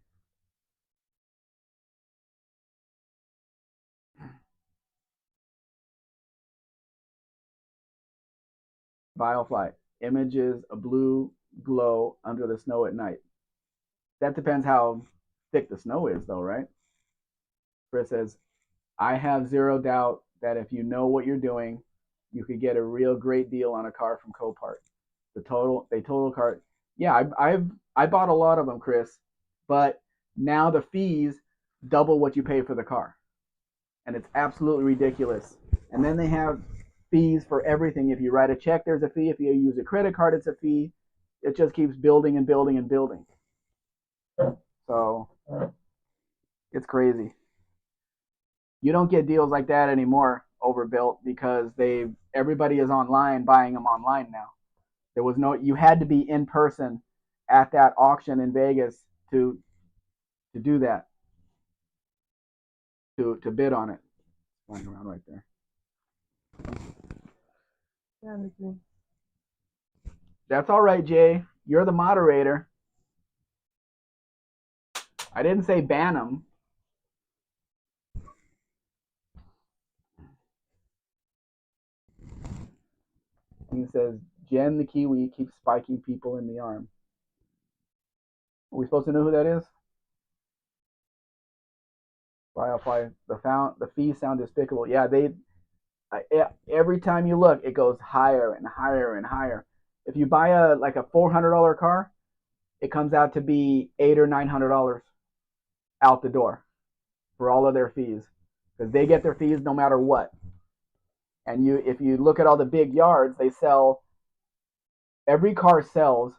Biofly. Images a blue glow under the snow at night. That depends how thick the snow is, though, right? Chris says, I have zero doubt that if you know what you're doing, you could get a real great deal on a car from Copart. They total car. Yeah, I bought a lot of them, Chris, but now the fees double what you pay for the car, and it's absolutely ridiculous. And then they have fees for everything. If you write a check, there's a fee. If you use a credit card, it's a fee. It just keeps building and building and building. So it's crazy. You don't get deals like that anymore, overbuilt, because they everybody is online buying them online now. There was no you had to be in person at that auction in Vegas to do that, to bid on it. Flying around right there. Yeah, me too. That's all right, Jay. You're the moderator. I didn't say ban them. He says Jen the Kiwi keeps spiking people in the arm. Are we supposed to know who that is? Wildfire. The fees sound despicable. Yeah, every time you look, it goes higher and higher and higher. If you buy a $400 car, it comes out to be $800 or $900 out the door for all of their fees because they get their fees no matter what. And if you look at all the big yards, they sell every car sells.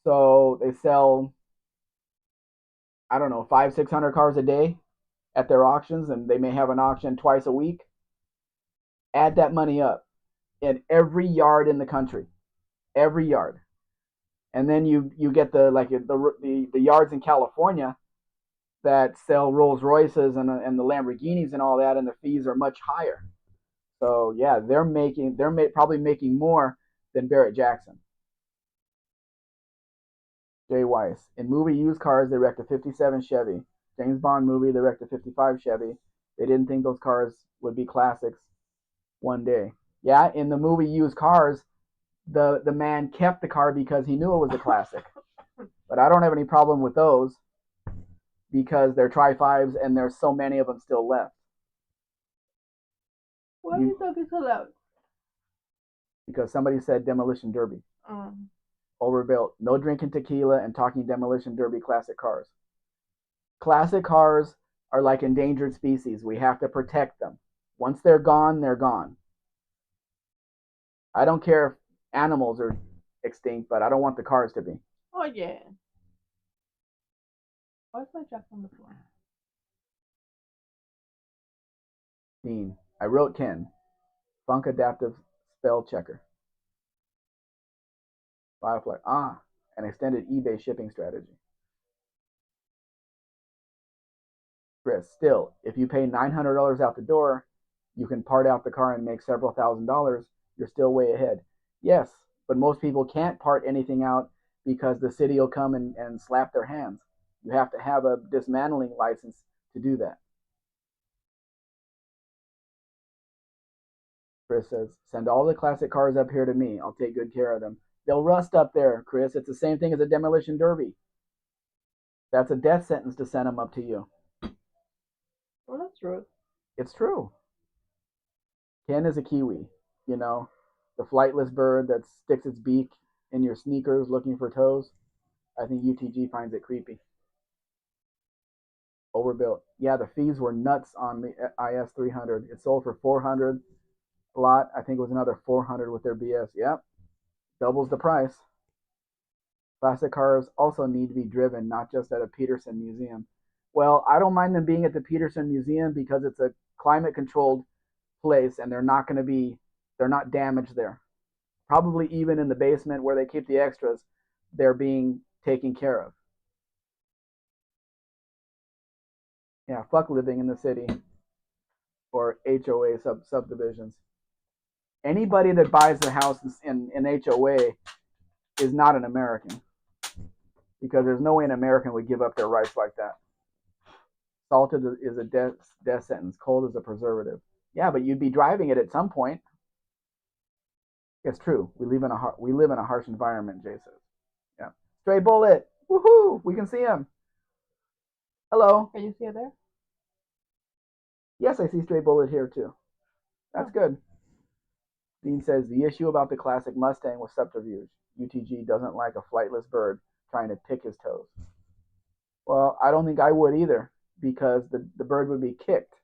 So they sell, I don't know, 500-600 cars a day at their auctions, and they may have an auction twice a week. Add that money up in every yard in the country, every yard, and then you get the yards in California that sell Rolls Royces and the Lamborghinis and all that, and the fees are much higher. So yeah, probably making more than Barrett Jackson. Jay Weiss. In movie used cars, they wrecked a '57 Chevy. James Bond movie, they wrecked a '55 Chevy. They didn't think those cars would be classics one day. Yeah, in the movie used cars, the man kept the car because he knew it was a classic. But I don't have any problem with those because they're tri fives and there's so many of them still left. Why are you talking so loud? Because somebody said demolition derby. Um, Overbuilt. No drinking tequila and talking demolition derby classic cars. Classic cars are like endangered species. We have to protect them. Once they're gone, they're gone. I don't care if animals are extinct, but I don't want the cars to be. oh yeah. Why's my jack on the floor? Dean. I wrote Ken. Funk adaptive spell checker. Firefly. Ah, an extended eBay shipping strategy. Chris, still, if you pay $900 out the door, you can part out the car and make several $1,000s. You're still way ahead. Yes, but most people can't part anything out because the city will come and slap their hands. You have to have a dismantling license to do that. Chris says, send all the classic cars up here to me. I'll take good care of them. They'll rust up there, Chris. It's the same thing as a demolition derby. That's a death sentence to send them up to you. Well, that's true. It's true. Ken is a Kiwi, you know, the flightless bird that sticks its beak in your sneakers looking for toes. I think UTG finds it creepy. Overbuilt. Yeah, the fees were nuts on the IS 300. It sold for 400 a lot. I think it was another 400 with their BS. Yep, doubles the price. Classic cars also need to be driven, not just at a Peterson museum. Well, I don't mind them being at the Peterson Museum because it's a climate controlled place and they're not damaged there. Probably even in the basement where they keep the extras, they're being taken care of. Yeah, fuck living in the city or HOA subdivisions. Anybody that buys the house in HOA is not an American because there's no way an American would give up their rights like that. Salted is a death sentence. Cold is a preservative. Yeah, but you'd be driving it at some point. It's true. We live in a harsh environment. Jay says. Yeah. Stray bullet. Woohoo! We can see him. Hello. Can you see it there? Yes, I see stray bullet here too. That's Oh. good. Dean says the issue about the classic Mustang was subterfuge. UTG doesn't like a flightless bird trying to pick his toes. Well, I don't think I would either because the bird would be kicked,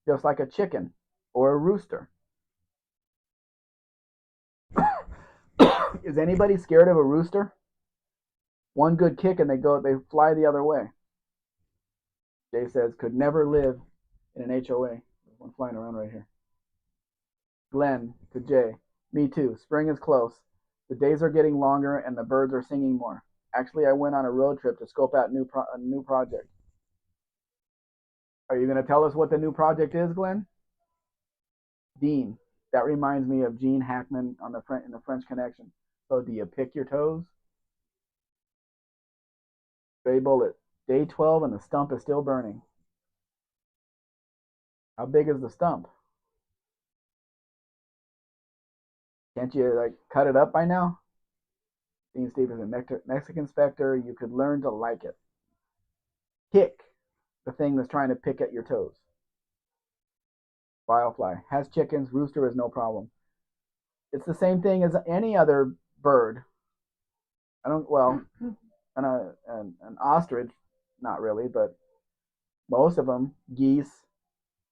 just like a chicken or a rooster. Is anybody scared of a rooster? One good kick and they fly the other way. Jay says could never live in an HOA. There's one flying around right here. Glenn to Jay. Me too. Spring is close. The days are getting longer and the birds are singing more. Actually, I went on a road trip to scope out a new project. Are you going to tell us what the new project is, Glenn? Dean. That reminds me of Gene Hackman on in the French Connection. So do you pick your toes? Stray bullet. Day 12 and the stump is still burning. How big is the stump? Can't you like cut it up by now? Dean Stevenson, Mexican Spectre, you could learn to like it. Kick the thing that's trying to pick at your toes. Firefly has chickens, rooster is no problem. It's the same thing as any other bird. I don't, well, an ostrich, not really, but most of them, geese,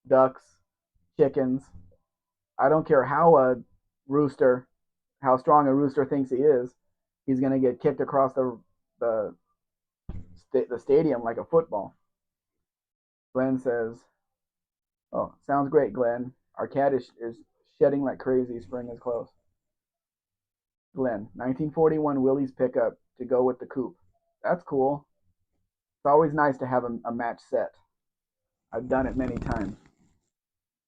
ducks, chickens. I don't care how strong a rooster thinks he is, he's going to get kicked across the the stadium like a football. Glenn says, "Oh, sounds great, Glenn. Our cat is shedding like crazy. Spring is close." Glenn, 1941 Willie's pickup to go with the coupe. That's cool. It's always nice to have a match set. I've done it many times.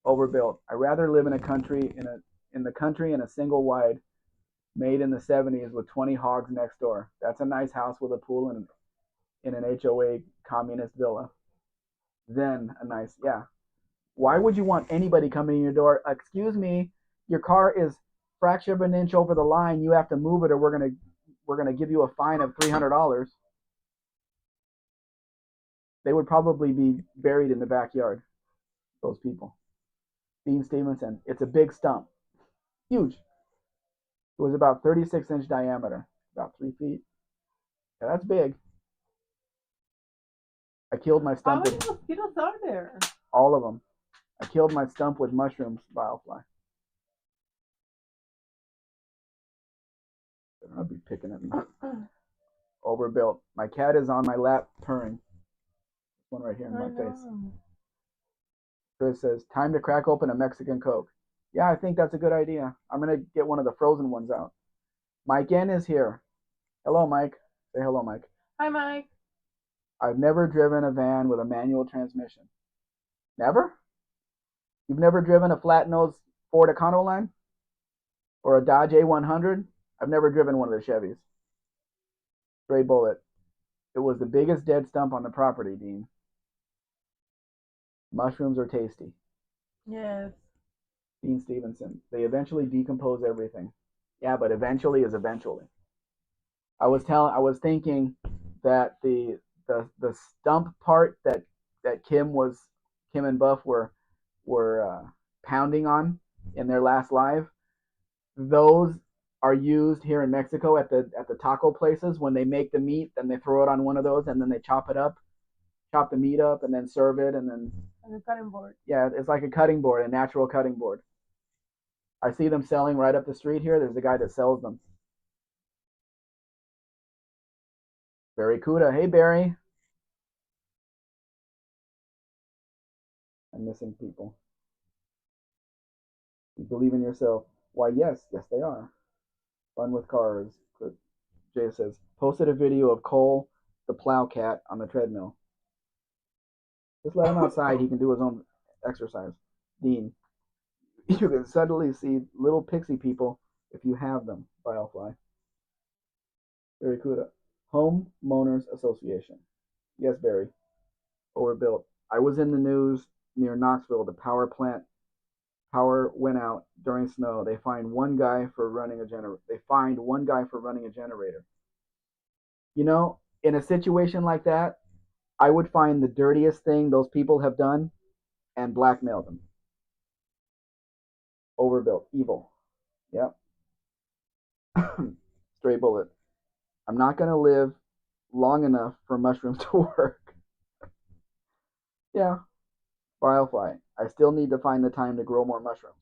Overbuilt. I rather live in the country in a single wide made in the 70s with 20 hogs next door. That's a nice house with a pool in an HOA communist villa. Then a nice, yeah. Why would you want anybody coming in your door? Excuse me, your car is fraction of an inch over the line. You have to move it, or we're gonna give you a fine of $300. They would probably be buried in the backyard. Those people. Dean Stevenson. It's a big stump, huge. It was about 36-inch diameter, about 3 feet. Yeah, that's big. I killed my How stump many with mosquitoes are there? all of them. I killed my stump with mushrooms, Firefly. I'll be picking at me. Overbuilt. My cat is on my lap purring. This one right here in my face. Chris says, time to crack open a Mexican Coke. Yeah, I think that's a good idea. I'm going to get one of the frozen ones out. Mike N is here. Hello, Mike. Say hello, Mike. Hi, Mike. I've never driven a van with a manual transmission. Never? You've never driven a flat nose Ford Econoline? Or a Dodge A100? I've never driven one of the Chevys. Stray bullet. It was the biggest dead stump on the property, Dean. Mushrooms are tasty. Yes. Dean Stevenson. They eventually decompose everything. Yeah, but eventually is eventually. I was thinking that the stump part that Kim and Buff were pounding on in their last live, those are used here in Mexico at the taco places when they make the meat. Then they throw it on one of those, and then they chop the meat up, and then serve it, and then And a cutting board. yeah, it's like a cutting board, a natural cutting board. I see them selling right up the street here. There's a guy that sells them. Barry Kuda. Hey, Barry. I'm missing people. You believe in yourself. Why, yes. Yes, they are. Fun with cars. Jay says, posted a video of Cole, the plow cat, on the treadmill. Just let him outside. He can do his own exercise. Dean, you can suddenly see little pixie people if you have them. Firefly. Barracuda. Homeowners Association. Yes, Barry. Overbuilt. I was in the news near Knoxville. The power went out during snow. They fined one guy for running a generator. You know, in a situation like that, I would find the dirtiest thing those people have done and blackmail them. Overbuilt. Evil. Yep. Stray bullet. I'm not going to live long enough for mushrooms to work. Yeah. Firefly. I still need to find the time to grow more mushrooms.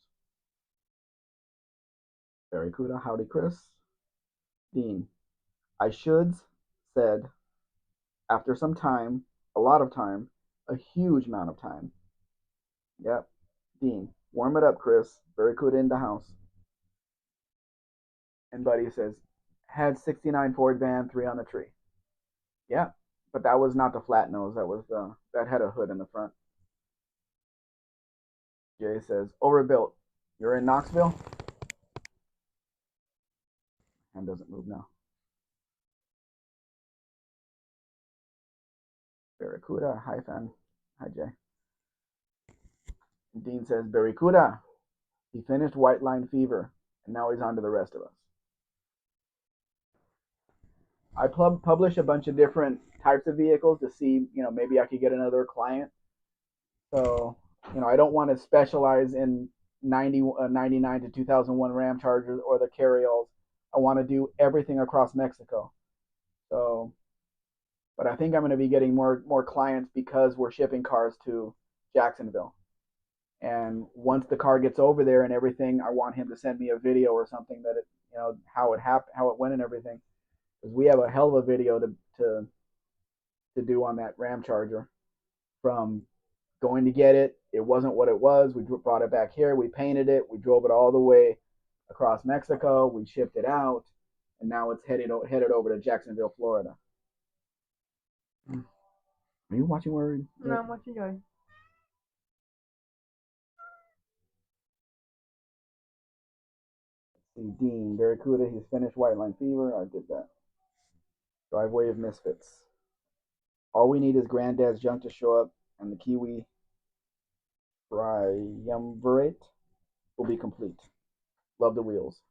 Barracuda. Howdy, Chris. Dean. I should said after some time, a lot of time, a huge amount of time. Yep. Dean. Warm it up, Chris. Barracuda in the house. And Buddy says, had 69 Ford van, 3 on the tree. Yeah, but that was not the flat nose. That had a hood in the front. Jay says, overbuilt. You're in Knoxville? Hand doesn't move now. Barracuda. Hi, fan. Hi, Jay. And Dean says, Barracuda. He finished White Line Fever, and now he's on to the rest of us. I publish a bunch of different types of vehicles to see, maybe I could get another client. So, I don't want to specialize in 99 to 2001 Ram Chargers or the carryalls. I want to do everything across Mexico. So, but I think I'm going to be getting more clients because we're shipping cars to Jacksonville. And once the car gets over there and everything, I want him to send me a video or something that how it happened, how it went, and everything. Because we have a hell of a video to do on that Ram Charger from going to get it. It wasn't what it was. We brought it back here. We painted it. We drove it all the way across Mexico. We shipped it out, and now it's headed over to Jacksonville, Florida. Are you watching where? No, I'm watching Joy. See, Dean Barracuda. He's finished White Line Fever. I did that. Driveway of Misfits. All we need is Granddad's junk to show up, and the Kiwi triumvirate will be complete. Love the wheels.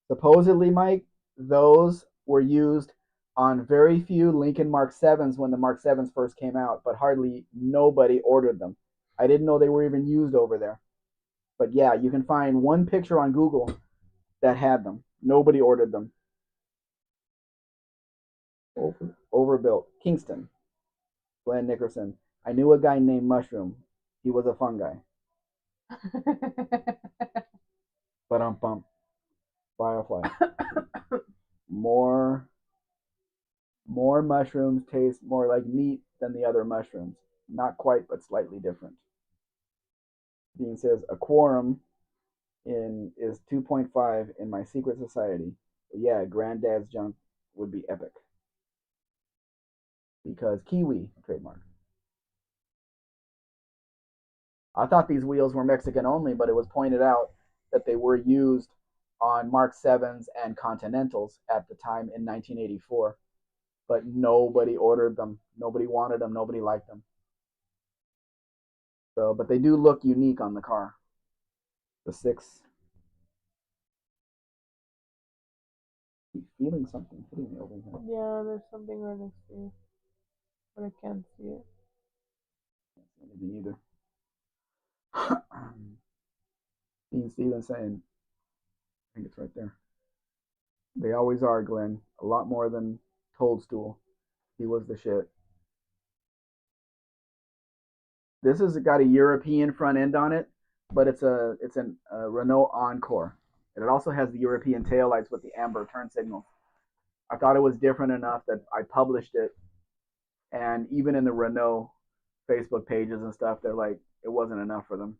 Supposedly, Mike, those were used on very few Lincoln Mark 7s when the Mark 7s first came out, but hardly nobody ordered them. I didn't know they were even used over there. But yeah, you can find one picture on Google that had them. Nobody ordered them. Overbuilt. Kingston. Glenn Nickerson. I knew a guy named Mushroom. He was a fungi. Bump. Firefly. More mushrooms taste more like meat than the other mushrooms. Not quite, but slightly different. Dean says a quorum is 2.5 in my secret society. But yeah, Granddad's junk would be epic. Because Kiwi trademark. I thought these wheels were Mexican only, but it was pointed out that they were used on Mark 7s and Continentals at the time in 1984. But nobody ordered them. Nobody wanted them. Nobody liked them. So, but they do look unique on the car. The 6. Keep feeling something hitting me over here. Yeah, there's something right next to you, but I can't see it. Can't see anything either. Dean Stevens saying, I think it's right there. They always are, Glenn. A lot more than Toadstool. He was the shit. This has got a European front end on it, but it's a Renault Encore. And it also has the European taillights with the amber turn signal. I thought it was different enough that I published it, and even in the Renault Facebook pages and stuff, they're like, it wasn't enough for them.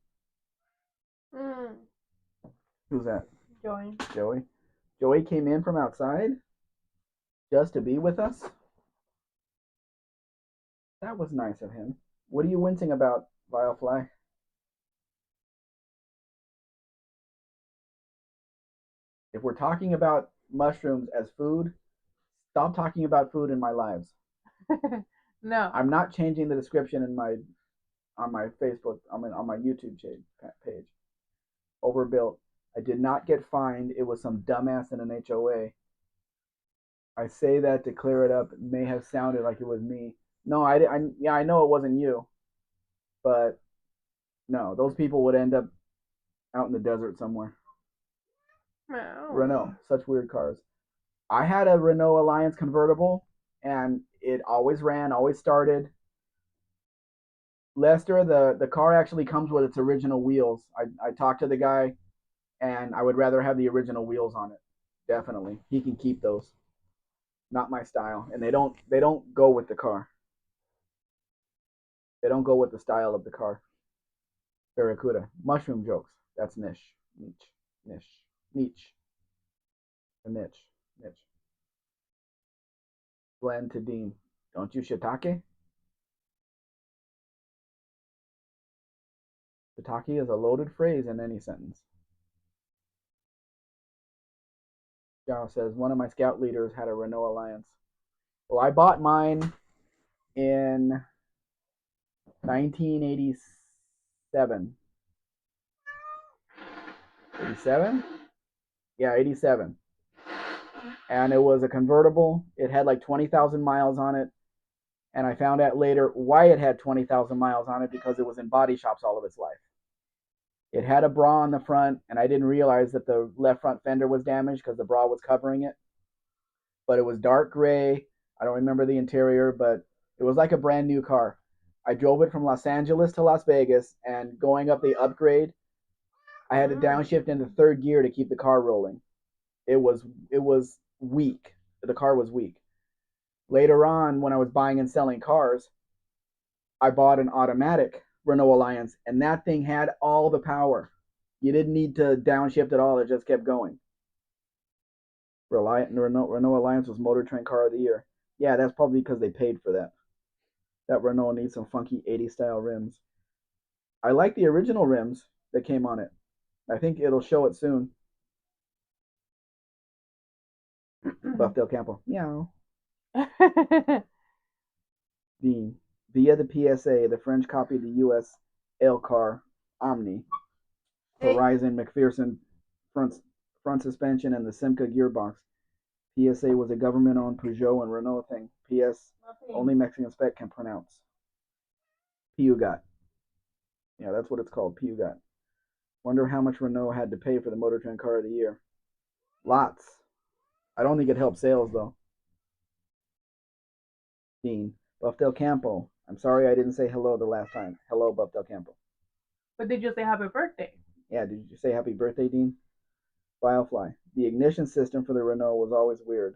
Who's that? Joey. Joey? Joey came in from outside just to be with us. That was nice of him. What are you wincing about, Vilefly? If we're talking about mushrooms as food, stop talking about food in my lives. No. I'm not changing the description in my on my Facebook, on my YouTube page. Overbuilt. I did not get fined. It was some dumbass in an HOA. I say that to clear it up. It may have sounded like it was me. No, yeah, I know it wasn't you, but no, those people would end up out in the desert somewhere. No. Renault, such weird cars. I had a Renault Alliance convertible, and it always ran, always started. Lester, the car actually comes with its original wheels. I talked to the guy, and I would rather have the original wheels on it. Definitely, he can keep those. Not my style, and they don't go with the car. They don't go with the style of the car. Barracuda. Mushroom jokes. That's niche. Niche. Niche. Niche. A niche. Niche. Glenn to Dean. Don't you shiitake? Shiitake is a loaded phrase in any sentence. Jao says, one of my scout leaders had a Renault Alliance. Well, I bought mine in 1987. 87? Yeah, 87. And it was a convertible. It had like 20,000 miles on it. And I found out later why it had 20,000 miles on it, because it was in body shops all of its life. It had a bra on the front, and I didn't realize that the left front fender was damaged because the bra was covering it. But it was dark gray. I don't remember the interior, but it was like a brand new car. I drove it from Los Angeles to Las Vegas, and going up the upgrade, I had to downshift into third gear to keep the car rolling. It was weak. The car was weak. Later on, when I was buying and selling cars, I bought an automatic Renault Alliance, and that thing had all the power. You didn't need to downshift at all. It just kept going. Renault Alliance was Motor Trend Car of the Year. Yeah, that's probably because they paid for that. That Renault needs some funky 80s style rims. I like the original rims that came on it. I think it'll show it soon. Buff Del Campo. Meow. Dean. Via the PSA, the French copied the US L car Omni. Horizon McPherson front suspension and the Simca gearbox. PSA was a government-owned Peugeot and Renault thing. PS, only Mexican Spec can pronounce. Piugat. Yeah, that's what it's called, Piugat. Wonder how much Renault had to pay for the Motor Trend Car of the Year. Lots. I don't think it helped sales, though. Dean. Buff Del Campo. I'm sorry I didn't say hello the last time. Hello, Buff Del Campo. But did you say happy birthday? Yeah, did you say happy birthday, Dean? Firefly. The ignition system for the Renault was always weird.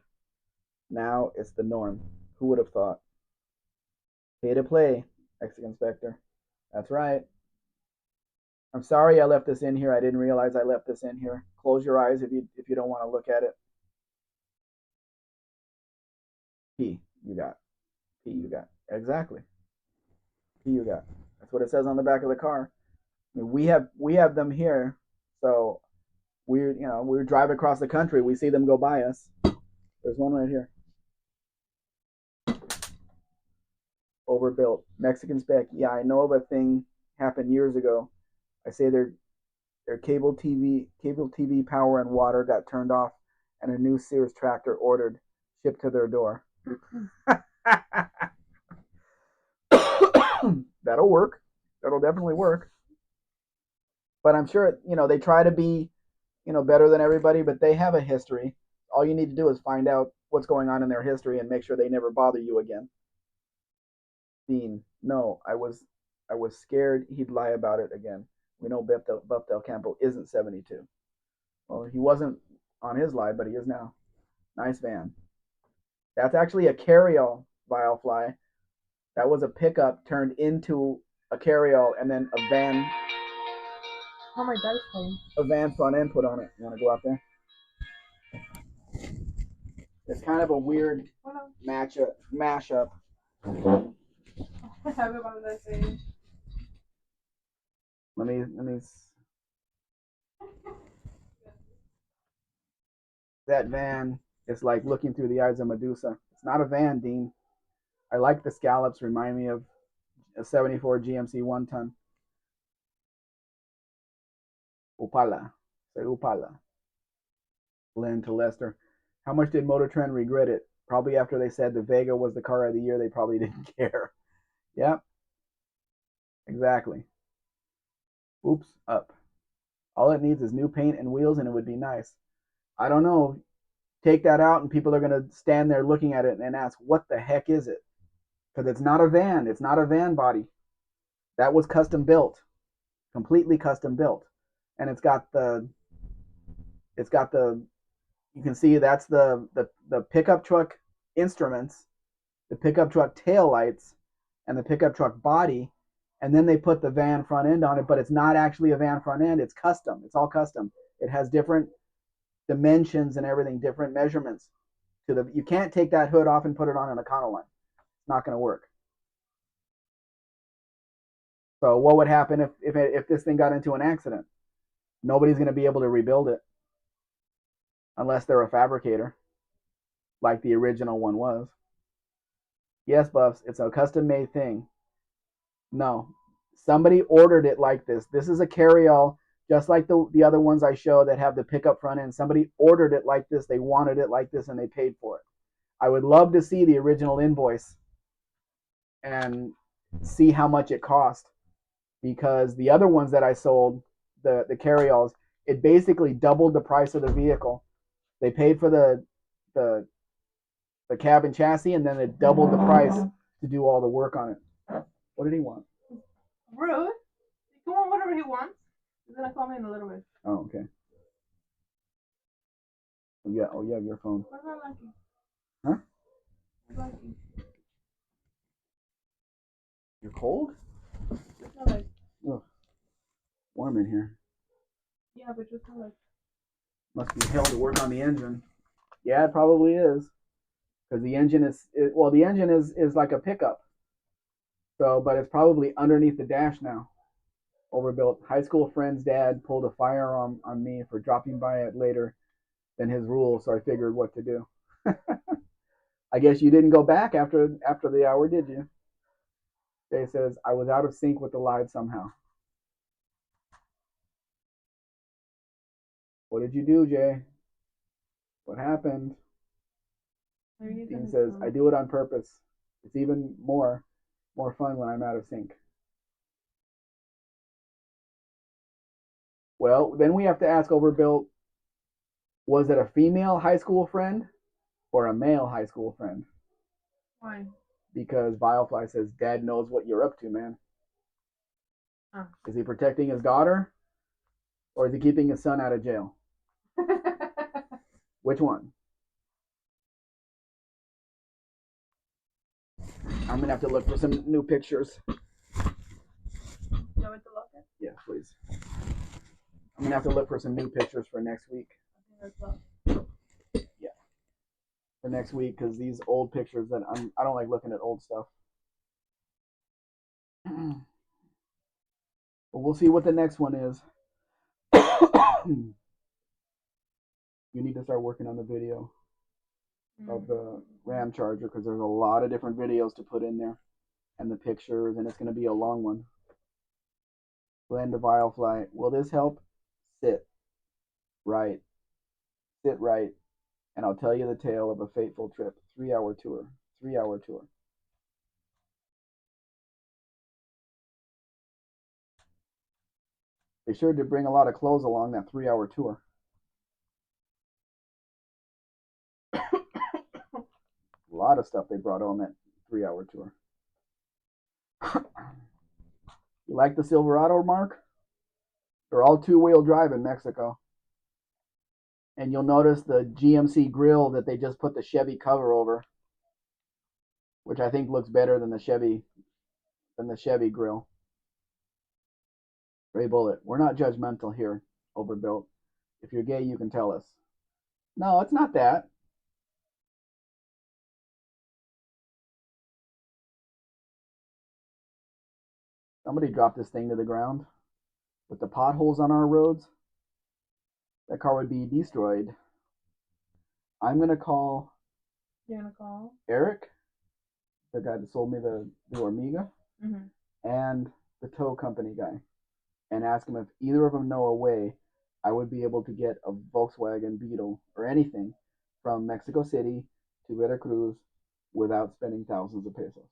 Now it's the norm. Who would have thought? Pay to play, ex-inspector. That's right. I'm sorry I left this in here. I didn't realize I left this in here. Close your eyes if you don't want to look at it. P, you got. P, you got. Exactly. P, you got. That's what it says on the back of the car. I mean, we have them here, so we drive across the country. We see them go by us. There's one right here. Overbuilt. Mexican Spec. Yeah, I know of a thing happened years ago. I say their cable TV power and water got turned off, and a new Sears tractor ordered, shipped to their door. That'll work. That'll definitely work. But I'm sure they try to be better than everybody, but they have a history. All you need to do is find out what's going on in their history and make sure they never bother you again. Dean, no, I was scared he'd lie about it again. We know Buff Del Campo isn't 72. Well, he wasn't on his lie, but he is now. Nice van. That's actually a carryall, Vilefly. That was a pickup turned into a carryall, and then Oh my God, it's calling. a van front end put on it. You want to go out there? It's kind of a weird mashup. Let me. That van is like looking through the eyes of Medusa. It's not a van, Dean. I like the scallops. Remind me of a '74 GMC 1 ton. Upala. Say Upala. Lynn to Lester. How much did Motor Trend regret it? Probably after they said the Vega was the car of the year, they probably didn't care. Yep, exactly. Oops, up. All it needs is new paint and wheels, and it would be nice. I don't know. Take that out, and people are going to stand there looking at it and ask, what the heck is it? Because it's not a van. It's not a van body. That was custom built, completely custom built. And it's got the you can see that's the pickup truck instruments, the pickup truck tail lights, and the pickup truck body, and then they put the van front end on it, but it's not actually a van front end. It's custom. It's all custom. It has different dimensions and everything, different measurements. You can't take that hood off and put it on an Econoline. It's not going to work. So what would happen if this thing got into an accident? Nobody's going to be able to rebuild it unless they're a fabricator, like the original one was. Yes, Buffs, it's a custom made thing. No, somebody ordered it like this. This is a carryall, just like the other ones I show that have the pickup front end. Somebody ordered it like this. They wanted it like this, and they paid for it. I would love to see the original invoice and see how much it cost, because the other ones that I sold, the carryalls, it basically doubled the price of the vehicle. They paid for the the cab and chassis, and then it doubled the price to do all the work on it. What did he want? Rude. He can want whatever he wants. He's gonna call me in a little bit. Oh, okay. Yeah. Oh, yeah. Your phone. What about Lucky? Huh? Lucky. You're cold? Not like. Ugh, warm in here. Yeah, but just not like. Must be hell to work on the engine. Yeah, it probably is. Because the engine well, the engine is like a pickup. So, but it's probably underneath the dash now. Overbuilt. High school friend's dad pulled a firearm on me for dropping by it later than his rule, so I figured what to do. I guess you didn't go back after the hour, did you? Jay says I was out of sync with the live somehow. What did you do, Jay? What happened? Dean says I do it on purpose. It's even more fun when I'm out of sync. Well, then we have to ask Overbuilt, was it a female high school friend or a male high school friend? Why? Because Vilefly says Dad knows what you're up to, man. Oh. Is he protecting his daughter, or is he keeping his son out of jail? Which one? I'm gonna have to look for some new pictures. You want me to look at? Yeah, please. I'm gonna have to look for some new pictures for next week. I think that's Yeah, for next week, because these old pictures that I don't like looking at old stuff. But we'll see what the next one is. You need to start working on the video of the RAM charger, because there's a lot of different videos to put in there, and the pictures, and it's going to be a long one. Glenn to Vilefly, will this help? Sit right, sit right, and I'll tell you the tale of a fateful trip. 3-hour tour. 3-hour tour. They sure did bring a lot of clothes along that 3-hour tour. A lot of stuff they brought on that 3-hour tour. You like the Silverado, Mark? They're all two-wheel drive in Mexico. And you'll notice the GMC grill that they just put the Chevy cover over, which I think looks better than the Chevy grill. Ray Bullet, we're not judgmental here, Overbuilt. If you're gay, you can tell us. No, it's not that. Somebody dropped this thing to the ground. With the potholes on our roads, that car would be destroyed. I'm gonna call You're gonna call? Eric, the guy that sold me the Ormiga, Mm-hmm. and the tow company guy, and ask him if either of them know a way I would be able to get a Volkswagen Beetle or anything from Mexico City to Veracruz without spending thousands of pesos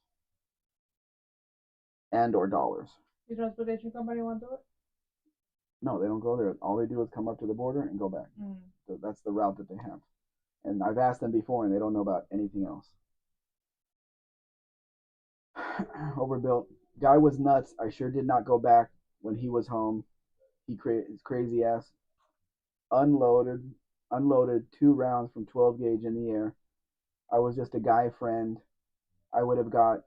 and or dollars. The transportation company won't do it? No, they don't go there. All they do is come up to the border and go back. Mm. So that's the route that they have. And I've asked them before, and they don't know about anything else. Overbuilt. Guy was nuts. I sure did not go back when he was home. His crazy ass unloaded unloaded 2 rounds from 12 gauge in the air. I was just a guy friend. I would have got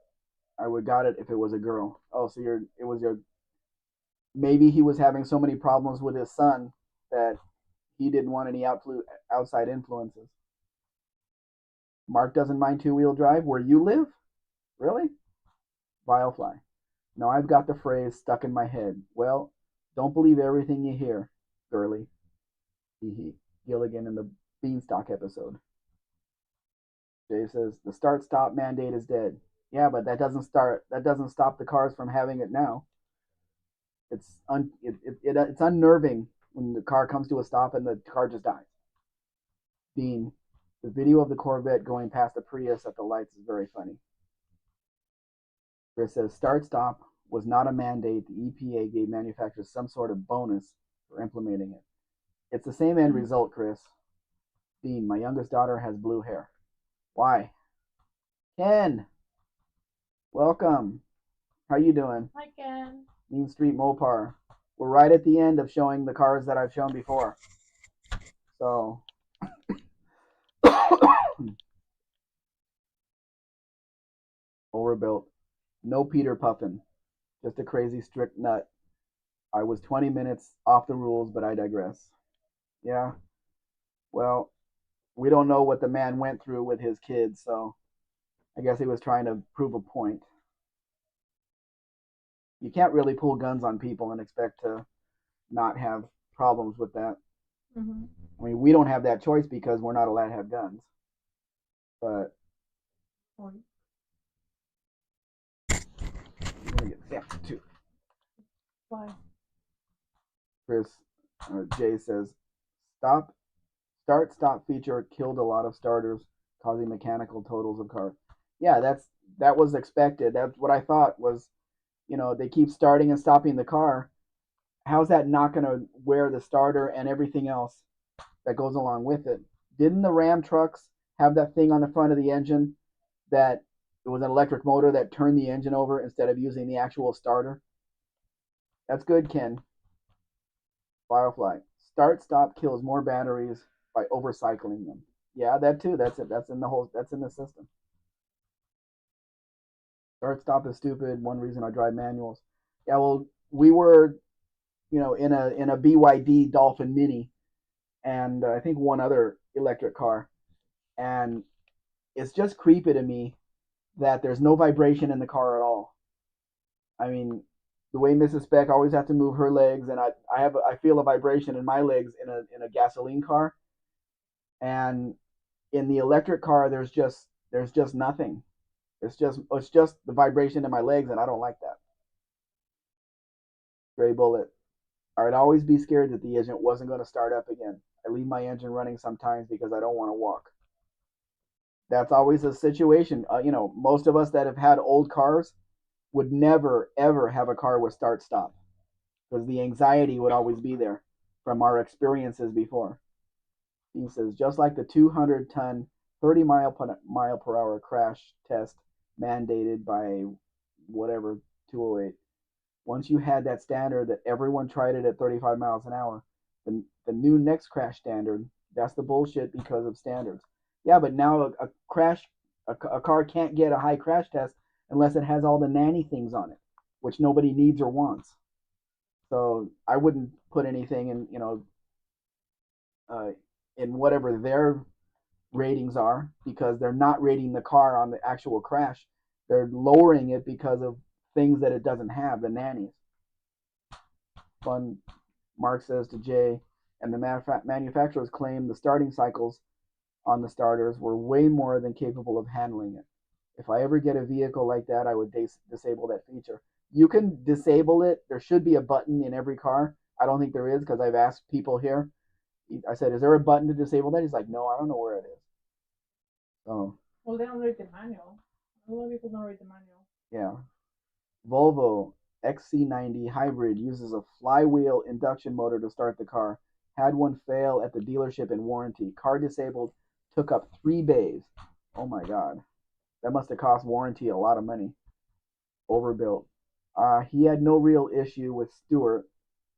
I would got it if it was a girl. Oh, so it was your maybe he was having so many problems with his son that he didn't want any outside influences. Mark doesn't mind two-wheel drive where you live? Really? Vilefly. Now I've got the phrase stuck in my head. Well, don't believe everything you hear, girly. Hee hee. Gilligan in the Beanstalk episode. Jay says the start-stop mandate is dead. Yeah, but that doesn't stop the cars from having it now. It's unnerving when the car comes to a stop and the car just dies. Dean, the video of the Corvette going past a Prius at the lights is very funny. Chris says start-stop was not a mandate. The EPA gave manufacturers some sort of bonus for implementing it. It's the same end result, Chris. Dean, my youngest daughter has blue hair. Why? Ken, welcome. How you doing? Hi, Ken. Mean Street Mopar. We're right at the end of showing the cars that I've shown before. So, overbuilt. No Peter Puffin. Just a crazy strict nut. I was 20 minutes off the rules, but I digress. Yeah, well, we don't know what the man went through with his kids, so I guess he was trying to prove a point. You can't really pull guns on people and expect to not have problems with that. Mm-hmm. I mean, we don't have that choice because we're not allowed to have guns. But Point. I'm gonna get zapped too. Why? Chris Jay says, start, stop feature killed a lot of starters, causing mechanical totals of cars. Yeah, that was expected. That's what I thought was, they keep starting and stopping the car. How's that not going to wear the starter and everything else that goes along with it? Didn't the Ram trucks have that thing on the front of the engine that it was an electric motor that turned the engine over instead of using the actual starter? That's good, Ken. Firefly. Start stop kills more batteries by overcycling them. Yeah, that too. That's it. That's in the system. Start stop is stupid. One reason I drive manuals. Yeah, well, we were, in a BYD Dolphin Mini, and I think one other electric car, and it's just creepy to me that there's no vibration in the car at all. I mean, the way Mrs. Spec always has to move her legs, and I feel a vibration in my legs in a gasoline car, and in the electric car there's just nothing. It's just the vibration in my legs, and I don't like that. Gray Bullet. I'd always be scared that the engine wasn't going to start up again. I leave my engine running sometimes because I don't want to walk. That's always a situation. Most of us that have had old cars would never ever have a car with start stop because the anxiety would always be there from our experiences before. He says just like the 200-ton, 30 mile per hour crash test mandated by whatever 208. Once you had that standard that everyone tried it at 35 miles an hour, the new next crash standard, that's the bullshit because of standards. Yeah, but now a car can't get a high crash test unless it has all the nanny things on it, which nobody needs or wants. So I wouldn't put anything uh, in whatever their ratings are because they're not rating the car on the actual crash. They're lowering it because of things that it doesn't have, the nannies. Fun, Mark says to Jay, and the manufacturers claim the starting cycles on the starters were way more than capable of handling it. If I ever get a vehicle like that, I would disable that feature. You can disable it. There should be a button in every car. I don't think there is because I've asked people here. I said, "Is there a button to disable that?" He's like, "No, I don't know where it is." Oh, Well, they don't read the manual. A lot of people don't read the manual. yeah. Volvo XC90 hybrid uses a flywheel induction motor to start the car. Had one fail at the dealership in warranty. Car disabled. Took up 3 bays. Oh my God. That must have cost warranty a lot of money. Overbuilt. He had no real issue with Stewart.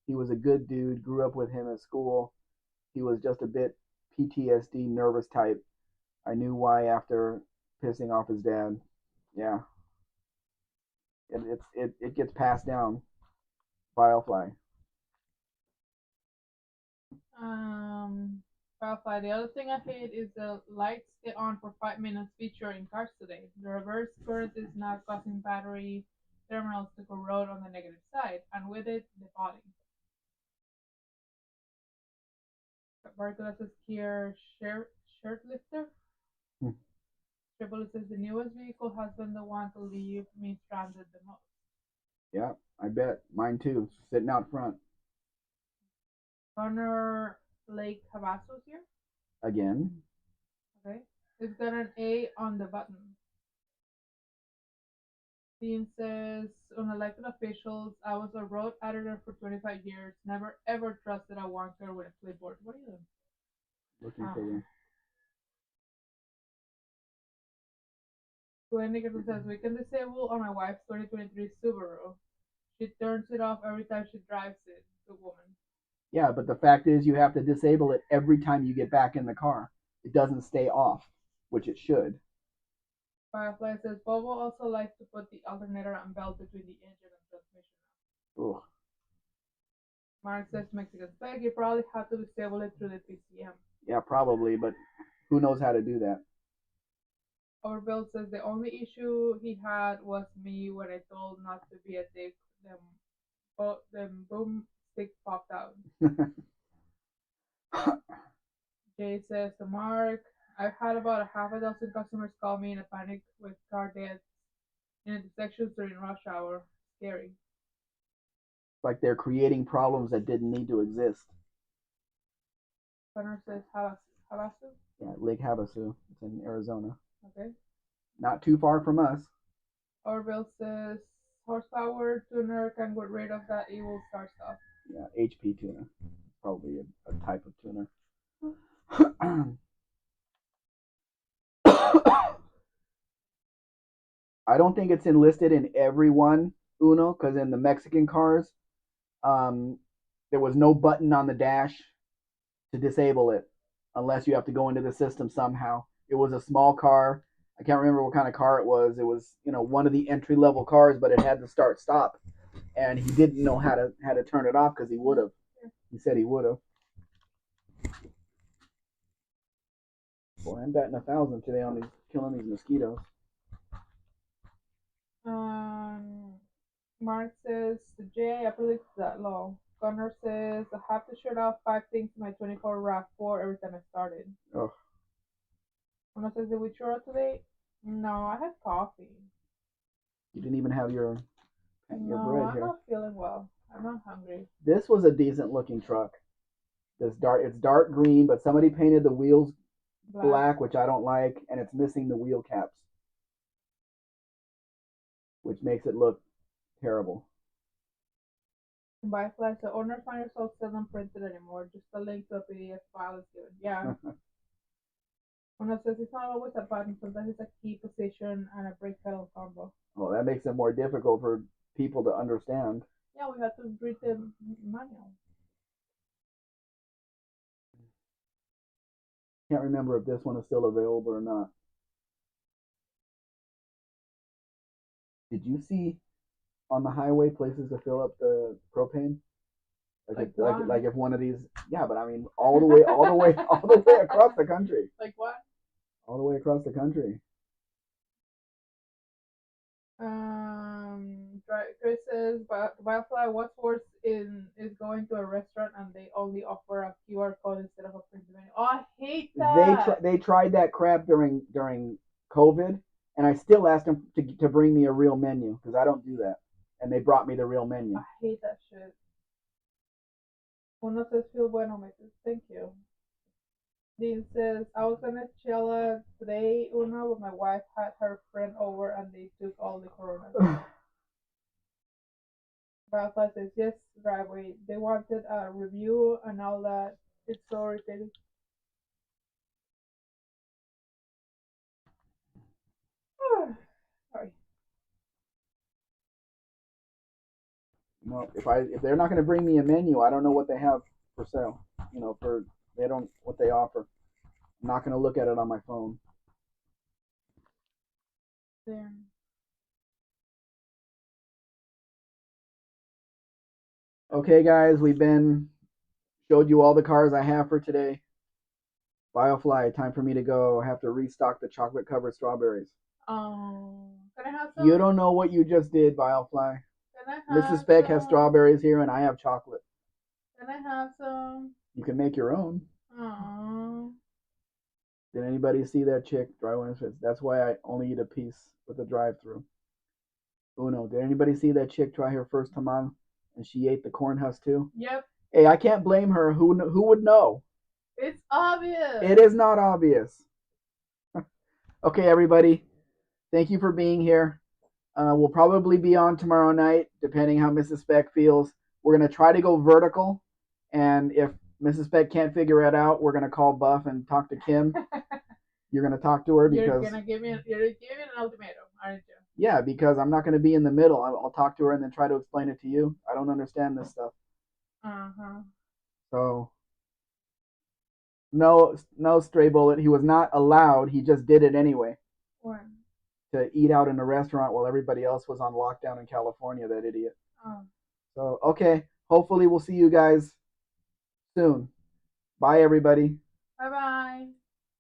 He was a good dude. Grew up with him at school. He was just a bit PTSD nervous type. I knew why after pissing off his dad. Yeah, it gets passed down. Firefly. Um, Firefly. The other thing I hate is the lights stay on for 5 minutes feature in cars today. The reverse current is now causing battery terminals to corrode on the negative side, and with it, the body. Barclays says here, shirt lifter. Hmm. Triple says the newest vehicle has been the one to leave me stranded the most. Yeah, I bet. Mine too. Sitting out front. Connor Lake Havasos here. Again. Okay. It's got an A on the button. Dean says, unelected officials, I was a road editor for 25 years, never ever trusted a wonker with a clipboard. What are you doing? Looking for the. Glenn Nicholson says, we can disable on my wife's 2023 Subaru. She turns it off every time she drives it, the woman. Yeah, but the fact is, you have to disable it every time you get back in the car. It doesn't stay off, which it should. Firefly says, Bobo also likes to put the alternator and belt between the engine and transmission. Ugh. Mark says, Mexican Spec, you probably have to disable it through the PCM. Yeah, probably, but who knows how to do that? Overbuild says, the only issue he had was me when I told not to be a dick. Them boomstick popped out. Jay says to Mark, I've had about a half a dozen customers call me in a panic with car deaths in intersections during rush hour. Scary. Like they're creating problems that didn't need to exist. Connor says Havasu. Yeah, Lake Havasu. It's in Arizona. Okay. Not too far from us. Orville says horsepower tuner can get rid of that evil star stuff. Yeah, HP tuner. Probably a type of tuner. I don't think it's enlisted in every one, Uno, because in the Mexican cars, um, there was no button on the dash to disable it unless you have to go into the system somehow. It was a small car. I can't remember what kind of car it was. It was, one of the entry level cars, but it had the start stop, and he didn't know how to turn it off because he would have. He said he would have. Boy, I'm batting 1,000 today on these killing these mosquitoes. Mark says the J, I believe it's that low. Connor says I have to shut off 5 things in my 24 RAV4 every time I started. Oh. Connor says, did we churro today? No, I had coffee. You didn't even have your bread here. I'm not feeling well. I'm not hungry. This was a decent looking truck. It's dark green, but somebody painted the wheels black, which I don't like, and it's missing the wheel caps, which makes it look terrible. By flash, the owner find yourself still not printed anymore. Just a link to a PDF file is given. Yeah. When it says it's not always a button, sometimes it's a key position and a brake pedal combo. Well, that makes it more difficult for people to understand. Yeah, we have to read the manual. Can't remember if this one is still available or not. Did you see on the highway places to fill up the propane? Like if one of these, yeah, but I mean all the way across the country. Like what? All the way across the country. Chris says, but Wildfly, what's worse is going to a restaurant and they only offer a QR code instead of a printed menu. Oh, I hate that. They tried that crap during COVID, and I still asked them to bring me a real menu because I don't do that, and they brought me the real menu. I hate that shit. Uno says feel bueno, meses. Thank you. Dean says, I was gonna chill today, Uno, but my wife had her friend over and they took all the Coronas. Rafa says, yes, driveway. They wanted a review and all that. It's so irritating. Sorry. No, if they're not going to bring me a menu, I don't know what they have for sale. For they don't what they offer. I'm not going to look at it on my phone. There. Okay, guys, we've been showed you all the cars I have for today. Biofly, time for me to go. I have to restock the chocolate covered strawberries. Can I have some? You don't know what you just did, Biofly. Can I have Mrs. Spec some? has strawberries here, and I have chocolate. Can I have some? You can make your own. Aww. Did anybody see that chick dry one of his? That's why I only eat a piece with the drive-through. Uno, did anybody see that chick try her first tamal and she ate the corn husk too? Yep. Hey, I can't blame her. Who would know? It's obvious. It is not obvious. Okay, everybody. Thank you for being here. We'll probably be on tomorrow night, depending how Mrs. Speck feels. We're gonna try to go vertical, and if Mrs. Speck can't figure it out, we're gonna call Buff and talk to Kim. You're gonna talk to her because you're gonna give me an ultimatum, aren't you? Yeah, because I'm not gonna be in the middle. I'll talk to her and then try to explain it to you. I don't understand this stuff. So no stray bullet. He was not allowed. He just did it anyway. When? To eat out in a restaurant while everybody else was on lockdown in California. That idiot. Oh. So okay. Hopefully we'll see you guys soon. Bye, everybody.